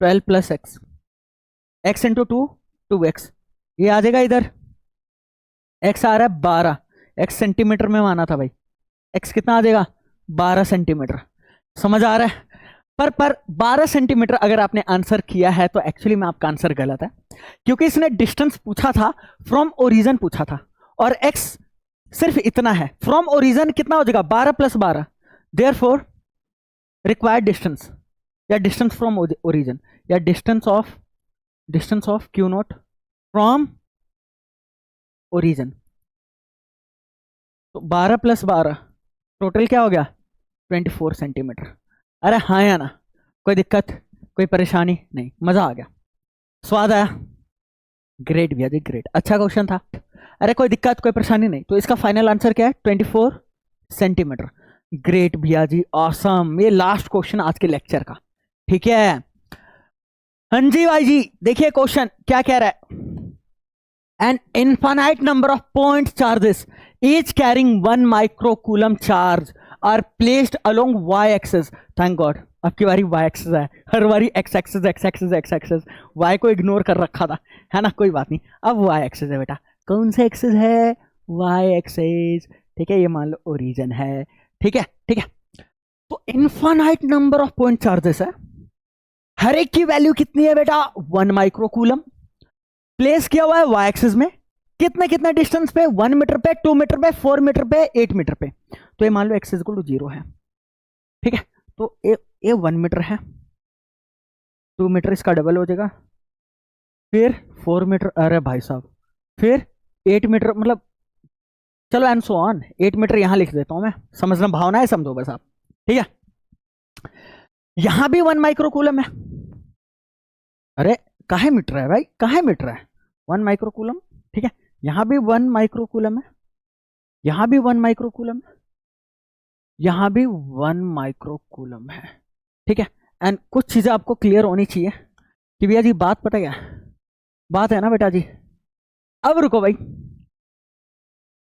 12 plus X, X into 2 2x। ये आ जाएगा इधर, x आ रहा है 12, x सेंटीमीटर में माना था भाई, x कितना आ जाएगा? 12 सेंटीमीटर। समझ आ रहा है? पर 12 सेंटीमीटर अगर आपने आंसर किया है तो एक्चुअली में आपका आंसर गलत है, क्योंकि इसने डिस्टेंस पूछा था, फ्रॉम ओरिजिन पूछा था, और x सिर्फ इतना है। फ्रॉम ओरिजिन कितना हो जाएगा? 12 प्लस 12। देयरफॉर रिक्वायर्ड डिस्टेंस, या डिस्टेंस फ्रॉम ओरिजिन, या distance of Q not from origin, तो 12 प्लस 12 टोटल क्या हो गया? 24 सेंटीमीटर। अरे हाँ या ना? कोई दिक्कत, कोई परेशानी नहीं? मजा आ गया, स्वाद आया? ग्रेट भैया जी, ग्रेट, अच्छा क्वेश्चन था। अरे कोई दिक्कत, कोई परेशानी नहीं? तो इसका फाइनल आंसर क्या है? 24 सेंटीमीटर। ग्रेट भैया जी, ऑसम। ये लास्ट क्वेश्चन आज के लेक्चर का। ठीक है, हाँ जी भाई जी, देखिए क्वेश्चन क्या कह रहा है। An infinite number of point charges each carrying 1 microcoulomb charge are placed along y axis। Thank God अब की बारी y axis है, हर बारी x axis y को इग्नोर कर रखा था, है ना? कोई बात नहीं, अब y axis है बेटा। कौन सा एक्सिस है? y axis। ठीक है, ये मान लो ओरिजिन है। ठीक है, ठीक है, तो infinite number of point charges है, हर एक की वैल्यू कितनी है बेटा? 1 माइक्रोकूलम। प्लेस किया हुआ है y एक्सिस में, कितने कितने डिस्टेंस पे? 1 मीटर पे, 2 मीटर पे, 4 मीटर पे, 8 मीटर पे। तो ये मान लो x इक्वल टू 0 है। ठीक है, तो ये 1 मीटर है, 2 मीटर इसका डबल हो जाएगा, फिर 4 मीटर, अरे भाई साहब, फिर 8 मीटर, मतलब चलो एंड सो ऑन। 8 मीटर यहां लिख देता हूं मैं, समझना भावना है, समझो बस आप। ठीक है, यहां भी 1 माइक्रोकूलम है। अरे काहे मीटर है भाई, काहे मीटर है? 1 माइक्रोकूलम। ठीक है, यहां भी 1 माइक्रोकूलम है, यहां भी 1 माइक्रोकूलम है, यहां भी 1 माइक्रोकूलम है। ठीक है, एंड कुछ चीजें आपको क्लियर होनी चाहिए कि भैया जी बात पता क्या बात है ना बेटा जी। अब रुको भाई,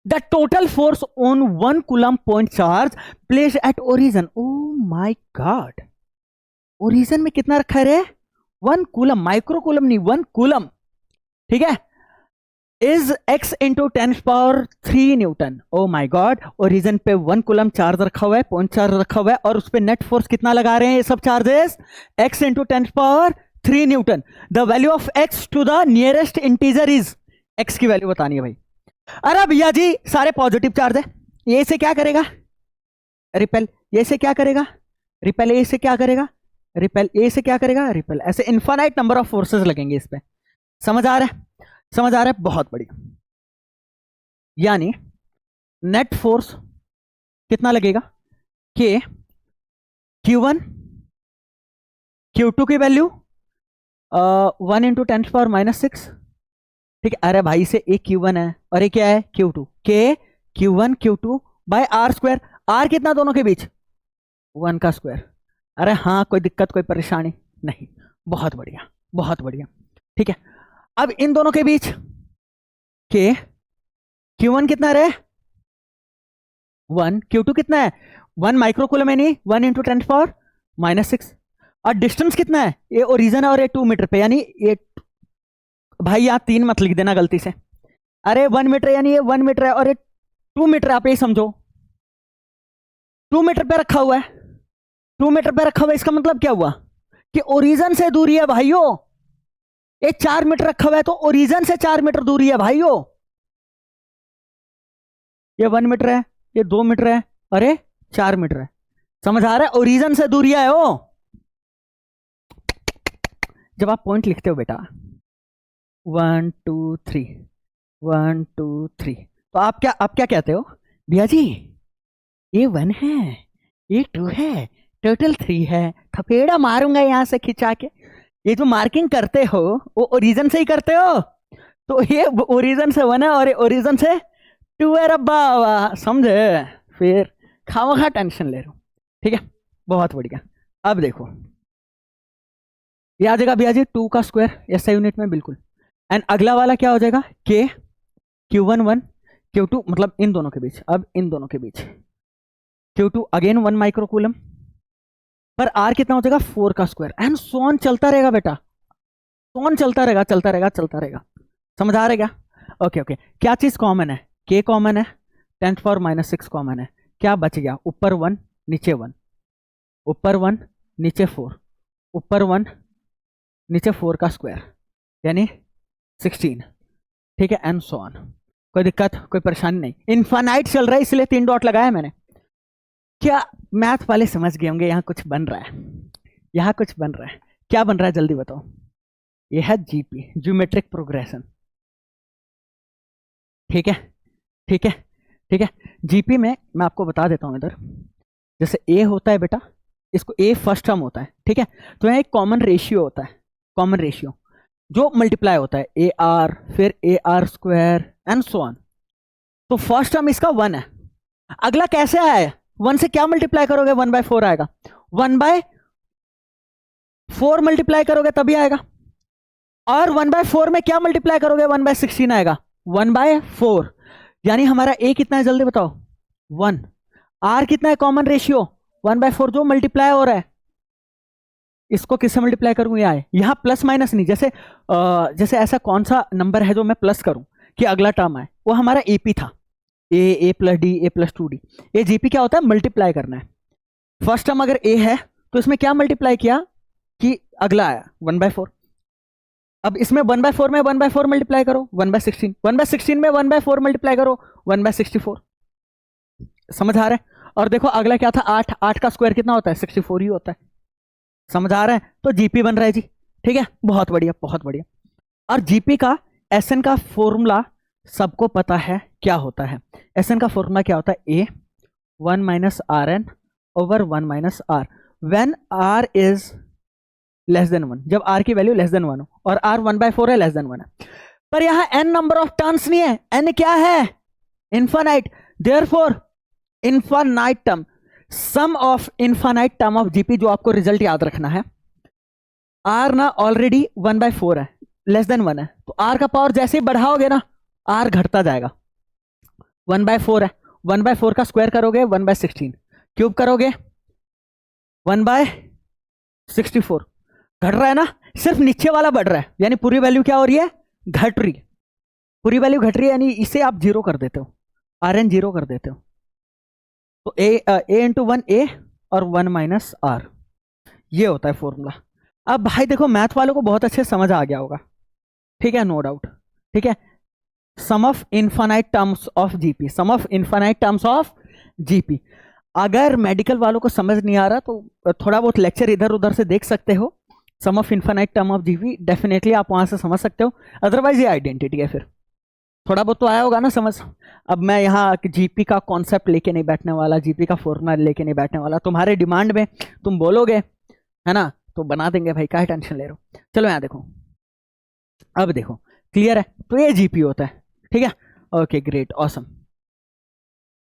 the total force on 1 coulomb point charge place at origin. O my God, origin में कितना रखा है रे? 1 कूलम, माइक्रोकूलम नहीं, 1 कूलम। ठीक है, is x into 10⁻³ newton. Oh my God, origin पे 1 कूलम चार्ज रखा हुआ है, पॉइंट चार्ज रखा हुआ है, और उस पर नेट फोर्स कितना लगा रहे हैं ये सब charges? x into 10⁻³ newton. The value of x to the nearest integer is, x की वैल्यू बतानी है भाई। अरे भैया जी सारे पॉजिटिव चार्ज है, ये से क्या करेगा? रिपेल। ये से क्या करेगा? रिपेल। ये से क्या करेगा? रिपेल। ये से क्या करेगा? रिपेल। ऐसे इनफाइनाइट नंबर ऑफ फोर्सेस लगेंगे इस पे। समझ आ रहा है? समझ आ रहा है? बहुत बढ़िया। यानी नेट फोर्स कितना लगेगा? के Q1 Q2 की वैल्यू 1 इंटू 10⁻⁻⁶। ठीक है, अरे भाई से एक Q1 है और एक क्या है? Q2। के Q1 Q2 by R square. Are कितना दोनों के बीच? 1 का स्क्वायर। अरे हाँ, कोई दिक्कत, कोई परेशानी नहीं? बहुत बढ़िया, बहुत बढ़िया। ठीक है, अब इन दोनों के बीच के Q1 कितना रहे? 1। Q2 कितना है? 1 माइक्रोकूलम, यानी 1 इंटू 10⁻⁻⁶। और डिस्टेंस कितना है? ये ओरिजिन है और ये 2 मीटर पे, यानी ये भाई यहां 3 मत लिख देना गलती से। अरे 1 मीटर, यानी ये 1 मीटर है और ये 2 मीटर, आप ये समझो 2 मीटर पे रखा हुआ है। 2 मीटर पे रखा हुआ, इसका मतलब क्या हुआ कि ओरिजन से दूरी है भाइयों। ये 4 मीटर रखा हुआ है तो ओरिजन से 4 मीटर दूरी है भाइयों। ये 1 मीटर है, ये 2 मीटर है, अरे 4 मीटर है। समझ आ रहा है, ओरिजन से दूरी है वो। जब आप पॉइंट लिखते हो बेटा 1 2 3 1 2 3, तो आप क्या कहते हो भैया जी, ये 1 है, ये 2 है, टोटल 3 है। थपेड़ा मारूंगा यहां से खिंचा के। ये जो मार्किंग करते हो वो ओरिजन से ही करते हो, तो ये ओरिजन से 1 है और ये ओरिजन से 2 है। रब्बा वाह, समझे? फिर खामखा टेंशन ले रहा हूं। ठीक है, बहुत बढ़िया। अब देखो ये आ जाएगा भैया जी 2 का स्क्वायर ऐसा यूनिट में, बिल्कुल। एंड अगला वाला क्या हो जाएगा, के Q1 1 Q2, मतलब इन दोनों के बीच। अब इन दोनों के बीच Q2 again 1 micro coulomb per R कितना हो जाएगा 4 का स्क्वायर, एंड सो ऑन चलता रहेगा बेटा, सो ऑन चलता रहेगा चलता रहेगा चलता रहेगा। समझ आ रहेगा? Okay okay. क्या चीज कॉमन है, K कॉमन है, 10⁻⁻6 कॉमन है। क्या बच गया, ऊपर 1 नीचे 1, ऊपर 1 नीचे 4, ऊपर 1 नीचे 4 का स्क्वायर यानी 16। ठीक है, एंड सो ऑन। कोई दिक्कत, कोई परेशानी नहीं। इनफाइनाइट चल रहा है इसलिए 3 डॉट लगाया मैंने। क्या मैथ वाले समझ गए होंगे यहाँ कुछ बन रहा है, यहाँ कुछ बन रहा है। क्या बन रहा है जल्दी बताओ? ये है जीपी, ज्योमेट्रिक प्रोग्रेशन। ठीक है ठीक है ठीक है। जीपी में मैं आपको बता देता हूं इधर, जैसे ए होता है बेटा, इसको ए फर्स्ट टर्म होता है। ठीक है, तो यहाँ एक कॉमन रेशियो होता है, कॉमन रेशियो जो मल्टीप्लाई होता है, ए आर फिर A R square and so on. तो फर्स्ट टर्म इसका 1 है। अगला कैसे आया है, 1 से क्या मल्टीप्लाई करोगे, 1/4 आएगा। 1/4 मल्टीप्लाई करोगे तभी आएगा। और 1/4 में क्या मल्टीप्लाई करोगे, 1/16 आएगा। 1/4 यानी हमारा ए कितना है जल्दी बताओ, 1। आर कितना है कॉमन रेशियो, 1/4 जो मल्टीप्लाई हो रहा है। इसको किससे मल्टीप्लाई करूं, ये आए यहां प्लस माइनस नहीं, जैसे ऐसा कौन सा नंबर है जो मैं प्लस करूं कि अगला टर्म आए, वो हमारा एपी था, ए प्लस डी, ए प्लस 2D। ये जीपी क्या होता है, मल्टीप्लाई करना है। फर्स्ट टर्म अगर ए है तो इसमें क्या मल्टीप्लाई किया कि अगला आया 1/4। अब इसमें 1/4 में 1/4 मल्टीप्लाई करो 1/16, 1/16 में 1/4 मल्टीप्लाई करो 1/64। समझ आ रहा है? और देखो अगला क्या था, 8, 8 का स्क्वायर कितना होता है, 64 ही होता है। समझ आ रहा है? तो जीपी बन रहा है जी। ठीक है, बहुत बढ़िया बहुत बढ़िया। और जीपी का एसएन का फॉर्मूला सबको पता है क्या होता है। एसएन का फॉर्मूला क्या होता है, ए 1 - RN over 1 - R when R is less than 1, जब R की वैल्यू लेस देन 1 हो, और R 1/4 है, लेस देन 1 है। पर यहां n नंबर ऑफ टर्म्स नहीं है, n क्या है, infinite. Therefore infinite term, sum of infinite term of GP, जो आपको रिजल्ट याद रखना है। R ना ऑलरेडी 1/4 है, लेस देन 1 है, तो R का पावर जैसे ही बढ़ाओगे ना R घटता जाएगा। 1/4 है, 1/4 का स्क्वायर करोगे 1/16, क्यूब करोगे 1/64। घट रहा है ना, सिर्फ नीचे वाला बढ़ रहा है, यानी पूरी वैल्यू क्या हो रही है, घट रही है। पूरी वैल्यू घट रही है, यानी इसे आप 0 कर देते हो, RN 0 कर देते हो। तो a इंटू 1 a और 1 - R, ये होता है फॉर्मूला। अब भाई देखो मैथ वालों को बहुत अच्छे समझ आ गया होगा, ठीक है, नो डाउट। ठीक है, sum of infinite terms of GP, sum of infinite terms of GP. अगर मेडिकल वालों को समझ नहीं आ रहा तो थोड़ा बहुत लेक्चर इधर उधर से देख सकते हो। Sum of infinite term of GP definitely आप वहां से समझ सकते हो, अदरवाइज ये आइडेंटिटी है। फिर थोड़ा बहुत तो आया होगा ना समझ। अब मैं यहाँ जीपी का कॉन्सेप्ट लेके नहीं बैठने वाला, जीपी का फॉर्मूला लेके नहीं बैठने वाला। तुम्हारे डिमांड में तुम बोलोगे है ना, तो बना देंगे भाई, क्या टेंशन ले रहे हो। चलो यहाँ देखो, अब देखो क्लियर है, तो ये जीपी होता है। ठीक है, ओके ग्रेट ऑसम।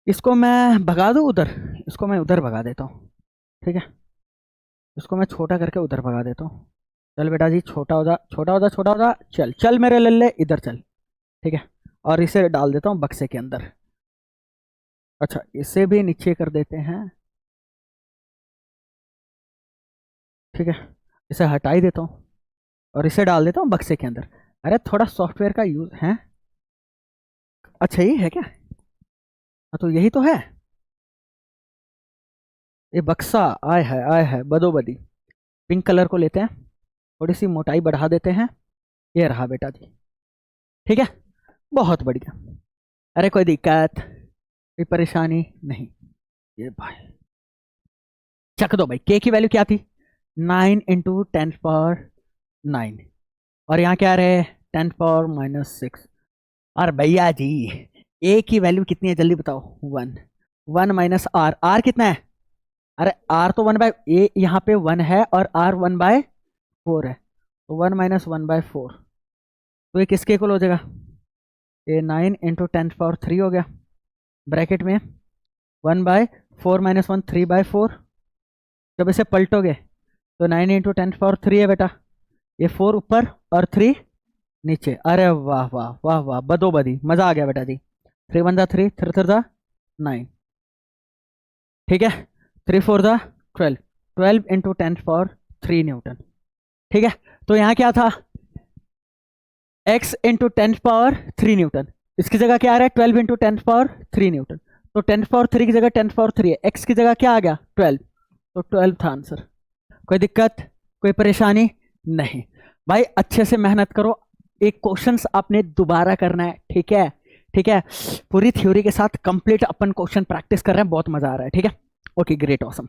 इसको मैं भगा दूँ उधर, इसको मैं उधर भगा देता हूँ। ठीक है, इसको मैं छोटा करके उधर भगा देता हूँ। चल बेटा जी, छोटा हो जा छोटा हो जा छोटा हो जा, चल चल मेरे लल्ले इधर चल। ठीक है, और इसे डाल देता हूँ बक्से के अंदर। अच्छा, इसे भी नीचे कर देते हैं। ठीक है, इसे हटा ही देता हूँ और इसे डाल देता हूँ बक्से के अंदर। अरे थोड़ा सॉफ्टवेयर का यूज है। अच्छा ये है क्या, हाँ तो यही तो है। ये बक्सा आय है बदोबदी। पिंक कलर को लेते हैं, थोड़ी सी मोटाई बढ़ा देते हैं, ये रहा बेटा जी। ठीक है, बहुत बढ़िया। अरे कोई दिक्कत, कोई परेशानी नहीं। ये भाई चक दो भाई, के की वैल्यू क्या थी? 9 इंटू 10⁻9, और यहाँ क्या रहे? 10⁻⁻6। और भैया जी ए की वैल्यू कितनी है जल्दी बताओ? 1। 1 माइनस आर, आर कितना है? अरे आर तो 1/, ए यहाँ पे 1 है और आर 1/4 है, तो 1 माइनस 1/4, तो ये किसके इक्वल हो जाएगा? ये 9 इंटू 10⁻3 हो गया, ब्रैकेट में 1/4 माइनस 1 3/4। जब इसे पलटोगे तो 9 इंटू 10⁻3 है बेटा, ये 4 ऊपर और 3 नीचे। अरे वाह वाह वाह वाह, बदोबदी, मजा आ गया बेटा जी। 3 1 3, 3 3 9, ठीक है। 3 4 12, 12 इंटू 10⁻3 न्यूटन। ठीक है, तो यहाँ क्या था? x इंटू 10⁻3 न्यूटन, इसकी जगह क्या आ रहा है? 12 इंटू 10⁻3 न्यूटन। तो 10⁻3 की जगह 10⁻3 है, x की जगह क्या आ गया? 12, तो 12 था आंसर। कोई दिक्कत, कोई परेशानी नहीं। भाई अच्छे से मेहनत करो, एक क्वेश्चंस आपने दोबारा करना है, ठीक है? ठीक है, पूरी थ्योरी के साथ कंप्लीट अपन क्वेश्चन प्रैक्टिस कर रहे हैं, बहुत मजा आ रहा है। ठीक है, ओके ग्रेट, ऑसम।